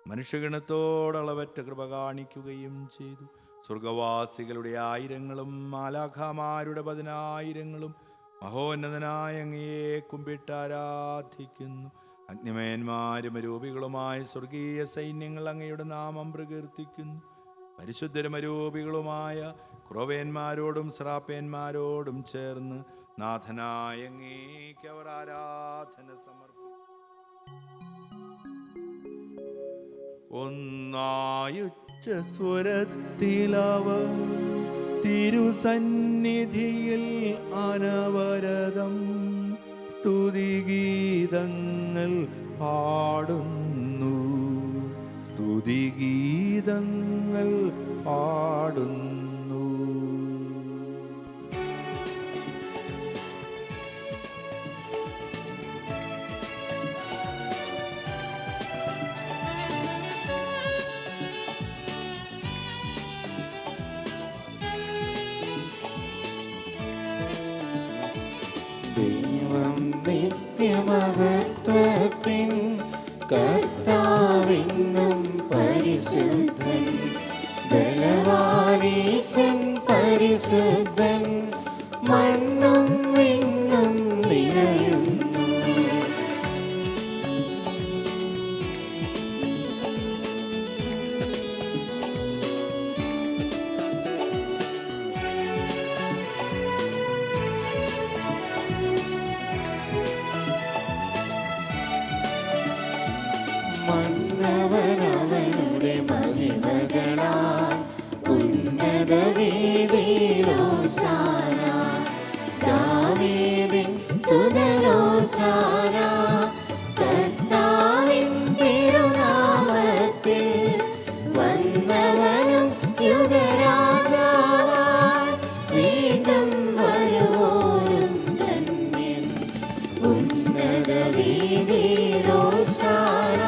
മനുഷ്യഗണത്തോടളവറ്റ കൃപ കാണിക്കുകയും ചെയ്തു. സ്വർഗവാസികളുടെ ആയിരങ്ങളും മാലാഖമാരുടെ 10,000ങ്ങളും മഹോന്നതനായ അങ്ങയെ കുമ്പിട്ടാരാധിക്കുന്നു. അഗ്നിമയന്മാരും അരൂപികളുമായ സ്വർഗീയ സൈന്യങ്ങൾ അങ്ങയുടെ നാമം പ്രകീർത്തിക്കുന്നു. പരിശുദ്ധരും അരൂപികളുമായ ക്രോവേന്മാരോടും ശ്രാപ്പേന്മാരോടും ചേർന്ന് നാഥനായ അങ്ങേക്ക് അവർ ആരാധന സമർപ്പിക്കും. ഒന്നായുച്ച സ്വരത്തിലവർ തിരുസന്നിധിയിൽ അനവരതം സ്തുതിഗീതങ്ങൾ പാടുന്നു. സ്തുതിഗീതങ്ങൾ പാടുന്നു. ദൈവം നിത്യമഹത്വത്തിൻ കർത്താവിന്നും പരിശുദ്ധൻ ബലവാൻ സർവേശൻ പരിശുദ്ധൻ മണ്ണും വിണ്ണും നിറയുന്നു. മന്നവനവനുടെ മഹിമകളാൽ ഉന്നത വീതിയിലോശാന. ദാവീദിൻ സുതലോശാന. കർത്താവിൻ തിരുനാമത്തിൽ വന്നവനും യുഗരാജാവായി വീണ്ടും വരുവോരും ധന്യൻ. ഉന്നത വീതിയിലോശാന.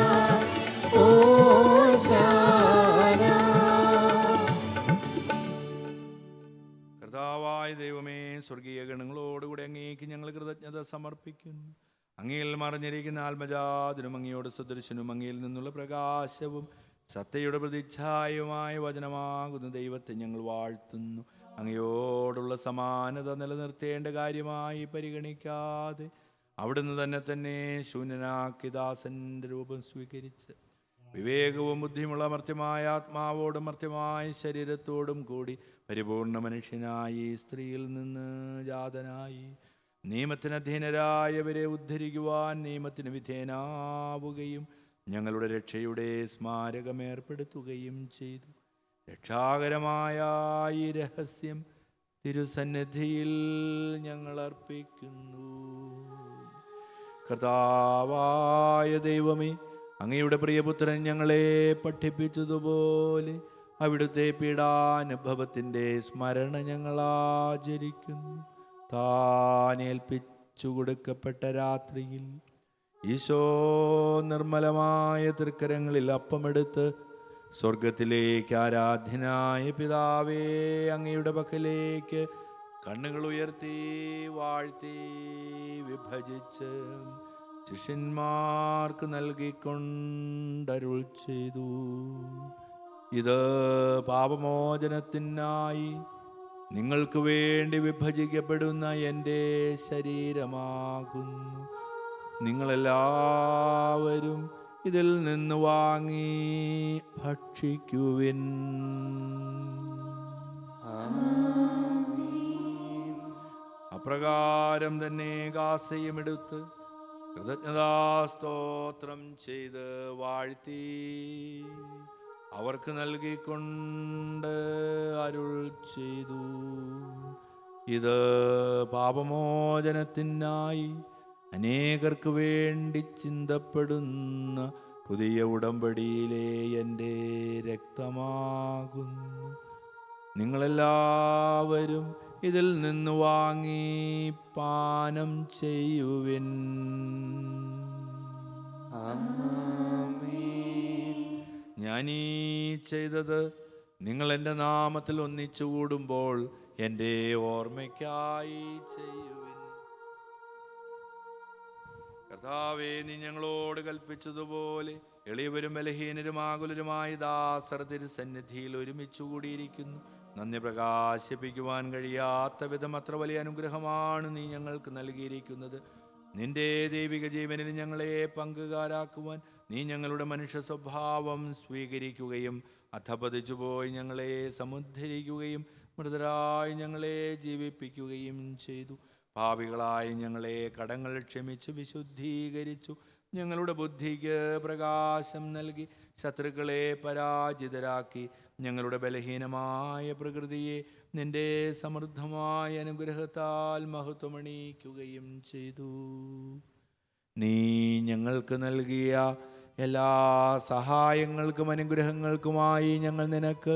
കർത്താവായ ദൈവമേ, സ്വർഗീയ ഗണങ്ങളോടുകൂടി അങ്ങേക്ക് ഞങ്ങൾ കൃതജ്ഞത സമർപ്പിക്കുന്നു. അങ്ങയിൽ മറിഞ്ഞിരിക്കുന്ന ആത്മജാതനും അങ്ങയോട് സദൃശനും അങ്ങയിൽ നിന്നുള്ള പ്രകാശവും സത്യയുടെ പ്രതിച്ഛായവുമായ വചനമാകുന്ന ദൈവത്തെ ഞങ്ങൾ വാഴ്ത്തുന്നു. അങ്ങയോടുള്ള സമാനത നിലനിർത്തേണ്ട കാര്യമായി പരിഗണിക്കാതെ അവിടുന്ന് തന്നെ ശൂന്യനാക്കി ദാസന്റെ രൂപം സ്വീകരിച്ച് വിവേകവും ബുദ്ധിയുമുള്ള മർത്യമായ ആത്മാവോടും മർത്യമായ ശരീരത്തോടും കൂടി പരിപൂർണ മനുഷ്യനായി സ്ത്രീയിൽ നിന്ന് ജാതനായി നിയമത്തിന് അധീനരായവരെ ഉദ്ധരിക്കുവാൻ നിയമത്തിന് വിധേയനാവുകയും ഞങ്ങളുടെ രക്ഷയുടെ സ്മാരകമേർപ്പെടുത്തുകയും ചെയ്തു. രക്ഷാകരമായ ഈ രഹസ്യം തിരുസന്നിധിയിൽ ഞങ്ങൾ അർപ്പിക്കുന്നു. കർത്താവായ ദൈവമേ, അങ്ങയുടെ പ്രിയപുത്രൻ ഞങ്ങളെ പഠിപ്പിച്ചതുപോലെ അവിടുത്തെ പീഡാനുഭവത്തിൻ്റെ സ്മരണ ഞങ്ങൾ ആചരിക്കുന്നു. താനേൽപ്പിച്ചു കൊടുക്കപ്പെട്ട രാത്രിയിൽ ഈശോ നിർമ്മലമായ തൃക്കരങ്ങളിൽ അപ്പമെടുത്ത് സ്വർഗത്തിലേക്ക് ആരാധ്യനായ പിതാവേ അങ്ങയുടെ പക്കലേക്ക് കണ്ണുകൾ ഉയർത്തി വാഴ്ത്തി വിഭജിച്ച് ശിഷ്യന്മാർക്ക് നൽകിക്കൊണ്ടരുൾ ചെയ്തു. ഇത് പാപമോചനത്തിനായി നിങ്ങൾക്ക് വേണ്ടി വിഭജിക്കപ്പെടുന്ന എൻ്റെ ശരീരമാകുന്നു. നിങ്ങളെല്ലാവരും ഇതിൽ നിന്ന് വാങ്ങി ഭക്ഷിക്കുവിൻ. അപ്രകാരം തന്നെ കാസയും എടുത്ത് കൃതജ്ഞതാസ്തോത്രം ചെയ്ത് വാഴ്ത്തി അവർക്ക് നൽകിക്കൊണ്ട് അരുൾ ചെയ്തു. ഇത് പാപമോചനത്തിനായി അനേകർക്ക് വേണ്ടി ചിന്തപ്പെടുന്ന പുതിയ ഉടമ്പടിയിലെ എൻ്റെ രക്തമാകുന്നു. നിങ്ങളെല്ലാവരും ഇതിൽ നിന്ന് വാങ്ങി പാനം ചെയ്യുവിൻ. ഞാനീ ചെയ്തത് നിങ്ങൾ എൻ്റെ നാമത്തിൽ ഒന്നിച്ചു കൂടുമ്പോൾ എൻ്റെ ഓർമ്മയ്ക്കായി ചെയ്യുവിൻ. കർത്താവേ, നീ ഞങ്ങളോട് കൽപ്പിച്ചതുപോലെ എളിയവരും ബലഹീനരും ആകുലരുമായി ദാസർ തിരുസന്നിധിയിൽ ഒരുമിച്ച് കൂടിയിരിക്കുന്നു. നന്ദി പ്രകാശിപ്പിക്കുവാൻ കഴിയാത്ത വിധം അത്ര വലിയ അനുഗ്രഹമാണ് നീ ഞങ്ങൾക്ക് നൽകിയിരിക്കുന്നത്. നിന്റെ ദൈവിക ജീവനിൽ ഞങ്ങളെ പങ്കുകാരാക്കുവാൻ നീ ഞങ്ങളുടെ മനുഷ്യ സ്വഭാവം സ്വീകരിക്കുകയും അധപതിച്ചുപോയി ഞങ്ങളെ സമുദ്ധരിക്കുകയും മൃതരായി ഞങ്ങളെ ജീവിപ്പിക്കുകയും ചെയ്തു. പാപികളായി ഞങ്ങളെ കടങ്ങൾ ക്ഷമിച്ച് വിശുദ്ധീകരിച്ചു. ഞങ്ങളുടെ ബുദ്ധിക്ക് പ്രകാശം നൽകി ശത്രുക്കളെ പരാജിതരാക്കി. ഞങ്ങളുടെ ബലഹീനമായ പ്രകൃതിയെ നിന്റെ സമൃദ്ധമായ അനുഗ്രഹത്താൽ മഹത്വമണിയിക്കുകയും ചെയ്തു. നീ ഞങ്ങൾക്ക് നൽകിയ എല്ലാ സഹായങ്ങൾക്കും അനുഗ്രഹങ്ങൾക്കുമായി ഞങ്ങൾ നിനക്ക്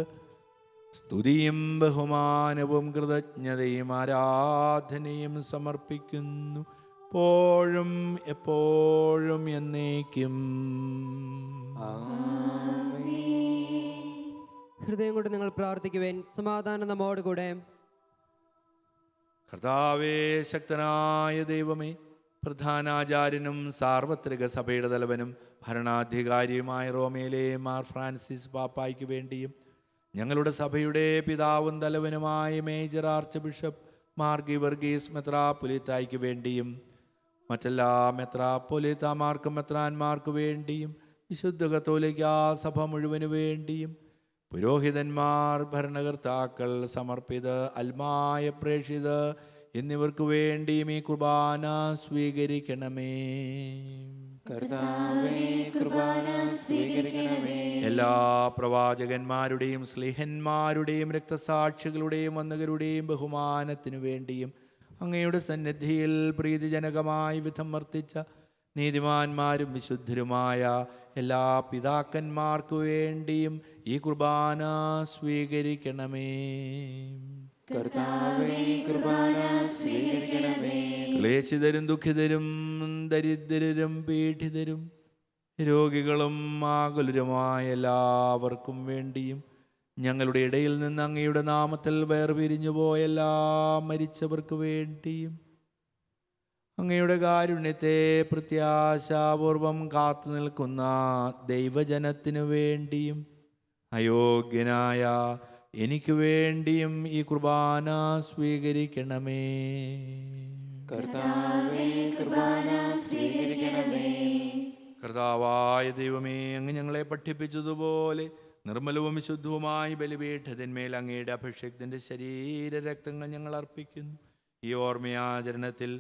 സ്തുതിയും ബഹുമാനവും കൃതജ്ഞതയും ആരാധനയും സമർപ്പിക്കുന്നു. എപ്പോഴും എപ്പോഴും എന്നേക്കും. ഹൃദയം കൊണ്ട് നിങ്ങൾ പ്രാർത്ഥിക്കുവേൻ. സമാധാനം നമ്മോടുകൂടെ. കർത്താവേ, ശക്തനായ ദൈവമേ, പ്രധാനാചാര്യനും സാർവത്രിക സഭയുടെ തലവനും ഭരണാധികാരിയുമായ റോമയിലെ മാർ ഫ്രാൻസിസ് പാപ്പായ്ക്ക് വേണ്ടിയും ഞങ്ങളുടെ സഭയുടെ പിതാവും തലവനുമായ മേജർ ആർച്ച് ബിഷപ്പ് മാർ ഗീവർഗീസ് മെത്രാപ്പൊലീത്തായ്ക്ക് വേണ്ടിയും മറ്റെല്ലാ മെത്രാപ്പൊലീത്താമാർക്കും മെത്രാന്മാർക്ക് വേണ്ടിയും വിശുദ്ധ കത്തോലിക്കാ സഭ മുഴുവനു വേണ്ടിയും പുരോഹിതന്മാർ, ഭരണകർത്താക്കൾ, സമർപ്പിത, അൽമായ, പ്രേക്ഷിത എന്നിവർക്ക് വേണ്ടിയും ഈ കുർബാന സ്വീകരിക്കണമേ. കർത്താവേ, കുർബാന സ്വീകരിക്കണമേ. എല്ലാ പ്രവാചകന്മാരുടെയും സ്ലീഹന്മാരുടെയും രക്തസാക്ഷികളുടെയും വന്ദകരുടെയും ബഹുമാനത്തിനു വേണ്ടിയും അങ്ങയുടെ സന്നിധിയിൽ പ്രീതിജനകമായി വിധം വർത്തിച്ച നീതിമാന്മാരും വിശുദ്ധരുമായ എല്ലാ പിതാക്കന്മാർക്കു വേണ്ടിയും ഈ കുർബാന സ്വീകരിക്കണമേ. കർത്താവേ, കുർബാന സ്വീകരിക്കണമേ. ക്ലേശിതരും ദുഃഖിതരും ദരിദ്രരും പീഡിതരും രോഗികളും ആകുലരുമായ എല്ലാവർക്കും വേണ്ടിയും ഞങ്ങളുടെ ഇടയിൽ നിന്ന് അങ്ങയുടെ നാമത്തിൽ വേർപിരിഞ്ഞു പോയ എല്ലാ മരിച്ചവർക്ക് വേണ്ടിയും അങ്ങയുടെ കാരുണ്യത്തെ പ്രത്യാശാപൂർവം കാത്തു നിൽക്കുന്ന ദൈവജനത്തിനു വേണ്ടിയും അയോഗ്യനായ എനിക്ക് വേണ്ടിയും ഈ കുർബാന സ്വീകരിക്കണമേ. കർത്താവേ, കുർബാന സ്വീകരിക്കണമേ. കർത്താവായ ദൈവമേ, അങ്ങ് ഞങ്ങളെ പഠിപ്പിച്ചതുപോലെ നിർമ്മലവും വിശുദ്ധവുമായി ബലിപീഠത്തിന്മേൽ അങ്ങയുടെ അഭിഷേകത്തിൻ്റെ ശരീരരക്തങ്ങൾ ഞങ്ങൾ അർപ്പിക്കുന്നു. ഈ ഓർമ്മയാചരണത്തിൽ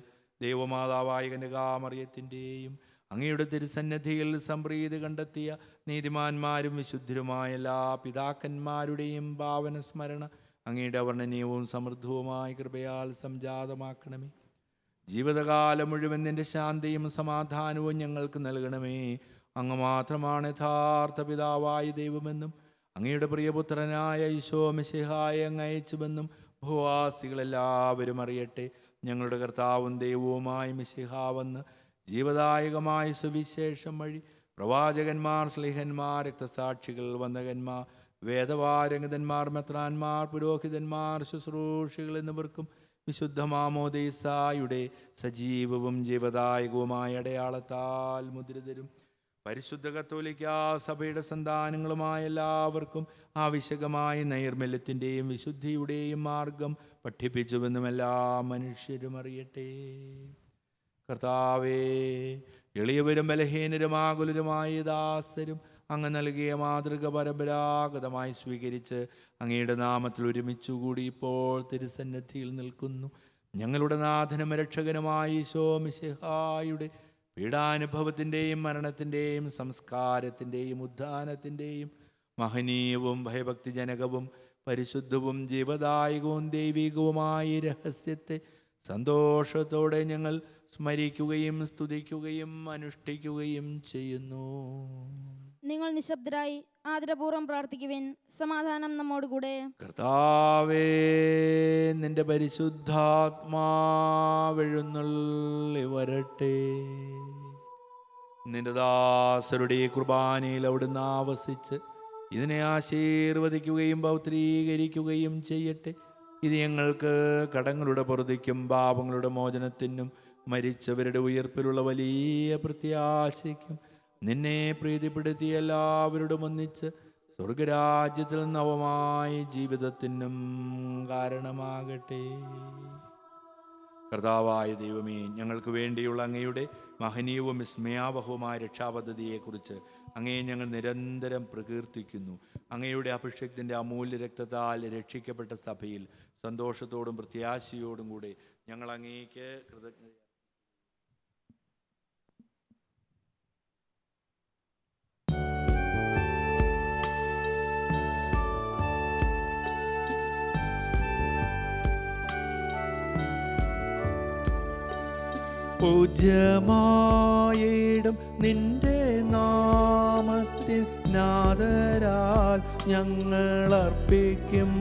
ദൈവമാതാവായ കന്യകാമറിയത്തിൻ്റെയും അങ്ങയുടെ തിരുസന്നിധിയിൽ സംപ്രീതി കണ്ടെത്തിയ നീതിമാന്മാരും വിശുദ്ധരുമായ എല്ലാ പിതാക്കന്മാരുടെയും പാവന സ്മരണ അങ്ങയുടെ അവർണ്ണനീയവും സമൃദ്ധവുമായ കൃപയാൽ സംജാതമാക്കണമേ. ജീവിതകാലം മുഴുവൻ നിന്റെ ശാന്തിയും സമാധാനവും ഞങ്ങൾക്ക് നൽകണമേ. അങ്ങ് മാത്രമാണ് യഥാർത്ഥ പിതാവായ ദൈവമെന്നും അങ്ങയുടെ പ്രിയപുത്രനായ ഈശോ മിശിഹായെ അങ്ങ് അയച്ചുവെന്നും ഭൂവാസികളെല്ലാവരും അറിയട്ടെ. ഞങ്ങളുടെ കർത്താവും ദൈവവുമായ മിശിഹാവെന്ന് ജീവദായകമായ സുവിശേഷം വഴി പ്രവാചകന്മാർ, സ്ലീഹന്മാർ, രക്തസാക്ഷികൾ, വന്ദകന്മാർ, വേദപാരംഗതന്മാർ, മെത്രാന്മാർ, പുരോഹിതന്മാർ, ശുശ്രൂഷികൾ എന്നിവർക്കും വിശുദ്ധ മാമോദീസായുടെ സജീവവും ജീവദായകവുമായ അടയാളത്താൽ മുദ്രിതരും പരിശുദ്ധ കത്തോലിക്കാ സഭയുടെ സന്താനങ്ങളുമായ എല്ലാവർക്കും ആവശ്യകമായ നൈർമല്യത്തിൻ്റെയും വിശുദ്ധിയുടെയും മാർഗം പഠിപ്പിച്ചുവെന്നും എല്ലാ മനുഷ്യരും അറിയട്ടെ. കർത്താവേ, എളിയവരും ബലഹീനരും ആകുലരുമായ ദാസരും അങ്ങ് നൽകിയ മാതൃക പരമ്പരാഗതമായി സ്വീകരിച്ച് അങ്ങയുടെ നാമത്തിൽ ഒരുമിച്ചുകൂടി ഇപ്പോൾ തിരുസന്നിധിയിൽ നിൽക്കുന്നു. ഞങ്ങളുടെ നാഥനും രക്ഷകനുമായ ഈശോ മിശിഹായുടെ പീഡാനുഭവത്തിൻ്റെയും മരണത്തിൻ്റെയും സംസ്കാരത്തിൻ്റെയും ഉദ്ധാനത്തിൻ്റെയും മഹനീയവും ഭയഭക്തിജനകവും പരിശുദ്ധവും ജീവദായകവും ദൈവികവുമായ രഹസ്യത്തെ സന്തോഷത്തോടെ ഞങ്ങൾ സ്മരിക്കുകയും സ്തുതിക്കുകയും അനുഷ്ഠിക്കുകയും ചെയ്യുന്നു. നിങ്ങൾ നിശബ്ദരായി ആദരപൂർവ്വം പ്രാർത്ഥിക്കുവിൻ. സമാധാനം നമ്മോടുകൂടെ. കർത്താവേ, നിന്റെ പരിശുദ്ധാത്മാവെഴുന്നള്ളി വരട്ടെ. നിന്റെ ദാസരുടെ കുർബാനയിൽ അവിടുന്ന് ആവസിച്ച് ഇതിനെ ആശീർവദിക്കുകയും പൗത്രീകരിക്കുകയും ചെയ്യട്ടെ. ഇത് ഞങ്ങൾക്ക് കടങ്ങളുടെ പൊറുതിക്കും പാപങ്ങളുടെ മോചനത്തിനും മരിച്ചവരുടെ ഉയർപ്പിലുള്ള വലിയ പ്രത്യാശയ്ക്കും നിന്നെ പ്രീതിപ്പെടുത്തി എല്ലാവരോടും ഒന്നിച്ച് സ്വർഗരാജ്യത്തിൽ നവമായ ജീവിതത്തിനും കാരണമാകട്ടെ. കർത്താവായ ദൈവമേ, ഞങ്ങൾക്ക് വേണ്ടിയുള്ള അങ്ങയുടെ മഹനീയവും വിസ്മയാവഹവുമായ രക്ഷാപദ്ധതിയെക്കുറിച്ച് അങ്ങയെ ഞങ്ങൾ നിരന്തരം പ്രകീർത്തിക്കുന്നു. അങ്ങയുടെ അഭിഷേകത്തിൻ്റെ അമൂല്യ രക്തത്താൽ രക്ഷിക്കപ്പെട്ട സഭയിൽ സന്തോഷത്തോടും പ്രത്യാശയോടും കൂടെ ഞങ്ങൾ അങ്ങേക്ക് കൃതജ്ഞത. പൂജ്യമായിടും നിന്റെ നാമത്തിൽ നാദരാൽ ഞങ്ങൾ അർപ്പിക്കും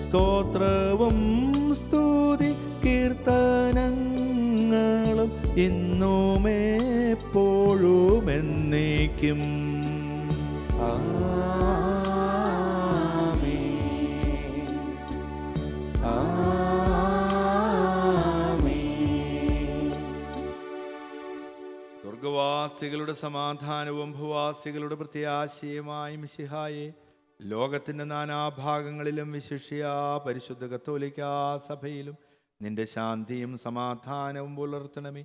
സ്തോത്രവും സ്തുതി കീർത്തനങ്ങളും ഇന്നും എപ്പോഴും എന്നേക്കും. സ്വർഗവാസികളുടെ സമാധാനവും ഭൂവാസികളുടെ പ്രത്യാശയുമായി മിശിഹായെ, ലോകത്തിൻ്റെ നാനാഭാഗങ്ങളിലും വിശിഷ്യ പരിശുദ്ധ കത്തോലിക്കാ സഭയിലും നിന്റെ ശാന്തിയും സമാധാനവും പുലർത്തണമേ.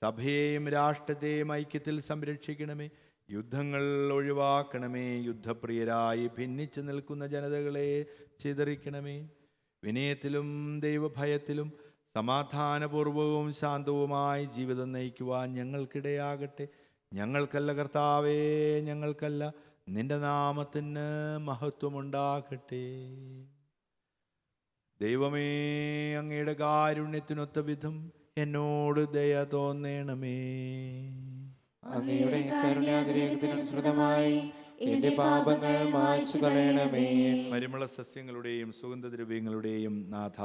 സഭയെയും രാഷ്ട്രത്തെയും ഐക്യത്തിൽ സംരക്ഷിക്കണമേ. യുദ്ധങ്ങൾ ഒഴിവാക്കണമേ. യുദ്ധപ്രിയരായി ഭിന്നിച്ചു നിൽക്കുന്ന ജനതകളെ ചിതറിക്കണമേ. വിനയത്തിലും ദൈവഭയത്തിലും സമാധാനപൂർവവും ശാന്തവുമായി ജീവിതം നയിക്കുവാൻ ഞങ്ങൾക്കിടയാകട്ടെ. ഞങ്ങൾക്കല്ല കർത്താവേ, ഞങ്ങൾക്കല്ല, നിന്റെ നാമത്തിന് മഹത്വമുണ്ടാകട്ടെ. ദൈവമേ, അങ്ങയുടെ കാരുണ്യത്തിനൊത്ത വിധം എന്നോട് ദയ തോന്നണമേ. അങ്ങയുടെ കരുണാഗ്രഹത്തിനനുസൃതമായി എന്റെ പാപങ്ങൾ മായ്ച്ചു കളയണമേ. പരിമള സസ്യങ്ങളുടെയും സുഗന്ധദ്രവ്യങ്ങളുടെയും നാഥ,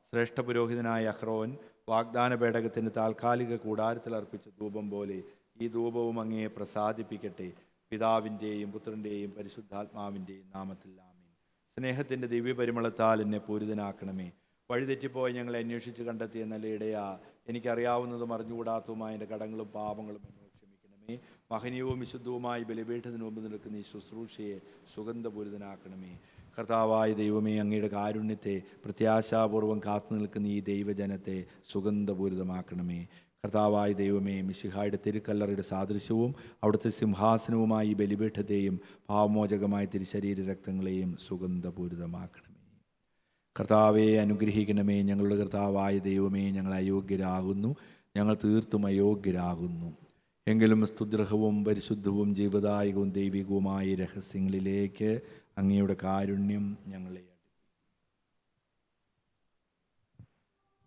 ശ്രേഷ്ഠ പുരോഹിതനായ അഹ്റോൻ വാഗ്ദാന പേടകത്തിന് താൽക്കാലിക കൂടാരത്തിൽ അർപ്പിച്ച ധൂപം പോലെ ഈ ധൂപവും അങ്ങയെ പ്രസാദിപ്പിക്കട്ടെ. പിതാവിൻ്റെയും പുത്രൻ്റെയും പരിശുദ്ധാത്മാവിൻ്റെയും നാമത്തിൽ ആമേൻ. സ്നേഹത്തിൻ്റെ ദിവ്യപരിമളത്താൽ എന്നെ പൂരിതനാക്കണമേ. വഴിതെറ്റിപ്പോയി ഞങ്ങളെ അന്വേഷിച്ച് കണ്ടെത്തിയ നല്ല ഇടയാ, എനിക്കറിയാവുന്നതും അറിഞ്ഞുകൂടാത്തതുമായ എൻ്റെ കടങ്ങളും പാപങ്ങളും എന്നോട് ക്ഷമിക്കണമേ. മഹനീയവും വിശുദ്ധവുമായി ബലിപീഠത്തിന് മുമ്പ് നിൽക്കുന്ന ഈ ശുശ്രൂഷയെ സുഗന്ധപൂരിതനാക്കണമേ. കർത്താവായ ദൈവമേ, അങ്ങയുടെ കാരുണ്യത്തെ പ്രത്യാശാപൂർവം കാത്തു നിൽക്കുന്ന ഈ ദൈവജനത്തെ സുഗന്ധപൂരിതമാക്കണമേ. കർത്താവായ ദൈവമേ, മിശിഹായുടെ തിരുക്കല്ലറയുടെ സാദൃശ്യവും അവിടുത്തെ സിംഹാസനവുമായി ഈ ബലിപീഠത്തെയും പാവമോചകമായ തിരുശരീര രക്തങ്ങളെയും സുഗന്ധപൂരിതമാക്കണമേ. കർത്താവെ അനുഗ്രഹിക്കണമേ. ഞങ്ങളുടെ കർത്താവായ ദൈവമേ, ഞങ്ങൾ അയോഗ്യരാകുന്നു, ഞങ്ങൾ തീർത്തും അയോഗ്യരാകുന്നു. എങ്കിലും സ്തുത്യർഹവും പരിശുദ്ധവും ജീവദായകവും ദൈവികവുമായ രഹസ്യങ്ങളിലേക്ക് അങ്ങയുടെ കാരുണ്യം ഞങ്ങളെ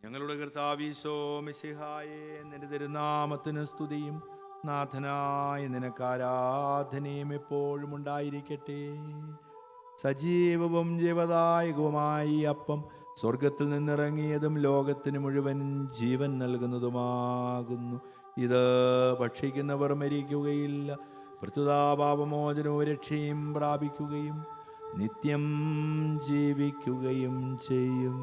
ഞങ്ങളുടെ കർത്താവീശോ മിശിഹായേ, നിന്റെ തിരുനാമത്തിന് സ്തുതിയും നാഥനായ നിനക്കാരാധനയും എപ്പോഴും ഉണ്ടായിരിക്കട്ടെ. സജീവവും ജീവദായകവുമായി അപ്പം സ്വർഗത്തിൽ നിന്നിറങ്ങിയതും ലോകത്തിന് മുഴുവൻ ജീവൻ നൽകുന്നതുമാകുന്നു. ഇത് ഭക്ഷിക്കുന്നവർ മരിക്കുകയില്ല, പ്രത്യുതാപാപമോചനവും രക്ഷയും പ്രാപിക്കുകയും നിത്യം ജീവിക്കുകയും ചെയ്യും.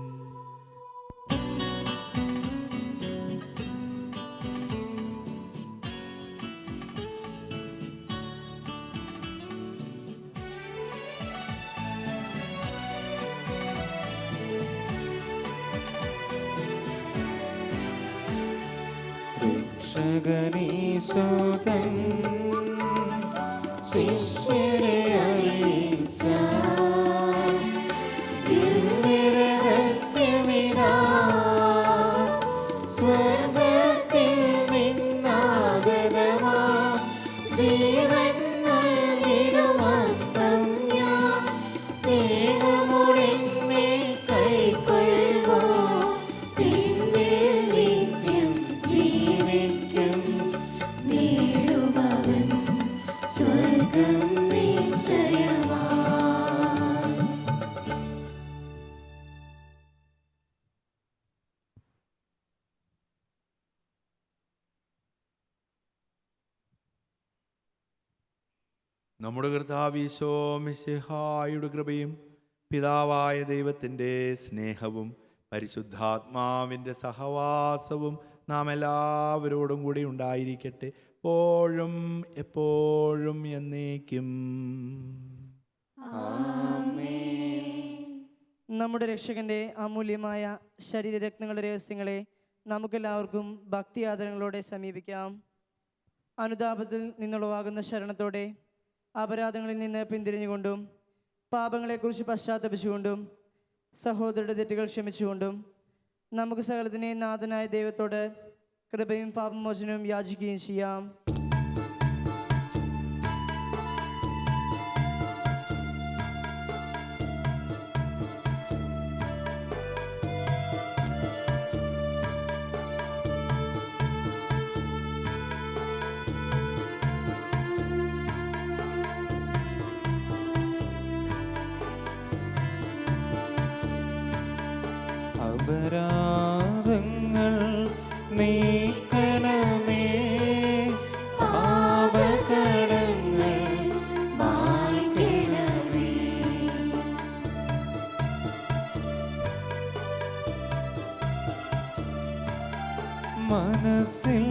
രക്ഷകനീശോതൻ ശിഷ്യരെ അറിയിച്ച ദിവ്യരഹസ്യമിതാ, സ്വർഗ്ഗത്തിൽ നിന്നാഗതമാ ജീവൻ നൽകിടുമപ്പം ഞാൻ സ്നേഹമുടെന്നെ കൈക്കൊള്ളുവോ, പിന്നിൽ നിത്യം ജീവിക്കും നേടുമവൻ സ്വർഗം നിശ്ചയമാ. നമ്മുടെ കർത്താവീശോ മിശിഹായുടെ കൃപയും പിതാവായ ദൈവത്തിൻ്റെ സ്നേഹവും പരിശുദ്ധാത്മാവിൻ്റെ സഹവാസവും നാം എല്ലാവരോടും കൂടി ഉണ്ടായിരിക്കട്ടെ, എപ്പോഴും എപ്പോഴും എന്നേക്കും. നമ്മുടെ രക്ഷകന്റെ അമൂല്യമായ ശരീരരത്നങ്ങളുടെ രഹസ്യങ്ങളെ നമുക്കെല്ലാവർക്കും ഭക്തി ആദരങ്ങളോടെ സമീപിക്കാം. അനുതാപത്തിൽ നിന്നുളവാകുന്ന ശരണത്തോടെ അപരാധങ്ങളിൽ നിന്ന് പിന്തിരിഞ്ഞുകൊണ്ടും പാപങ്ങളെക്കുറിച്ച് പശ്ചാത്തപിച്ചുകൊണ്ടും സഹോദരരുടെ തെറ്റുകൾ ക്ഷമിച്ചുകൊണ്ടും നമുക്ക് സകലത്തിനെ നാഥനായ ദൈവത്തോട് കൃപയും പാപമോചനവും യാചിക്കുകയും ചെയ്യാം. അപരാധങ്ങൾ നീക്കണമേ, പാപകടങ്ങൾ മായ്ക്കണമേ. മനസ്സിൽ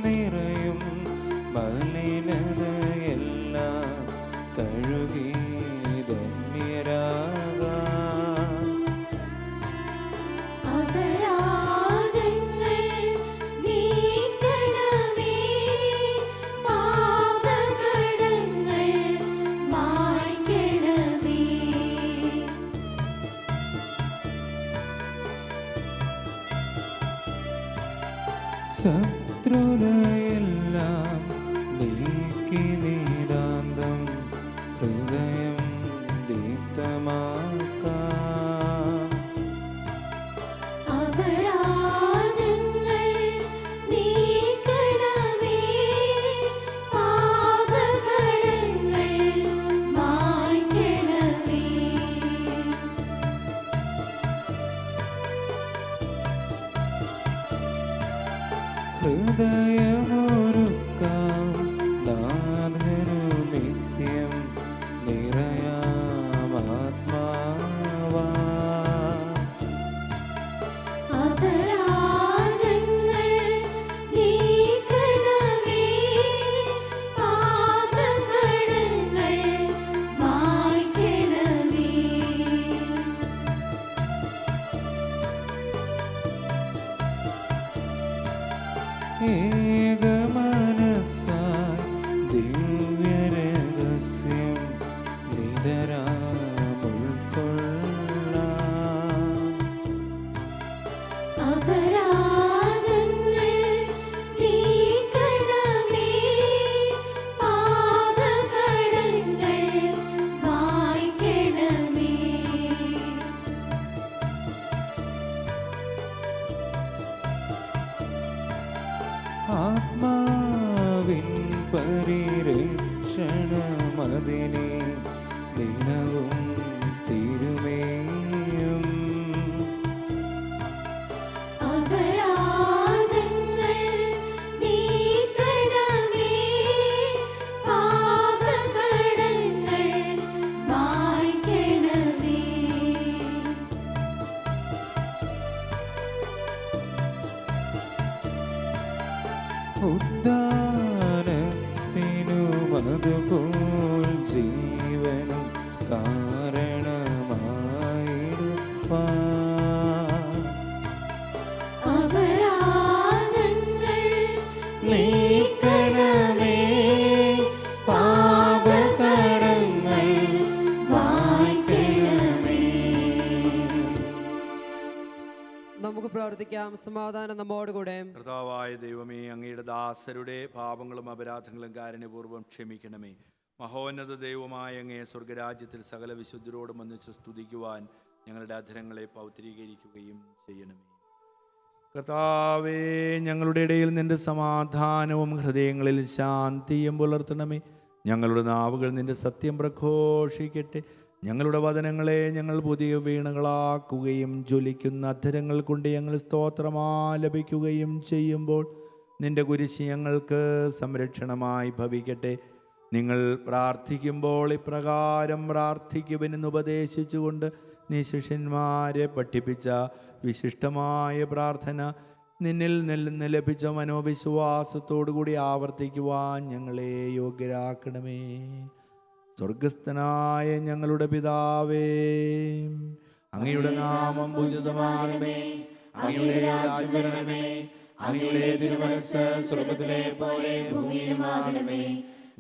നിറയും മലിനതയെല്ലാം കഴുകി ധന്യ ശത്രുതയെല്ലാം നീക്കി നീരാന്തം ഹൃദയം ദീപ്തമാക്കാം. അപരാധങ്ങൾ നീക്കണമേ, പാപകടങ്ങൾ മായ്ക്കണമേ. ഹൃദയമൊരുക്കാം നാഥനു നിത്യം നിറയാമാത്മാവാ. അപരാധങ്ങൾ നീക്കണമേ, പാപകടങ്ങൾ മായ്ക്കണമേ. ഏകമനസ്സായി ദിവ്യരഹസ്യം നിതരാമുൾക്കൊള്ളാം. അപരാധങ്ങൾ നീക്കണമേ, പാപകടങ്ങൾ മായ്ക്കണമേ. ആത്മാവിൻ പരിരക്ഷണമതിനെ ദിനവും തിരുമേയും. അപരാധങ്ങൾ നീക്കണമേ, പാപകടങ്ങൾ മായ്ക്കണമേ. ഉദ്ധാനത്തിനും അതുപോൽ ജീവനും കാരണമായിടുവാൻ. അപരാധങ്ങൾ നീക്കണമേ, പാപകടങ്ങൾ മായ്ക്കണമേ. നമുക്ക് പ്രാർത്ഥിക്കാം. സമാധാനം നമ്മോടുകൂടെ. കർത്താവായ ദൈവമേ, അങ്ങയുടെ ദാസരുടെ പാപങ്ങളും അപരാധങ്ങളും കാരുണ്യപൂർവ്വം ക്ഷമിക്കണമേ. മഹോന്നത ദൈവമായ അങ്ങയെ സ്വർഗരാജ്യത്തിൽ സകല വിശുദ്ധരോടും ഒന്നിച്ച് സ്തുതിക്കുവാൻ ഞങ്ങളുടെ അധരങ്ങളെ പൗത്രീകരിക്കുകയും ചെയ്യണമേ. കർത്താവേ, ഞങ്ങളുടെ ഇടയിൽ നിന്റെ സമാധാനവും ഹൃദയങ്ങളിൽ ശാന്തിയും പുലർത്തണമേ. ഞങ്ങളുടെ നാവുകൾ നിന്റെ സത്യം പ്രഘോഷിക്കട്ടെ. ഞങ്ങളുടെ വചനങ്ങളെ ഞങ്ങൾ പുതിയ വീണകളാക്കുകയും ജ്വലിക്കുന്ന അധരങ്ങൾ കൊണ്ട് ഞങ്ങൾ സ്തോത്രമാലപിക്കുകയും ചെയ്യുമ്പോൾ നിന്റെ കുരിശ് ഞങ്ങൾക്ക് സംരക്ഷണമായി ഭവിക്കട്ടെ. നിങ്ങൾ പ്രാർത്ഥിക്കുമ്പോൾ ഇപ്രകാരം പ്രാർത്ഥിക്കുവനെന്ന് ഉപദേശിച്ചുകൊണ്ട് നീ ശിഷ്യന്മാരെ പഠിപ്പിച്ച വിശിഷ്ടമായ പ്രാർത്ഥന നിന്നിൽ നിന്ന് ലഭിച്ച മനോവിശ്വാസത്തോടു കൂടി ആവർത്തിക്കുവാൻ ഞങ്ങളെ യോഗ്യരാക്കണമേ. സ്വർഗസ്ഥനായ ഞങ്ങളുടെ പിതാവേ, അങ്ങയുടെ നാമം പൂജിതമാകണമേ. അങ്ങയുടെ രാജ്യം വരണമേ. അങ്ങയുടെ തിരുമനസ്സ് സ്വർഗത്തിലെ പോലെ ഭൂമിയിലുമാകണമേ.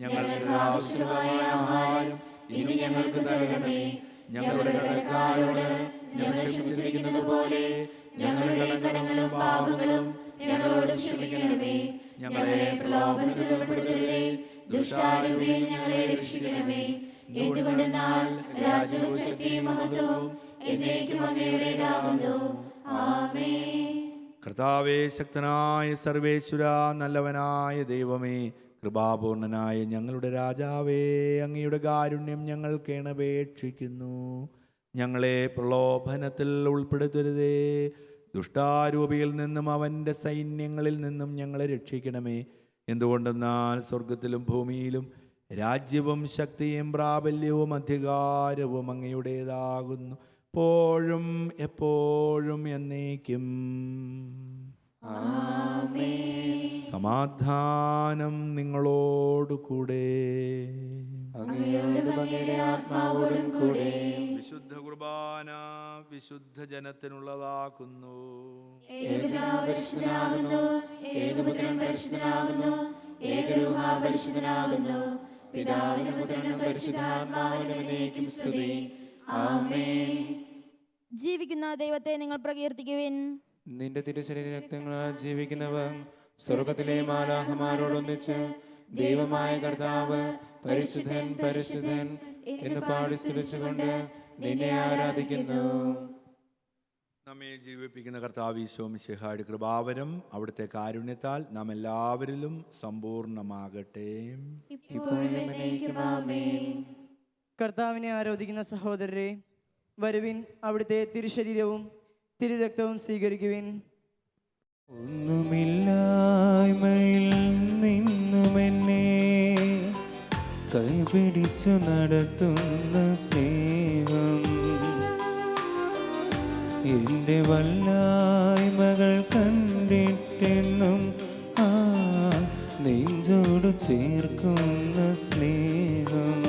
ഞങ്ങൾക്ക് ആവശ്യമായ ആഹാരം ഇനി ഞങ്ങൾക്ക് തരണമേ. ഞങ്ങളുടെ കടക്കാരോട് ഞങ്ങൾ ക്ഷമിച്ചിരിക്കുന്നത് പോലെ ഞങ്ങളുടെ കടങ്ങളും പാപങ്ങളും ഞങ്ങളോട് ക്ഷമിക്കണമേ. ഞങ്ങളെ പ്രലോഭനത്തിൽ ഉൾപ്പെടുത്തരുതേ, ദുഷ്ടാരൂപിയിൽ ഞങ്ങളെ രക്ഷിക്കണമേ. എന്തുകൊണ്ടെന്നാൽ രാജ്യവും ശക്തിയും മഹത്വവും എന്നേക്കും അങ്ങയുടേതാകുന്നു. ആമേൻ. കർത്താവേ, ശക്തനായ സർവേശ്വര, നല്ലവനായ ദൈവമേ, കൃപാപൂർണനായ ഞങ്ങളുടെ രാജാവേ, അങ്ങയുടെ കാരുണ്യം ഞങ്ങൾ കേണപേക്ഷിക്കുന്നു. ഞങ്ങളെ പ്രലോഭനത്തിൽ ഉൾപ്പെടുത്തരുതേ, ദുഷ്ടാരൂപിയിൽ നിന്നും അവൻ്റെ സൈന്യങ്ങളിൽ നിന്നും ഞങ്ങളെ രക്ഷിക്കണമേ. എന്തുകൊണ്ടെന്നാൽ സ്വർഗത്തിലും ഭൂമിയിലും രാജ്യവും ശക്തിയും പ്രാബല്യവും അധികാരവും അങ്ങയുടേതാകുന്നു, എപ്പോഴും എപ്പോഴും എന്നേക്കും. സമാധാനം നിങ്ങളോടു കൂടെ. വിശുദ്ധ കുർബാന വിശുദ്ധ ജനത്തിനുള്ളതാക്കുന്നു. ജീവിക്കുന്ന ദൈവത്തെ നിങ്ങൾ പ്രകീർത്തിക്കുവിൻ. നിന്റെ തിരുശരീര രക്തങ്ങളാൽ ജീവിക്കുന്നവൻ സ്വർഗത്തിലെ മാലാഖമാരോടൊന്നിച്ച് ദൈവമായ കർത്താവ് പരിശുദ്ധൻ പരിശുദ്ധൻ എന്ന് പാടി സ്തുതിച്ചുകൊണ്ട് നിന്നെ ആരാധിക്കുന്നു. നമ്മെ ജീവിപ്പിക്കുന്ന കർത്താവ് ഈശോ മിശിഹായുടെ കൃപാവരം അവിടുത്തെ കാരുണ്യത്താൽ നാം എല്ലാവരിലും സമ്പൂർണ്ണമാകട്ടെ. ഇപ്പോഴും എന്നേക്കും ആമേൻ. കർത്താവിനെ ആരാധിക്കുന്ന സഹോദരരെ, വരുവിൻ, അവിടുത്തെ തിരുശരീരവും തിരുരക്തവും സ്വീകരിക്കുവിൻ. ഒന്നുമില്ലായ്മയിൽ നിന്നുമെന്നെ കൈപിടിച്ചു നടത്തുന്ന സ്നേഹം, എൻ്റെ വല്ലായ്മകൾ കണ്ടിട്ടെന്നും ആ നെഞ്ചോട് ചേർക്കുന്ന സ്നേഹം.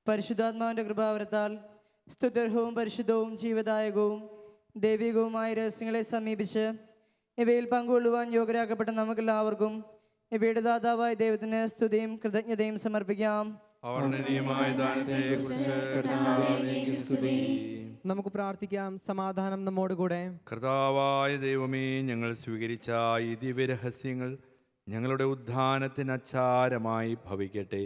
പരിശുദ്ധാത്മാവിൻ്റെ കൃപാവരത്താൽ സ്തുത്യർഹവും പരിശുദ്ധവും ജീവദായകവും ദൈവികവുമായ രഹസ്യങ്ങളെ സമീപിച്ച് ഇവയിൽ പങ്കുകൊള്ളുവാൻ യോഗ്യരാക്കപ്പെട്ട നമുക്കെല്ലാവർക്കും ഇവയുടെ ദാതാവായ ദൈവത്തിന് സ്തുതിയും കൃതജ്ഞതയും സമർപ്പിക്കാം. നമുക്ക് പ്രാർത്ഥിക്കാം. സമാധാനം നമ്മോടുകൂടെ. കർത്താവായ ദൈവമേ, ഞങ്ങൾ സ്വീകരിച്ച ഈ ദിവ്യരഹസ്യങ്ങൾ ഞങ്ങളുടെ ഉദ്ധാനത്തിന് അച്ചാരമായി ഭവിക്കട്ടെ.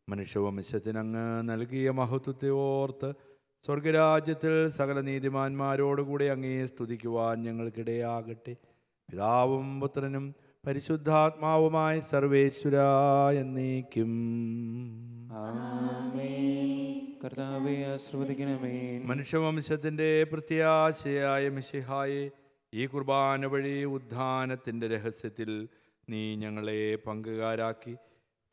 മനുഷ്യവംശത്തിന് അങ്ങ് നൽകിയ മഹത്വത്തെ ഓർത്ത് സ്വർഗരാജ്യത്തിൽ സകല നീതിമാന്മാരോടുകൂടെ അങ്ങേ സ്തുതിക്കുവാൻ ഞങ്ങൾക്കിടയാകട്ടെ. പിതാവും പുത്രനും പരിശുദ്ധാത്മാവുമായ സർവേശ്വര എന്നേക്കും. കർത്താവേ ആശീർവദിക്കണമേ. മനുഷ്യവംശത്തിൻ്റെ പ്രത്യാശയായ മിശിഹായെ, ഈ കുർബാന വഴി ഉദ്ധാനത്തിൻ്റെ രഹസ്യത്തിൽ നീ ഞങ്ങളെ പങ്കുകാരാക്കി.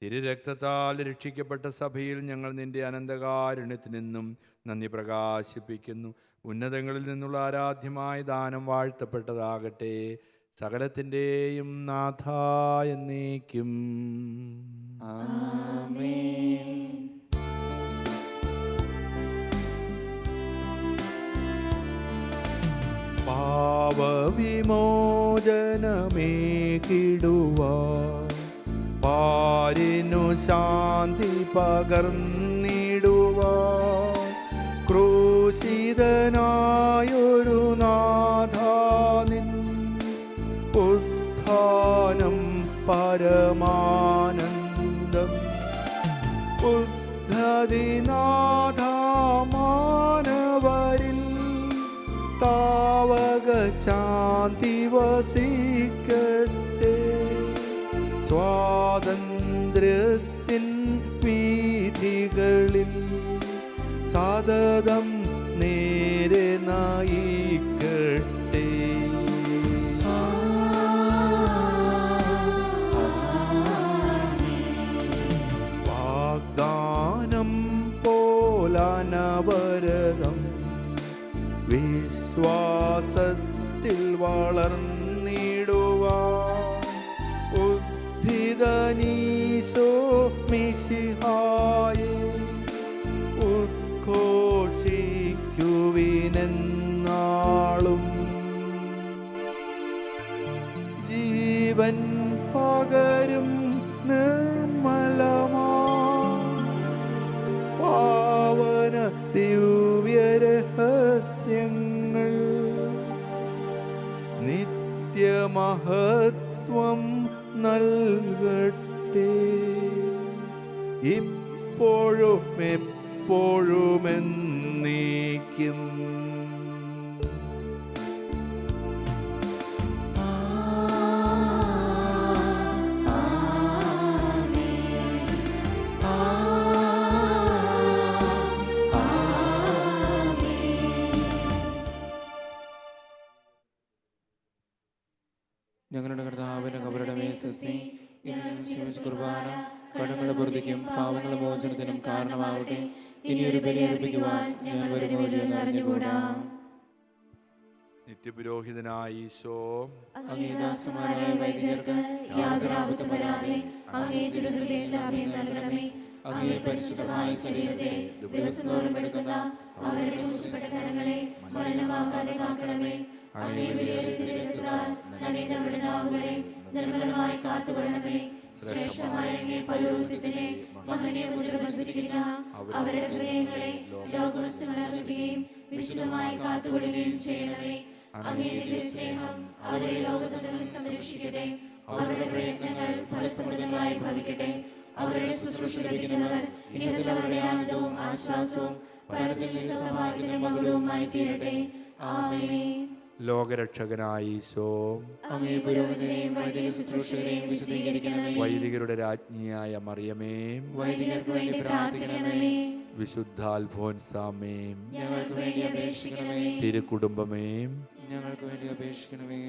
തിരുരക്തത്താൽ രക്ഷിക്കപ്പെട്ട സഭയിൽ ഞങ്ങൾ നിന്റെ അനന്തകാരുണ്യത്തിൽ നിന്നും നന്ദി പ്രകാശിപ്പിക്കുന്നു. ഉന്നതങ്ങളിൽ നിന്നുള്ള ആരാധ്യമായ ദാനം വാഴ്ത്തപ്പെട്ടതാകട്ടെ. സകലത്തിൻ്റെയും നാഥ എന്നേക്കും. പാപവിമോചനമേകിടുവാൻ പാരിനു ശാന്തി പകർന്നിടുവാൻ ക്രൂശിതനായൊരു നാഥാനിൻ ഉത്ഥാനം പരമാനന്ദം. ഉദ്ധതിനാഥമാനവരിൽ താവക ശാന്തി വസിക്കട്ടെ. സ്വാതന്ത്ര്യത്തിൻ വീഥികളിൽ സതതം നേരെ നയിക്കട്ടെ. വാഗ്ദാനം പോലനവരതം വിശ്വാസത്തിൽ വളർന്നിടുവാൻ ഉദ്ധിതനീശോ മിശിഹായെ ഉദ്ഘോഷിക്കുവിനെന്നാളും. ജീവൻ പകരും മഹത്വം നൽകട്ടെ, ഇപ്പോഴും എപ്പോഴും എന്നേക്കും. ഞങ്ങളുടെ കർത്താവിന് അവരുടെ മേസ്തി കുർബാന കടങ്ങളുടെ പുറത്തേക്കും പാവങ്ങളുടെ മോചനത്തിനും കാരണമാവട്ടെ. ഇനിയൊരു ബലി അർപ്പിക്കുവാൻ ഞാൻ വരുമോ എന്ന് അറിഞ്ഞുകൂടാ. നിത്യപുരോഹിതനായ ഈശോ അങ്ങേദാസന്മാരായ വൈദികർക്ക് യാതൊരു ആപത്തും വരാതെ അങ്ങേ തിരുഹൃദയത്തിൽ അഭയം നൽകണമേ. അങ്ങേ പരിശുദ്ധമായ ശരീരത്തെ ദിവസത്തോറും എടുക്കുന്ന അവരുടെ കുരിശിൽപ്പെട്ട കരങ്ങളെ മലിനമാക്കാതെ കാക്കണമേ. അങ്ങേ വിലയേറിയ തിരുരക്തത്താൽ നനയുന്നവരുടെ നാവുകളെ നിർമ്മലമായി കാത്തുകൊള്ളണമേ. ശ്രേഷ്ഠമായ അങ്ങേ പൗരോഹിത്യത്തിലെ മഹനീയ മുദ്ര ഭജിച്ചിരിക്കുന്ന അവരുടെ ഹൃദയങ്ങളെ ലോകവസ്തുക്കളെ അകറ്റുകയും വിശുദ്ധമായി കാത്തുകൊള്ളുകയും ചെയ്യണമേ. അങ്ങേ ദിവ്യസ്നേഹം അവരെ ലോകത്തിൽ സംരക്ഷിക്കട്ടെ. അവരുടെ പ്രയത്നങ്ങൾ ഫലസമൃദ്ധങ്ങളായി ഭവിക്കട്ടെ. അവരുടെ ശുശ്രൂഷ ലഭിക്കുന്നവർ ഇഹത്തിൽ അവരുടെ ആനന്ദവും ആശ്വാസവും പരത്തിൽ നിന്ന് സൗഭാഗ്യത്തിനും മകുടവുമായി തീരട്ടെ. ആമേൻ. ലോകരക്ഷകനായ ഈശോ അങ്ങേ പുരോഹിതരെയും വൈദിക ശുശ്രൂഷകരെയും വിശദീകരിക്കണമേ. വൈദികരുടെ രാജ്ഞിയായ മറിയമേ, വൈദികർക്ക് വേണ്ടി പ്രാർത്ഥിക്കണമേ. വിശുദ്ധ അൽഫോൻസാമേ, ഞങ്ങൾക്ക് വേണ്ടി അപേക്ഷിക്കണമേ. തിരുക്കുടുംബമേ, ഞങ്ങൾക്ക് വേണ്ടി അപേക്ഷിക്കണമേ.